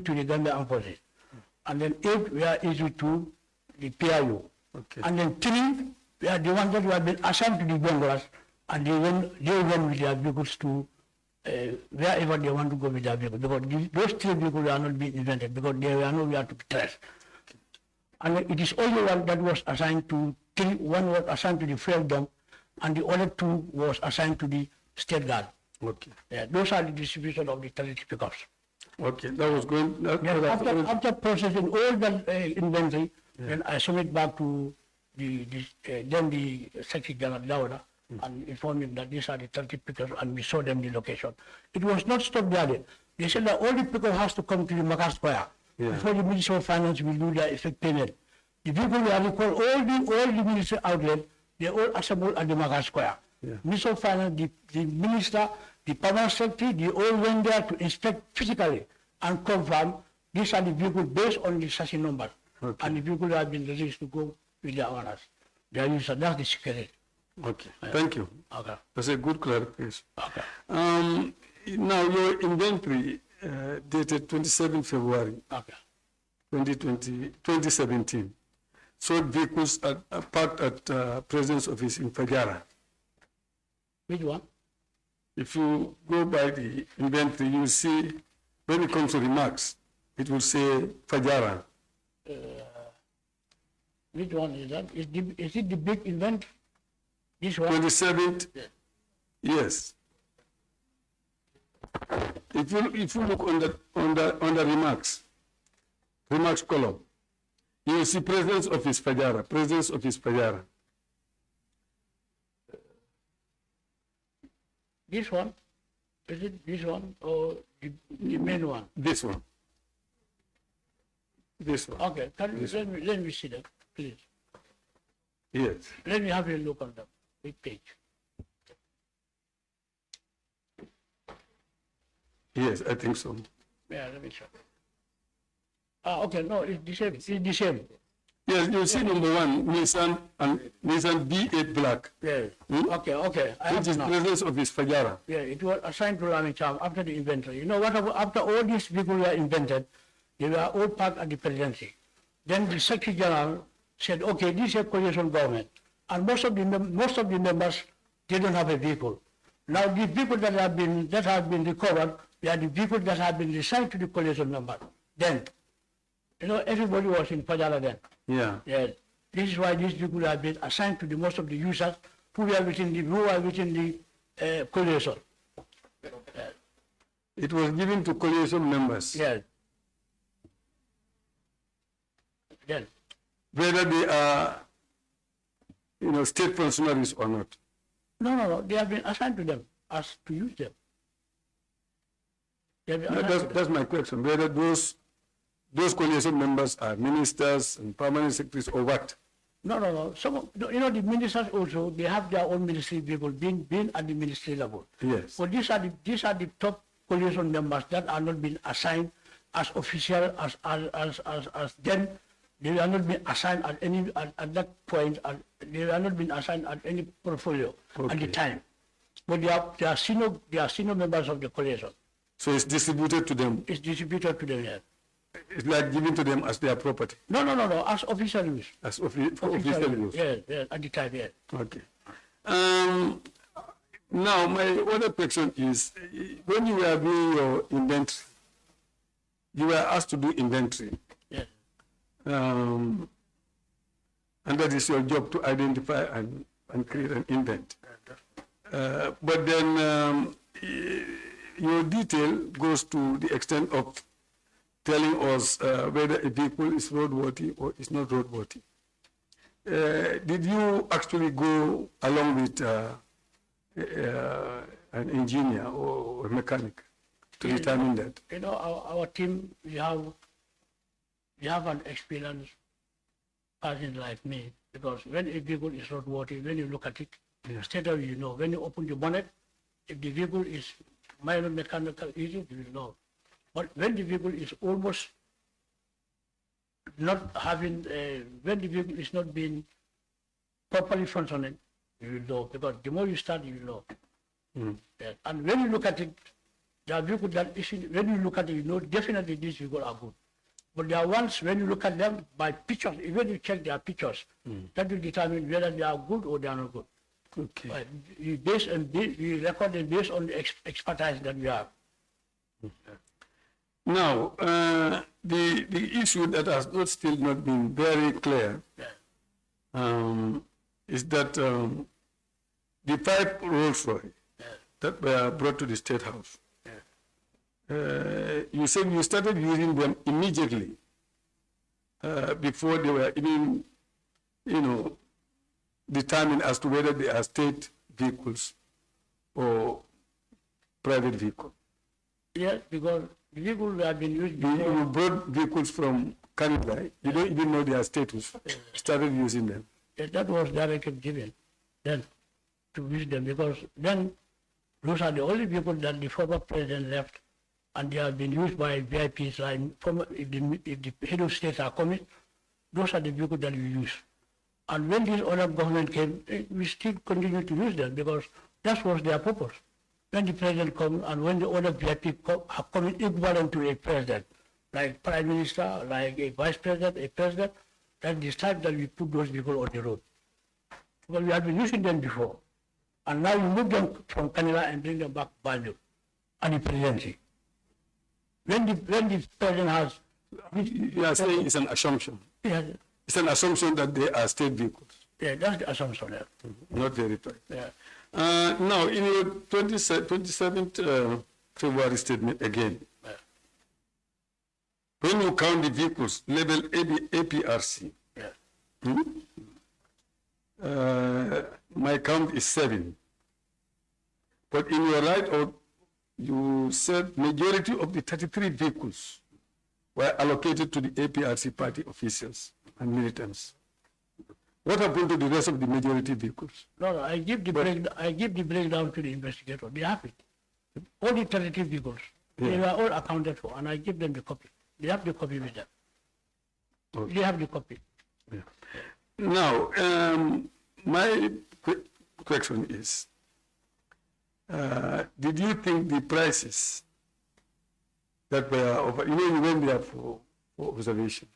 to the Gambia Armed Forces, and then 8 were issued to the PRU, and then 3 were the ones that were been assigned to the Gongolas, and they went with their vehicles to wherever they want to go with their vehicles, because those 3 vehicles were not being invented because they were nowhere to be traced. And it is only one that was assigned to 3. One was assigned to the fuel dump, and the other 2 was assigned to the State Guard. Okay. Yeah, those are the distribution of the 33 pickups. Okay, that was going. After processing all that inventory, then I submit back to the Secretary General Dauda and informed him that these are the 30 pickups, and we showed them the location. It was not stopped there. They said that all the pickups has to come to the Makar Square Yeah. before the Ministry of Finance will do the effect payment. The people we have recalled all the ministry outlets, they all assemble at the Maga Square. Yeah. Minister of Finance, the minister, the permanent secretary, they all went there to inspect physically and confirm these are the vehicles based on the chassis number. Okay. And the vehicles have been released to go with their owners. That's the secret. Okay, thank you. Okay. That's a good clarification. Okay. Now, your inventory dated 27 February Okay. 2017 showed vehicles parked at President's office in Fajara. Which one? If you go by the inventory, you will see, when it comes to remarks, it will say Fajara. Which one is that? Is it the big event? This one? 27th, yes. If you look on the remarks column, you will see President's office Fajara, President's office Fajara. This one? Is it this one or the main one? This one. This one. Okay, let me see that, please. Yes. Let me have a look on the big page. Yes, I think so. Yeah, let me check. Okay, no, it's the same. It's the same. Yes, you see number one, Nissan B8 Black, Yeah. Okay. I which have is now. President's office Fajara. Yeah, it was assigned to Lamin Cham after the inventory. You know what? After all these people were invented, they were all parked at the presidency. Then the Secretary General said, okay, this is a coalition government, and most of the members, they don't have a vehicle. Now the people that have been recovered, they are the vehicles that have been assigned to the coalition member. Then, you know, everybody was in Fajara then. Yeah. Yeah. This is why these people have been assigned to the most of the users who are within the coalition. It was given to coalition members. Yeah. Then. Whether they are, state functionaries or not. No. They have been assigned to them as to use them. They have been assigned to them. That's my question. Whether those coalition members are ministers and permanent secretaries or what? No. The ministers also, they have their own ministry people being at the ministry level. Yes. So these are the top coalition members that are not being assigned as official as them. They are not being assigned at that point. They are not being assigned at any portfolio at the time. But they are senior members of the coalition. So it's distributed to them. It's distributed to them. Yeah. It's like given to them as their property. No. As official use. As official use. Yeah. At the time. Yeah. Okay. Now my other question is, when you were doing your inventory, you were asked to do inventory. Yeah. And that is your job to identify and create an invent. But then your detail goes to the extent of telling us whether a vehicle is roadworthy or is not roadworthy. Did you actually go along with an engineer or a mechanic to determine that? You know, our team, we have an experienced person like me, because when a vehicle is roadworthy, when you look at it, straight away you know. When you open the bonnet, if the vehicle is minor mechanical issues, you will know. But when the vehicle is almost not having, when the vehicle is not being properly functioning, you will know, because the more you start, you will know. Yeah. And when you look at it, there are vehicles that, when you look at it, you know definitely these vehicles are good. But there are ones, when you look at them by pictures, even you check their pictures, that will determine whether they are good or they are not good. Okay. We record them based on the expertise that we have. Now, the issue that has still not been very clear is that the 5 Rolls-Royce that were brought to the State House, you said you started using them immediately before they were even, determined as to whether they are state vehicles or private vehicles. Yes, because The vehicles have been used You before. brought vehicles from Canada, you don't even know their status, started using them. That was directive given then to use them, because then those are the only people that the former president left, and they have been used by VIPs. Like if the head of states are coming, those are the vehicles that we use. And when this other government came, we still continue to use them because that was their purpose. When the president comes and when the other VIP are coming equivalent to a president, like prime minister, like a vice president, a president, that's the time that we put those people on the road. Because we have been using them before. And now we move them from Canada and bring them back to Banjul and the presidency. When the president has... You are saying it's an assumption. Yeah, It's an assumption that they are state vehicles. yeah, that's the assumption. Yeah. Not verified. Yeah. Now, in your 27th February statement again, Yeah. when you count the vehicles labeled APRC, Yeah. my count is 7. But in your write-out, you said majority of the 33 vehicles were allocated to the APRC party officials and militants. What happened to the rest of the majority vehicles? No, I give the breakdown to the investigator. They have it. All the 33 vehicles, they were all accounted for, and I give them the copy. They have the copy with them. Okay. They have the copy. Yeah. Now, my question is, did you think the prices that were over, you went there for observation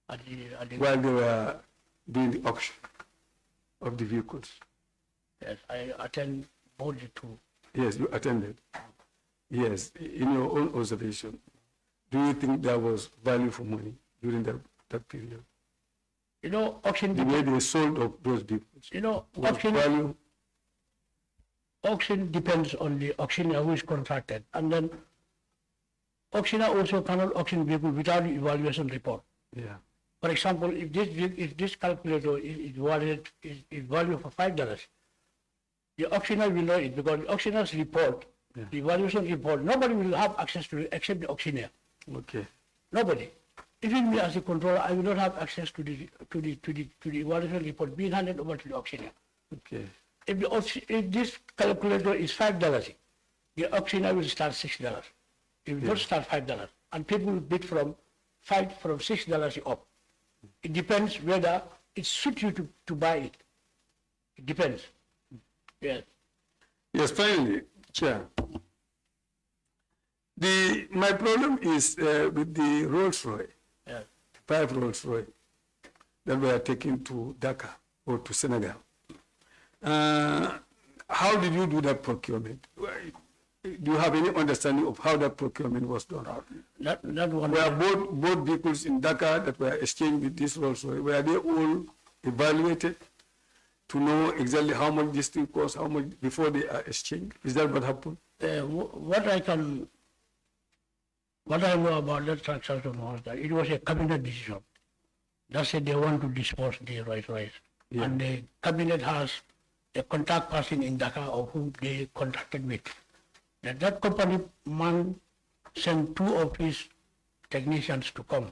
At the, while they were doing the auction of the vehicles? yes, I attend both the two. Yes, you attended. Yes, in your own observation, do you think there was value for money during that period? You know, auction. The way they sold of those vehicles. You know, Was value? auction depends on the auctioneer who is contracted, and then auctioneer also cannot auction vehicle without the evaluation report. Yeah. For example, if this calculator is valued for $5, the auctioneer will know it because the auctioneer's report, the evaluation report, nobody will have access to it except the auctioneer. Okay. Nobody. Even me as a controller, I will not have access to the evaluation report being handed over to the auctioneer. Okay. If this calculator is $5, the auctioneer will start $6. It will not start $5, and people will bid from $6 up. It depends whether it suits you to buy it. It depends. Yes. Yes, finally, Chair. My problem is with the Rolls Royce, Yes. 5 Rolls Royce that were taken to Dhaka or to Senegal. How did you do that procurement? Do you have any understanding of how that procurement was done? That one. Were both vehicles in Dhaka that were exchanged with this Rolls Royce, were they all evaluated to know exactly how much this thing costs, how much before they are exchanged? Is that what happened? What I know about that transaction was that it was a cabinet decision. That said they want to dispose the Rolls Royce. Yeah. And the cabinet has a contact person in Dhaka of whom they contacted with. That company man sent 2 of his technicians to come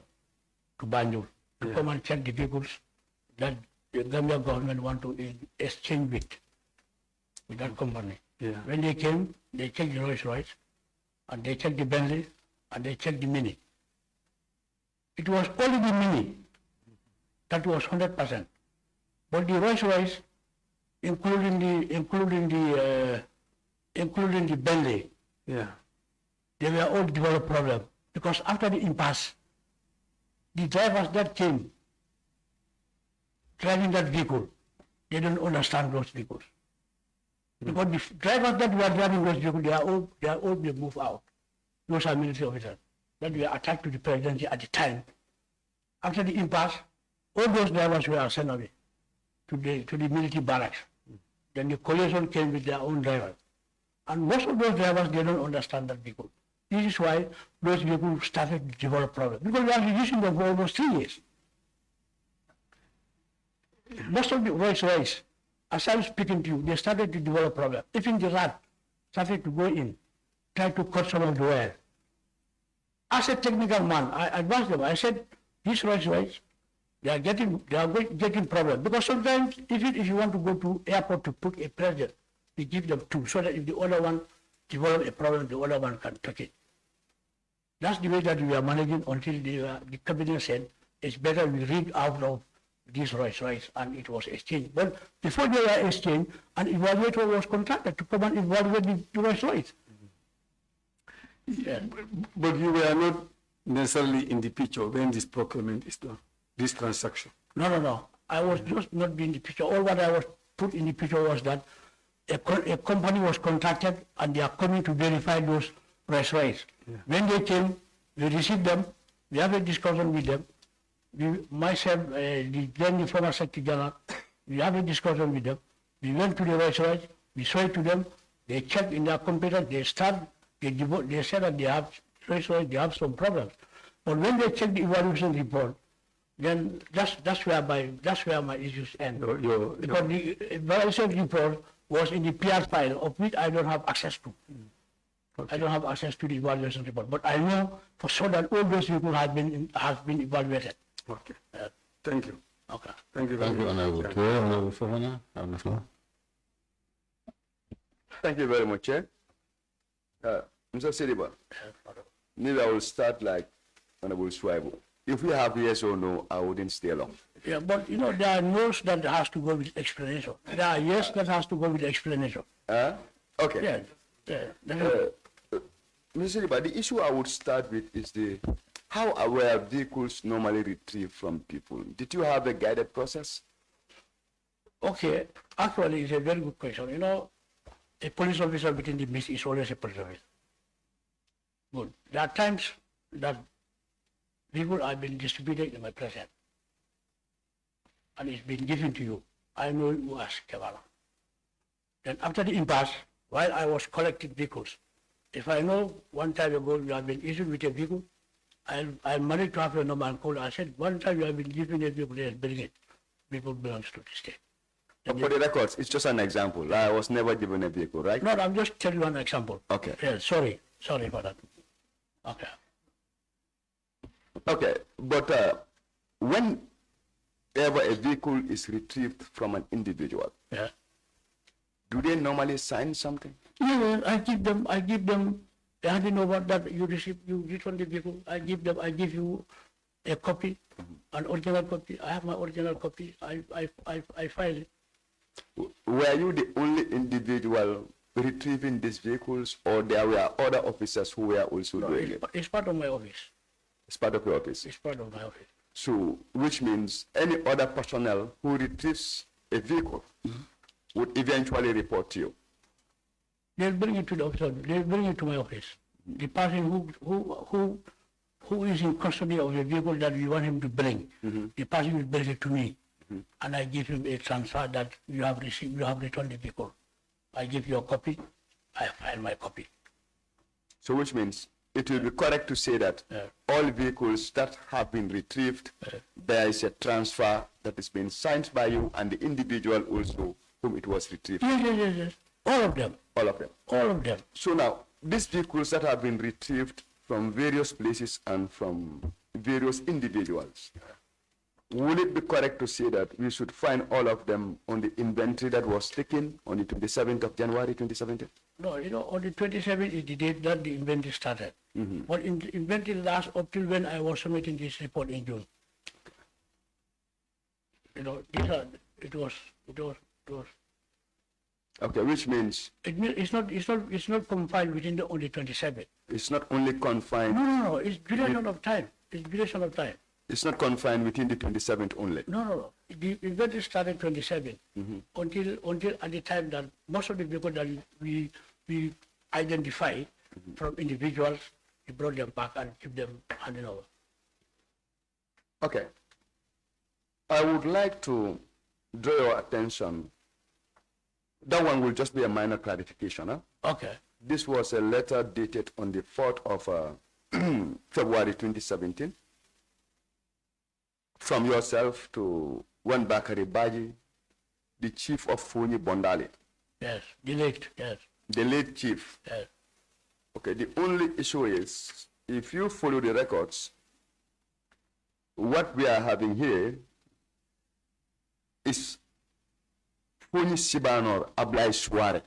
to Banjul to come and check the vehicles that the Gambia government want to exchange with that company. Yeah. When they came, they checked the Rolls Royce, and they checked the Bentley, and they checked the Mini. It was only the Mini that was 100%. But the Rolls Royce, including the Bentley, they were all developed problem because after the impasse, the drivers that came driving that vehicle, they don't understand those vehicles. Because the drivers that were driving those vehicles, they are all being moved out. Those are military officers that were attached to the presidency at the time. After the impasse, all those drivers were sent away to the military barracks. Then the coalition came with their own drivers. And most of those drivers, they don't understand that vehicle. This is why those vehicles started to develop problems. Because we are using them for almost 3 years. Most of the Rolls Royce, as I'm speaking to you, they started to develop problems. Even the rat started to go in, try to cut some of the wire. As a technical man, I advised them. I said, these Rolls-Royce, they are getting problem, because sometimes even if you want to go to airport to put a president, we give them two, so that if the other one develop a problem, the other one can take it. That's the way that we are managing until the cabinet said it's better we read out of these Rolls-Royce, and it was exchanged. But before they were exchanged, an evaluator was contracted to come and evaluate the Rolls-Royce. Yeah. But you were not necessarily in the picture when this procurement is done, this transaction. No. I was just not in the picture. All what I was put in the picture was that a company was contracted and they are coming to verify those Rolls-Royce. Yeah. When they came, we received them, we have a discussion with them. Myself, the former Secretary General, we have a discussion with them. We went to the Rolls-Royce, we saw it to them, they checked in their computer, they said that they have Rolls-Royce, they have some problems. But when they checked the evaluation report, then that's where my issues end. Because the evaluation report was in the PR file, of which I don't have access to. Okay. I don't have access to the evaluation report, but I know for sure that all those people have been evaluated. Okay. Thank you. Okay. Thank you. Thank you, Honorable Chair. Honorable Fajara, on the floor. Thank you very much, Chair. Mr. Sediba, maybe I will start like Honorable Schwaibo. If we have yes or no, I wouldn't stay long. Yeah, but you know, there are no's that has to go with explanation. There are yes that has to go with explanation. Okay. Yeah. Mr. Sediba, the issue I would start with is how were vehicles normally retrieved from people? Did you have a guided process? Okay, actually, it's a very good question. You know, a police officer within the mist is always a police officer. Good. There are times that people have been distributed in my presence, and it's been given to you. I know you as Kevara. Then after the impasse, while I was collecting vehicles, if I know one time ago you have been issued with a vehicle, I managed to have your number and call. I said, one time you have been given a vehicle, let's bring it. Vehicle belongs to the state. For the records, it's just an example. I was never given a vehicle, right? No, I'm just telling you an example. Okay. Yeah, sorry for that. Okay. Okay, but whenever a vehicle is retrieved from an individual, Yeah. do they normally sign something? Yeah, I give them, handing over that you return the vehicle, I give you a copy, an original copy. I have my original copy. I file it. Were you the only individual retrieving these vehicles, or there were other officers who were also doing it? It's part of my office. It's part of your office. It's part of my office. So, which means any other personnel who retrieves a vehicle would eventually report to you. They'll bring it to the office. They'll bring it to my office. The person who is in custody of the vehicle that we want him to bring, the person will bring it to me, and I give him a transfer that you have received, you have returned the vehicle. I give you a copy, I file my copy. So, which means it will be correct to say that all vehicles that have been retrieved, there is a transfer that is being signed by you and the individual also whom it was retrieved. Yes. All of them. All of them. All of them. So now, these vehicles that have been retrieved from various places and from various individuals, would it be correct to say that we should find all of them on the inventory that was taken on the 27th of January 2017? No, you know, on the 27th is the date that the inventory started. But in the inventory lasts up till when I was submitting this report in June. You know, it was. Okay, which means It's not confined within the only 27th. it's not only confined. No. It's duration of time. It's duration of time. It's not confined within the 27th only. No. The inventory started 27 until at the time that most of the people that we identify from individuals, we brought them back and keep them handing over. Okay. I would like to draw your attention. That one will just be a minor clarification. Huh? Okay. This was a letter dated on the 4th of February 2017 from yourself to Bakari Baji, the chief of Funi Bondali. Yes, the late, yes. The late chief. Yes. Okay, the only issue is if you follow the records, what we are having here is Funi Sibanor Ablai Suare.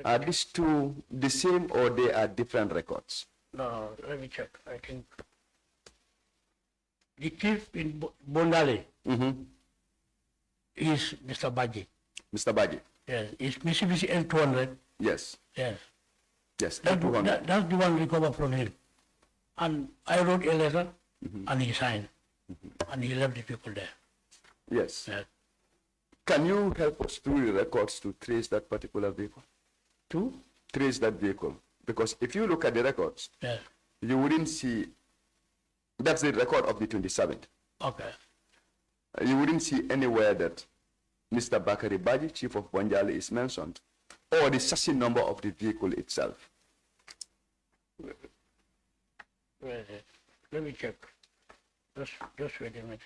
Are these two the same or they are different records? No, let me check. I think the chief in Bondale is Mr. Baji. Mr. Baji? Yes, it's Mitsubishi L200. Yes. Yes. Yes, That's L200. that's the one recovered from him. And I wrote a letter and he signed. And he left the people there. Yes. Yes. Can you help us through the records to trace that particular vehicle? To? Trace that vehicle. Because if you look at the records, Yes. you wouldn't see, that's the record of the 27th. Okay. You wouldn't see anywhere that Mr. Bakari Baji, chief of Bonjali, is mentioned, or the chassis number of the vehicle itself. Where is it? Let me check. Just wait a minute.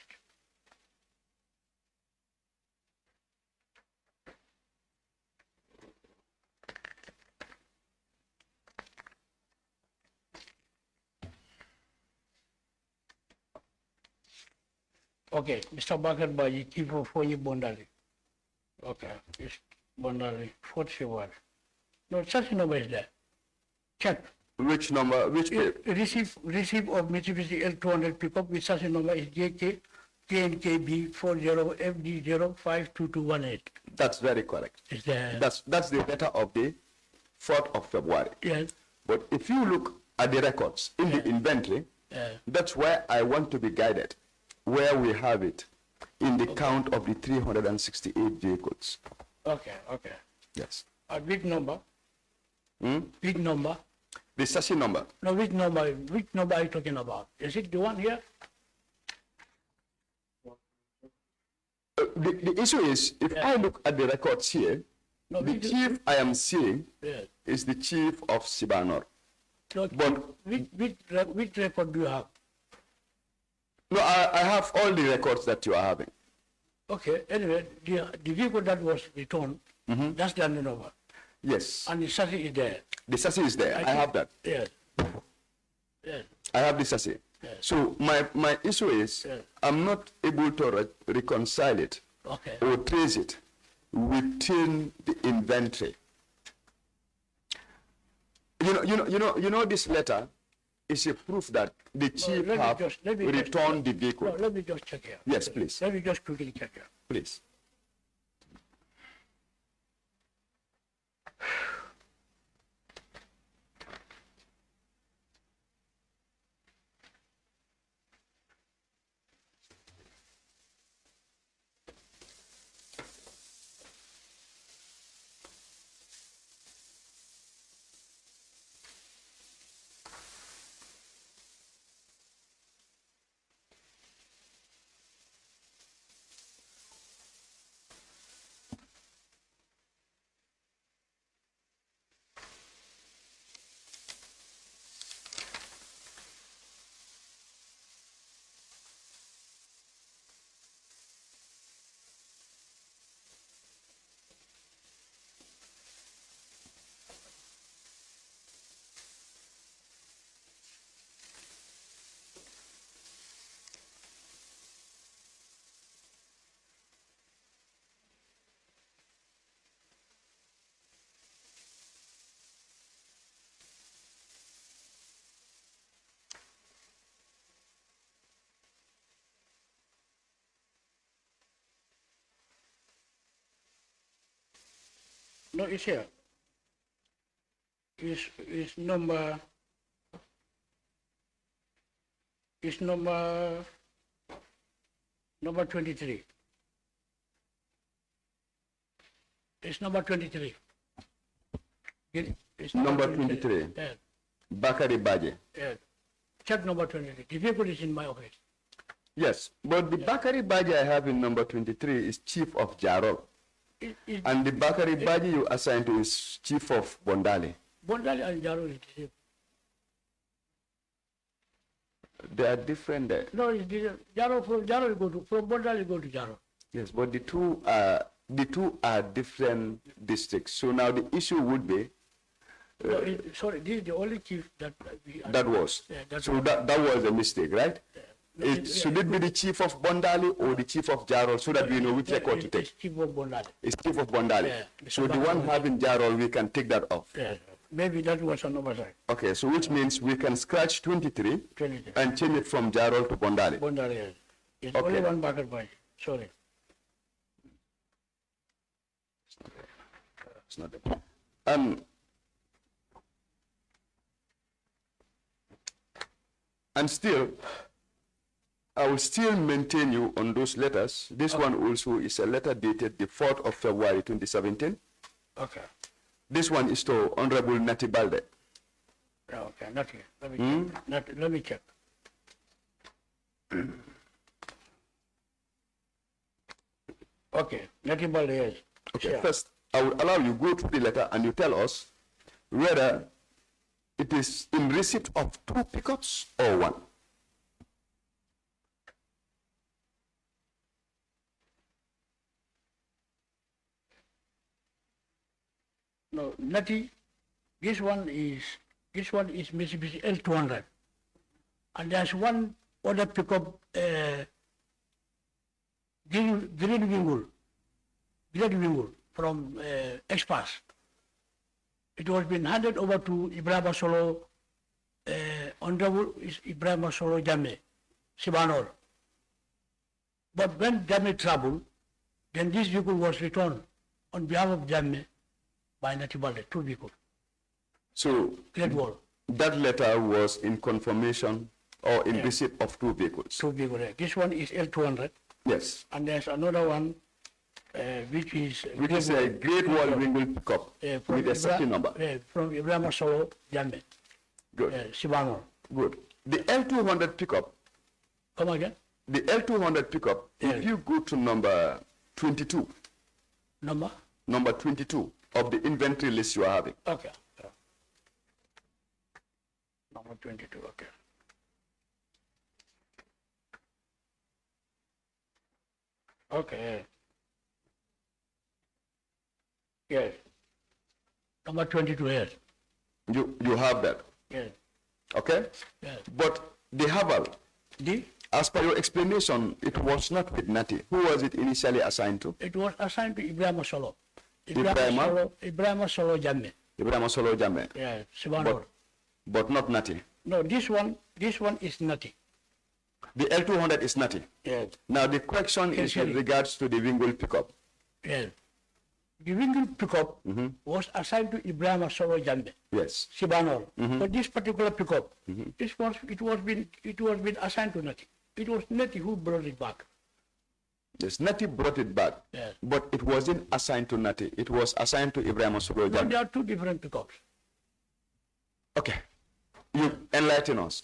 Okay, Mr. Bakar Baji, Chief of Fonyi Bondali. Okay, it's Bondali, 4th February. No, such number is there. Check. Which number, which page? Receive of Mitsubishi L200 pickup with such number is JK KNKB 40FD052218. That's very correct. Is there? That's the letter of the 4th of February. Yes. But if you look at the records in the inventory, that's where I want to be guided, where we have it in the count of the 368 vehicles. Okay, okay. Yes. A big number. Big number. The chassis number. No, which number are you talking about? Is it the one here? The issue is, if I look at the records here, No, the chief I am seeing Yes. is the chief of Sibanor. No, But- which record do you have? No, I have all the records that you are having. Okay, anyway, the vehicle that was returned, that's the number. Yes. And the chassis is there. The chassis is there. I have that. Yes. Yes. I have the chassis. So my issue is, I'm not able to reconcile it Okay. or trace it within the inventory. You know, this letter is a proof that the chief have returned the vehicle. No, let me just check here. Yes, please. Let me just quickly check here. Please. No, it's here. It's number 23. It's number 23. It's Number 23. Yeah, Bakari Baje. yeah. Check number 23. The vehicle is in my office. Yes, but the Bakari Baje I have in number 23 is chief of Jarol. And the Bakari Baji you assigned to is chief of Bondali. Bondali and Jaro is the same. They are different there. No, it's the Jaro from Bondali go to Jaro. Yes, but the two are different districts. So now the issue would be No, sorry, this is the only chief that we... That was. Yeah, that's So that was a mistake, right? Should it be the chief of Bondali or the chief of Jarol so that we know which record to take? It's chief of Bondali. It's chief of Bondali. Yeah, So the one having Jarol, we can take that off. Yeah, maybe that was an oversight. Okay, so which means we can scratch 23 23. and change it from Jarol to Bondali. Bondali, yes. It's Okay. only one bucket point. Sorry. It's not that. And still, I will still maintain you on those letters. This one also is a letter dated the 4th of February 2017. Okay. This one is to Honorable Nati Balde. Okay, not here. Let me check. Let me check. Okay, nothing but yes. Okay, Sure. first, I will allow you go through the letter and you tell us whether it is in receipt of 2 pickups or 1. No, Nati, this one is Mitsubishi L200. And there's one other pickup, Green Wingle from Expass. It was been handed over to Ibrahim Solo, Honorable Ibrahim Solo Jame, Sibanor. But when Jame traveled, then this vehicle was returned on behalf of Jame by Natibalde, 2 vehicles. So, Great Wall, that letter was in confirmation or in receipt of 2 vehicles. 2 vehicles. This one is L200, Yes. and there's another one which is A Great Wall Wingle pickup with a safety number. from Ibrahim Solo Jame, Good. Sibanor. Good. The L200 pickup, Come again? the L200 pickup, if you go to number 22, Number? number 22 of the inventory list you are having. Okay. Number 22, okay. Okay. Yes. Number 22, yes. You have that, Yes. okay? Yes. But the Haval, D, as per your explanation, it was not with Nati. Who was it initially assigned to? it was assigned to Ibrahim Solo. Ibrahim? Ibrahim Solo Jamme. Ibrahim Solo Jame, Yeah, Sibanor. but not Nati. No, this one is Nati. The L200 is Nati. Yes. Now the question is with regards to the Wingle pickup. Yes. The Wingle pickup was assigned to Ibrahim Solo Jamme. Yes. Sibanor. But this particular pickup, it was been assigned to Nati. It was Nati who brought it back. Yes, Nati brought it back, Yes. but it wasn't assigned to Nati. It was assigned to Ibrahim Solo No, Jame. there are 2 different pickups. Okay. You enlighten us.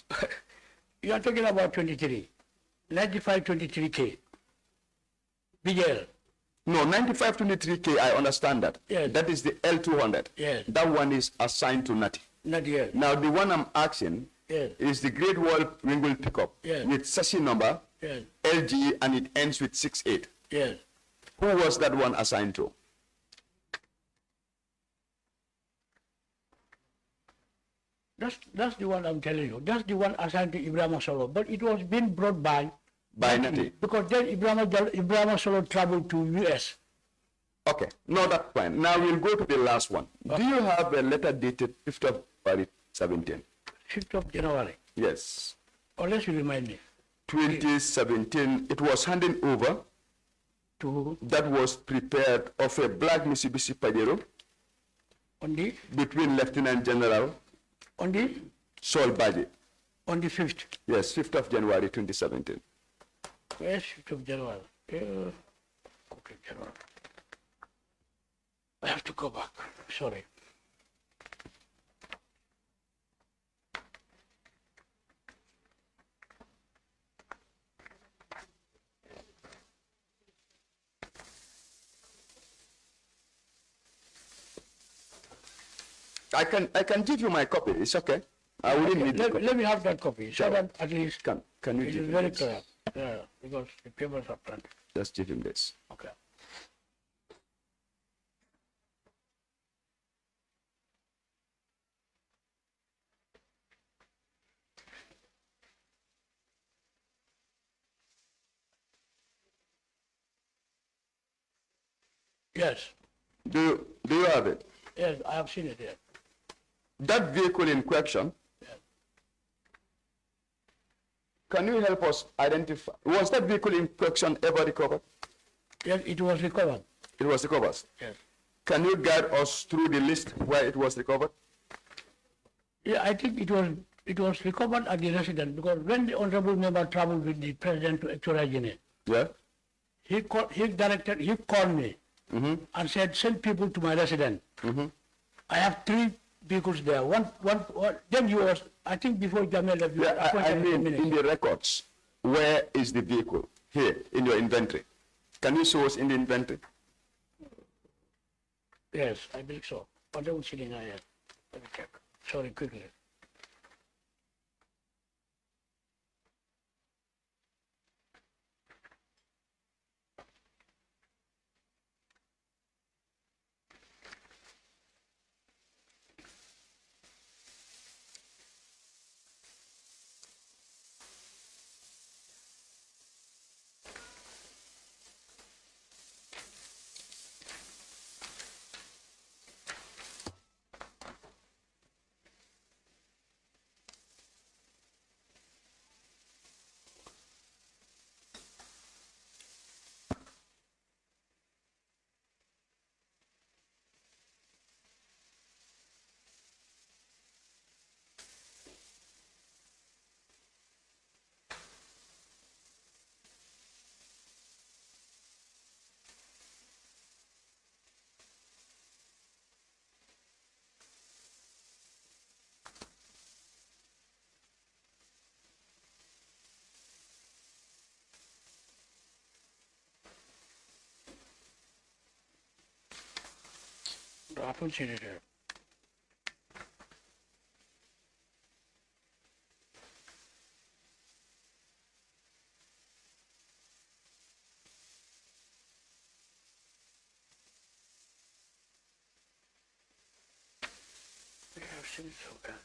You are talking about 23, 9523K. BJL. No, 9523K, I understand that. Yes. That is the L200. Yes. That one is assigned to Nati. Not yet. Now, the one I'm asking Yes. is the Great Wall Wingle pickup Yes. with chassis number Yes. LG and it ends with 68. Yes. Who was that one assigned to? That's the one I'm telling you. That's the one assigned to Ibrahim Solo. But it was being brought by Nati. because then Ibrahim Solo traveled to US. Okay, no, that's fine. Now we'll go to the last one. Do you have a letter dated 5th of February 17? 5th of January. Yes. Unless you remind me. 2017, it was handed over. To That was prepared of a black Mitsubishi Pajero on the between Lieutenant General Sol Baji. on the 5th. Yes, 5th of January 2017. Yes, 5th of January. Okay, January. I have to go back. Sorry. I can give you my copy. It's okay. I wouldn't need the copy. Let me have that copy so that at least Can you it give is him very this? clear. Yeah, because the papers are printed. Just give him this. Okay. Yes, Do you have it? yes, I have seen it, yes. That vehicle in question, can you help us identify, was that vehicle in question ever recovered? Yes, it was recovered. It was recovered. Yes. Can you guide us through the list where it was recovered? Yeah, I think it was recovered at the residence because when the honorable member traveled with the president to Equatorial Yeah. he called me and said, send people to my residence. I have 3 vehicles there. One, then you was, I think before Jamel left, you were Yeah, I appointed mean, minister. in the records, where is the vehicle? Here, in your inventory. Can you show us in the inventory? Yes, I believe so. But they will see in here. Let me check. Sorry, quickly. I haven't seen it here. Yeah, I've seen it somewhere.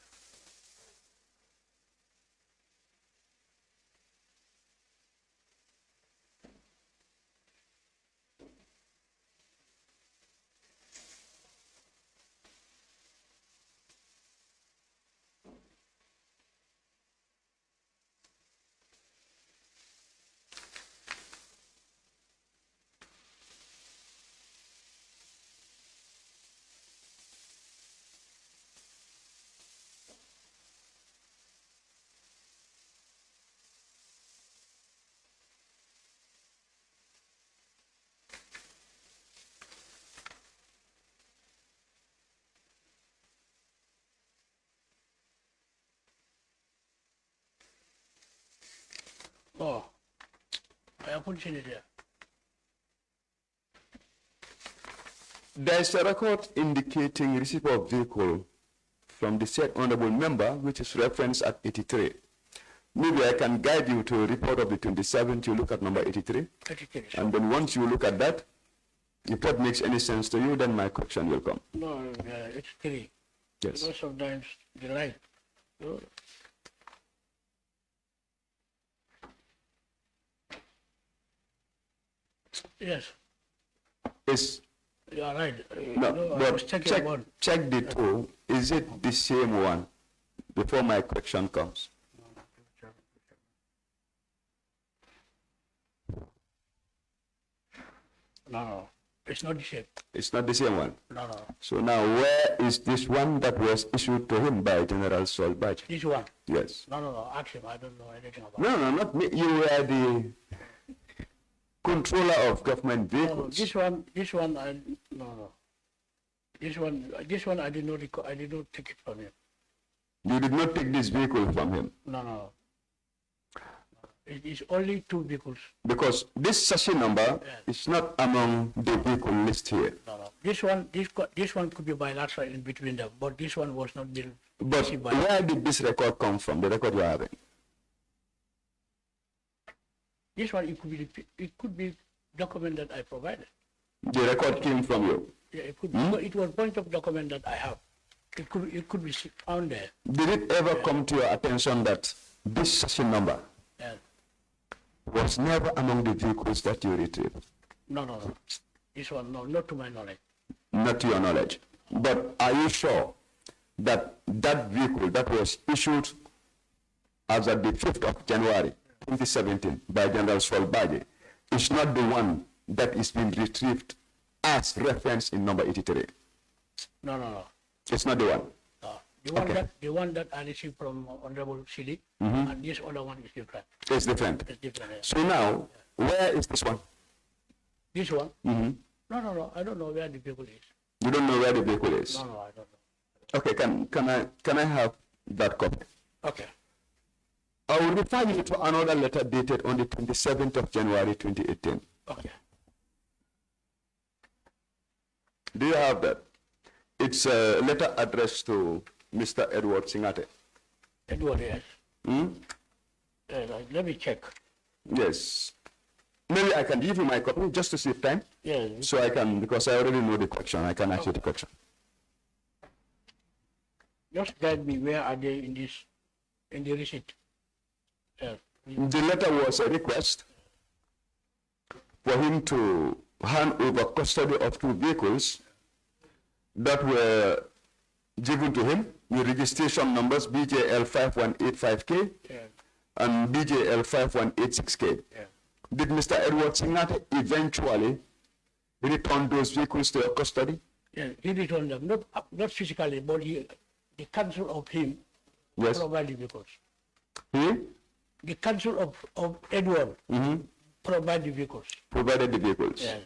Oh, I haven't seen it here. There's a record indicating receipt of vehicle from the said honorable member, which is referenced at 83. Maybe I can guide you to a report of the 27th, you look at number 83. 83. And then once you look at that, if that makes any sense to you, then my question will come. No, it's 3. Yes. You know, sometimes the light. Yes, Is you are right. no, I was but checking about. check the two. Is it the same one? Before my question comes. No, it's not the same. It's not the same one. No. So now, where is this one that was issued to him by General Solbach? This one. Yes. No. Ask him. I don't know anything about No, not me. You were the controller of government No, vehicles. this one, no. This one, I did not take it from him. You did not take this vehicle from him. No. It is only 2 vehicles. Because this chassis number is not among the vehicle list here. No. This one could be bilateral in between them, but this one was not built. But where did this record come from, the record you are having? This one, it could be document that I provided. The record came from you. Yeah, it could be. It was bunch of document that I have. It could be found there. Did it ever come to your attention that this chassis number was never among the vehicles that you retrieved? No. This one, no, not to my knowledge. Not to your knowledge. But are you sure that that vehicle that was issued as at the 5th of January 2017 by General Solbaje is not the one that is being retrieved as referenced in number 83? No. It's not the one. The one that I received from Honorable Sidi, and this other one is different. It's different. It's different. Yeah. So now, where is this one? This one? No. I don't know where the vehicle is. You don't know where the vehicle is? No, I don't know. Okay, can I have that copy? Okay. I will refer you to another letter dated on the 27th of January 2018. Okay. Do you have that? It's a letter addressed to Mr. Edward Singate. Edward, yes. Let me check. Yes. Maybe I can give you my copy just to save time. Yes. So I can, because I already know the question, I can ask you the question. Just guide me, where are they in the receipt? Yes. The letter was a request for him to hand over custody of 2 vehicles that were given to him with registration numbers BJL 5185K and BJL 5186K. Yeah. Did Mr. Edward Singate eventually return those vehicles to your custody? Yes, he returned them, not physically, but the council of him provided the vehicles. The council of Edward provided the vehicles. Provided the vehicles. Yeah.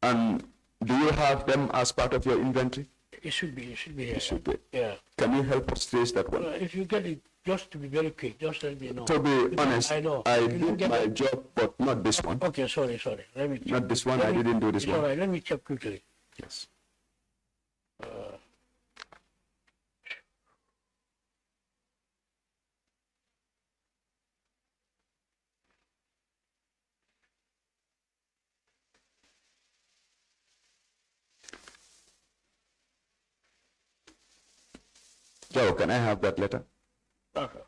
And do you have them as part of your inventory? It should be here. It should be. Yeah. Can you help us trace that one? If you get it, just to be very quick, just let me know. To be honest, I know. I did my job, but not this one. Okay, sorry. Let me check. Not this one, I didn't do this it's one. All right, let me check quickly. Yes. Joe, can I have that letter? Okay.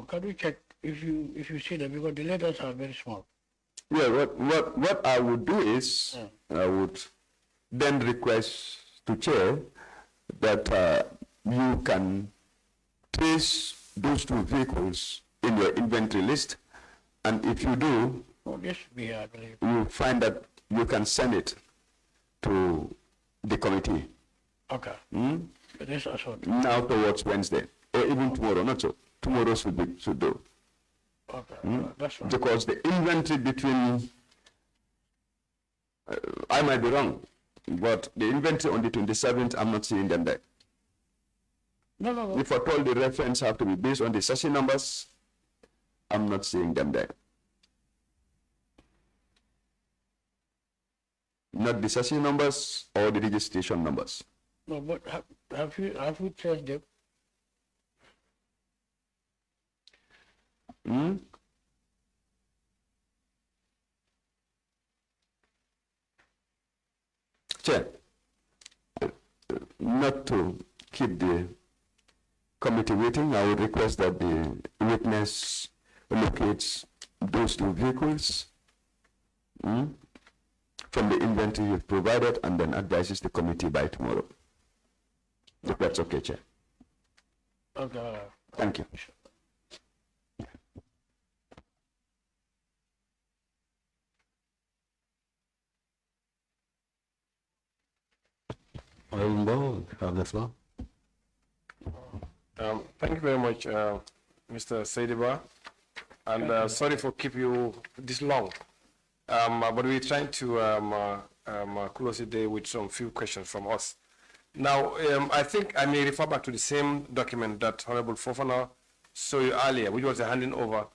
Can you check if you see them, because the letters are very small. Yeah, what I would do is, I would then request to chair that you can trace those 2 vehicles in your inventory list, and if you do, This should be here, I believe. you find that you can send it to the committee. Okay. This is what. Now towards Wednesday, or even tomorrow, not so. Tomorrow should do. Okay, that's fine. Because the inventory between, I might be wrong, but the inventory on the 27th, I'm not seeing them there. No. If at all the reference have to be based on the session numbers, I'm not seeing them there. Not the session numbers or the registration numbers. No, but have you traced them? Chair, not to keep the committee waiting, I would request that the witness locates those 2 vehicles from the inventory you've provided and then advises the committee by tomorrow. If that's okay, Chair. Okay. Thank you. Have the floor. Thank you very much, Mr. Saidiba. And sorry for keep you this long. But we're trying to close the day with some few questions from us. Now, I think I may refer back to the same document that Honorable Fofana saw you earlier, which was the handing over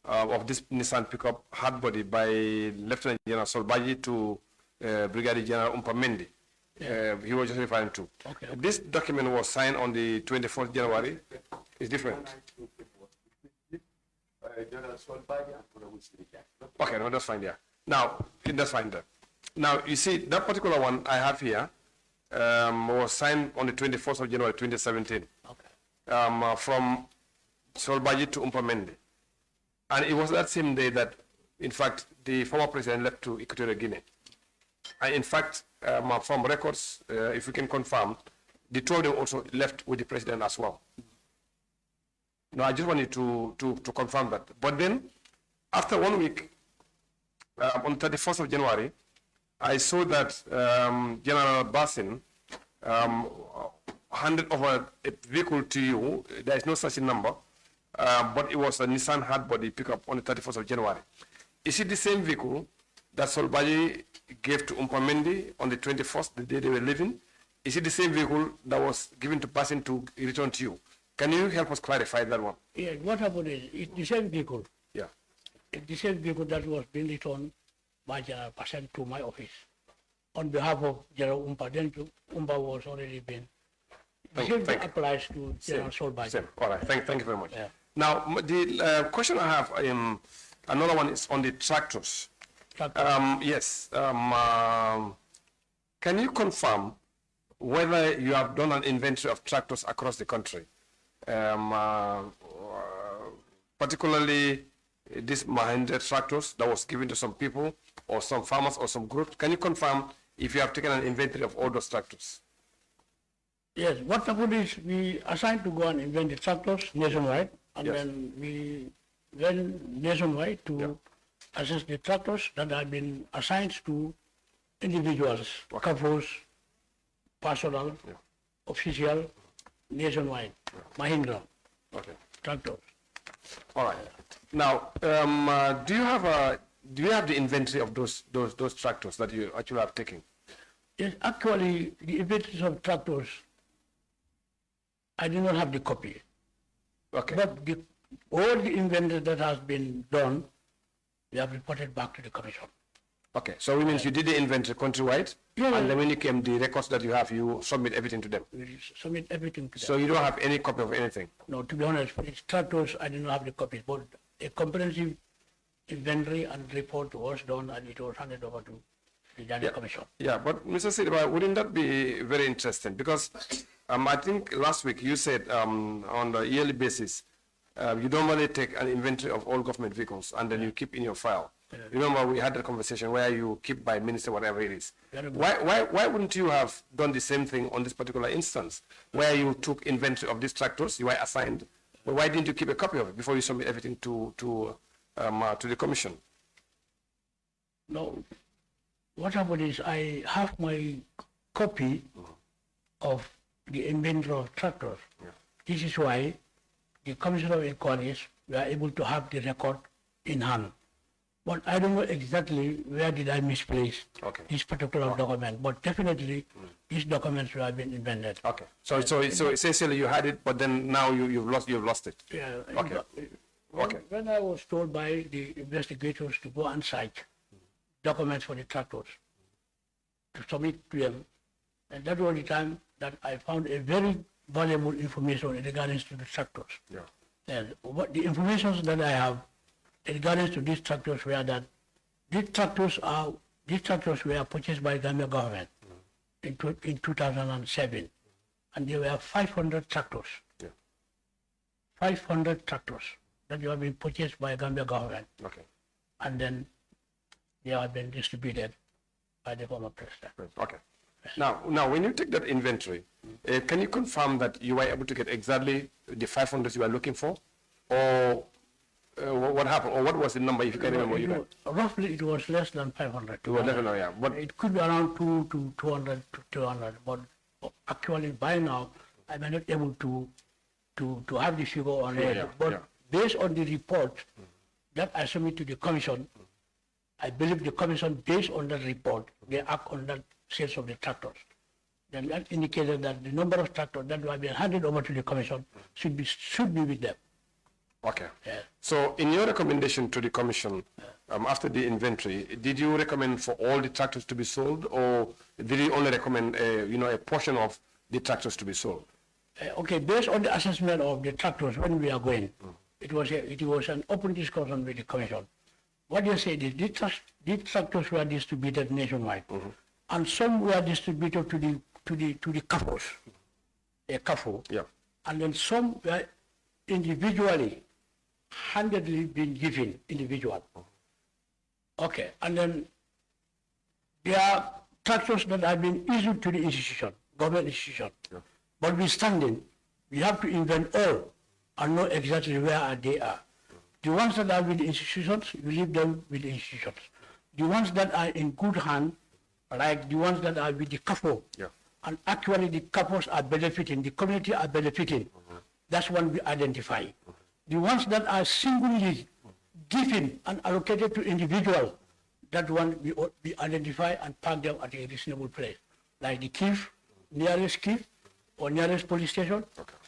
of this Nissan pickup hard body by Lieutenant General Solbaji to Brigadier General Umpamendi. He was just referring to. Okay. This document was signed on the 24th January. It's different. Okay, no, that's fine, yeah. Now, that's fine there. Now, you see, that particular one I have here was signed on the 24th of January 2017. Okay. From Solbaji to Umpamendi. And it was that same day that, in fact, the former president left to Equatorial Guinea. And in fact, from records, if we can confirm, the two of them also left with the president as well. No, I just wanted to confirm that. But then, after 1 week, on 31st of January, I saw that General Basin handed over a vehicle to you. There is no such a number, but it was a Nissan hardbody pickup on the 31st of January. Is it the same vehicle that Solbaji gave to Umpamendi on the 21st, the day they were leaving? Is it the same vehicle that was given to Basin to return to you? Can you help us clarify that one? Yeah, what happened is, it's the same vehicle. Yeah. It's the same vehicle that was being returned by General Basin to my office on behalf of General Umpa. Then Umpa was already been. The same thing applies to General Solbaji. Same. All right. Thank you very much. Yeah. Now, the question I have, another one is on the tractors. Yes. Can you confirm whether you have done an inventory of tractors across the country? Particularly these Mahindra tractors that was given to some people or some farmers or some groups. Can you confirm if you have taken an inventory of all those tractors? Yes, what happened is we assigned to go and invent the tractors nationwide, and Yes. then we went nationwide to assess the tractors that have been assigned to individuals, couples, personal, official, nationwide, Mahindra tractors. All right. Now, do you have the inventory of those tractors that you actually have taken? Yes, actually, the inventories of tractors, I do not have the copy. Okay. But all the inventory that has been done, we have reported back to the commission. Okay. So it means you did the inventory countrywide, Yeah, and then when you came, the records that you have, you submit everything to them. We submit everything to them. So you don't have any copy of anything? No, to be honest, for its tractors, I do not have the copies, but a comprehensive inventory and report was done, and it was handed over to the General Commission. Yeah, but Mr. Sidba, wouldn't that be very interesting? Because I think last week you said on the yearly basis, you don't really take an inventory of all government vehicles and then you keep in your file. Remember, we had a conversation where you keep by minister, whatever it is. Why wouldn't you have done the same thing on this particular instance, where you took inventory of these tractors, you were assigned, but why didn't you keep a copy of it before you submit everything to the commission? No, what happened is I have my copy of the inventory of tractors. This is why the Commission of Inquiries were able to have the record in hand. But I don't know exactly where did I misplace this particular document, but definitely these documents have been invented. Okay. So essentially you had it, but then now you've lost it. Yeah. Okay. When I was told by the investigators to go and cite documents for the tractors to submit to them, and that was the time that I found a very valuable information in regards to the tractors. Yeah. And what the information that I have in regards to these tractors were that these tractors were purchased by the Gambia government in 2007, and there were 500 tractors. Yeah. 500 tractors that have been purchased by Gambia government. Okay. And then they have been distributed by the former president. Okay. Now, when you take that inventory, can you confirm that you were able to get exactly the 500 you were looking for, or what happened, or what was the number, if you can remember? Roughly, it was less than 500. You were definitely, yeah. But it could be around 200 to 200, but actually by now, I'm not able to have the figure on it. But based on the report that I submit to the commission, I believe the commission, based on that report, they act on that sales of the tractors. Then that indicated that the number of tractors that have been handed over to the commission should be with them. Okay. Yeah. So in your recommendation to the commission, after the inventory, did you recommend for all the tractors to be sold, or did you only recommend, a portion of the tractors to be sold? Okay, based on the assessment of the tractors when we are going, it was an open discussion with the commission. What you said is these tractors were distributed nationwide, and some were distributed to the CAFOs, a CAFO, Yeah. and then some were individually handedly been given individual. Okay, and then there are tractors that have been issued to the institution, government institution. Yeah. But we standing, we have to invent all and know exactly where they are. The ones that are with the institutions, we leave them with the institutions. The ones that are in good hand, like the ones that are with the CAFO, Yeah. and actually the CAFOs are benefiting, the community are benefiting, that's one we identify. The ones that are singly given and allocated to individual, that one we identify and park them at a reasonable place. Like the KIF, nearest KIF, or nearest police station,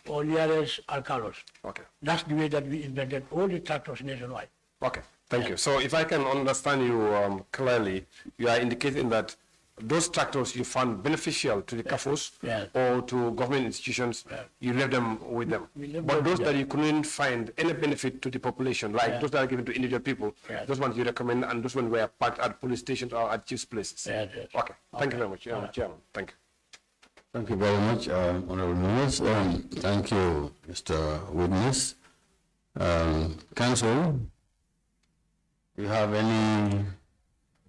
or nearest alcalos. Okay. That's the way that we invented all the tractors nationwide. Okay, thank you. So if I can understand you clearly, you are indicating that those tractors you found beneficial to the CAFOs Yeah. or to government institutions, you left them with them. We left But them, those yeah. that you couldn't find any benefit to the population, like Yeah. those that are given to individual people, Yeah. those ones you recommend, and those ones were parked at police stations or at chief's places. Yes, yes. Okay, thank you very much, Chairman. Thank you. Thank you very much, Honorable Members. Thank you, Mr. Witness. Council, do you have any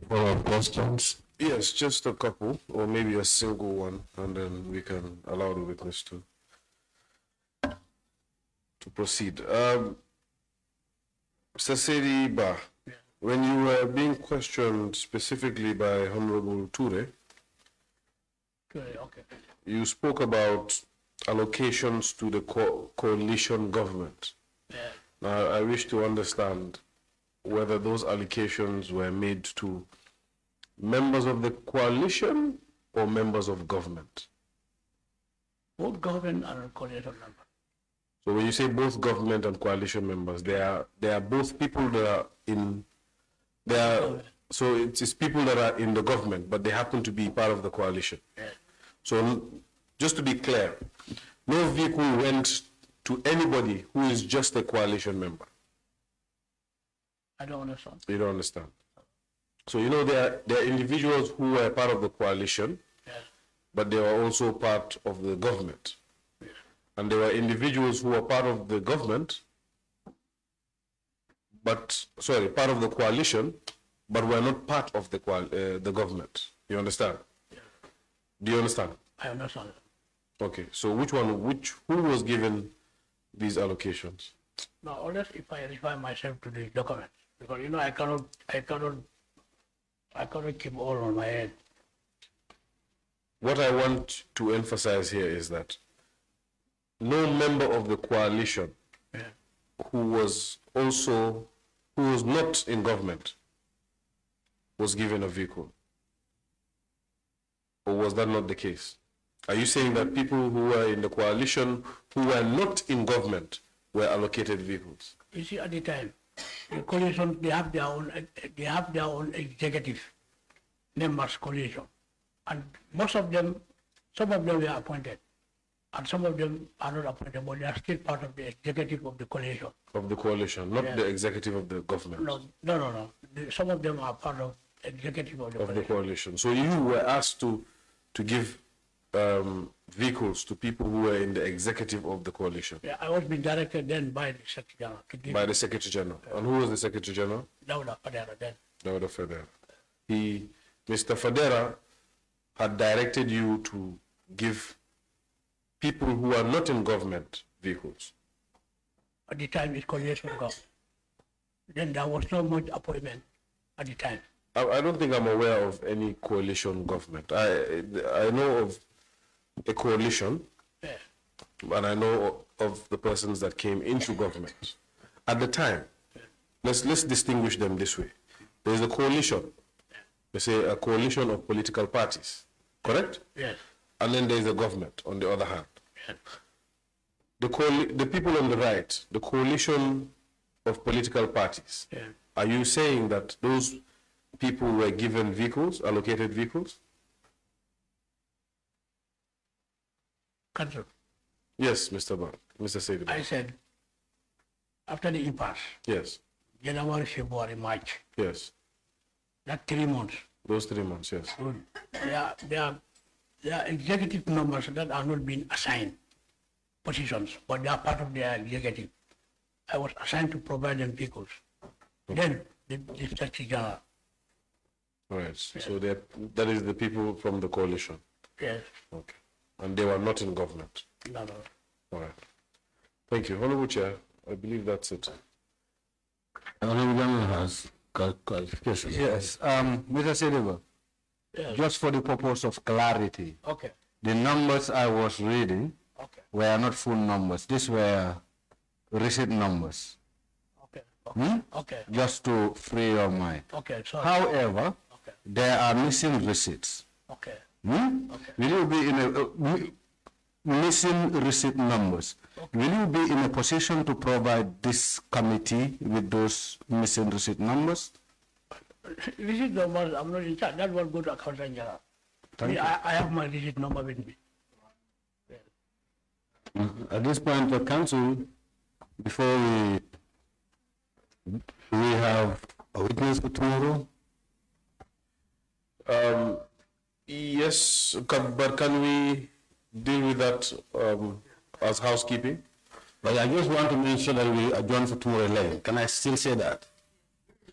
follow-up questions? Yes, just a couple, or maybe a single one, and then we can allow the witness to proceed. Mr. Saidi Ba, when you were being questioned specifically by Honorable Ture, Okay. you spoke about allocations to the coalition government. Yeah. Now, I wish to understand whether those allocations were made to members of the coalition or members of government. Both government and coalition members. So when you say both government and coalition members, they are both people that are in, so it's people that are in the government, but they happen to be part of the coalition. Yeah. So just to be clear, no vehicle went to anybody who is just a coalition member. I don't understand. You don't understand. So you know there are individuals who were part of the coalition, Yes. but they were also part of the government. And there were individuals who were part of the government, part of the coalition, but were not part of the government. You understand? Do you understand? I understand. Okay, so who was given these allocations? Now, unless if I refer myself to the documents, because I cannot keep all on my head. What I want to emphasize here is that no member of the coalition who was not in government was given a vehicle. Or was that not the case? Are you saying that people who were in the coalition who were not in government were allocated vehicles? You see, at the time, the coalition, they have their own executive members coalition. And some of them were appointed. And some of them are not appointed, but they are still part of the executive of the coalition. Of the coalition, not the executive of the government. No. Some of them are part of executive of the coalition. Coalition. So you were asked to give vehicles to people who were in the executive of the coalition. Yeah, I was being directed then by the Secretary General to give By the Secretary General. And who was the Secretary General? Dauda Fajara then. Dauda Fadera. Mr. Fadera had directed you to give people who are not in government vehicles. At the time, it's coalition government. Then there was not much appointment at the time. I don't think I'm aware of any coalition government. I know of a coalition, Yeah. and I know of the persons that came into government. At the time, let's distinguish them this way. There is a coalition. They say a coalition of political parties, correct? Yes. And then there is a government on the other hand. Yes. The people on the right, the coalition of political parties. Yeah. Are you saying that those people were given vehicles, allocated vehicles? Council, Yes, Mr. Saidly. I said, after the impasse, Yes, January, February, March, yes. that 3 months, Those 3 months, yes. there are executive numbers that are not being assigned positions, but they are part of their executive. I was assigned to provide them vehicles. Then the Secretary General. All right. So that is the people from the coalition. Yes. Okay. And they were not in government. No. All right. Thank you. Honorable Chair, I believe that's it. Honorable Gentleman has clarification. Yes, Mr. Sedeva, Yes. just for the purpose of clarity, Okay. the numbers I was reading Okay. were not full numbers. These were receipt numbers. Okay. Okay. Just to free your mind. Okay. So. However, Okay. there are missing receipts. Okay. Will you be in a missing receipt numbers? Will you be in a position to provide this committee with those missing receipt numbers? Receipt numbers, I'm not in charge. That will go to Accountant General. I have my receipt number with me. At this point, the council, before we have a witness for tomorrow. Yes, but can we deal with that as housekeeping? But I just want to make sure that we adjourn for tomorrow 11. Can I still say that?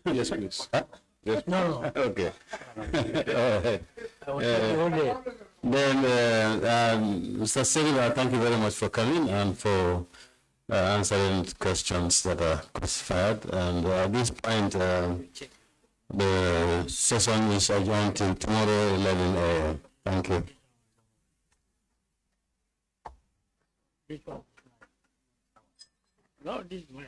Yes, please. Huh? Yes. No. Okay. All right. I was the whole day. Then, Mr. Sedeva, thank you very much for coming and for answering questions that are classified. And at this point, the session is adjourned till tomorrow 11 a.m. Thank you. This one. No, this one.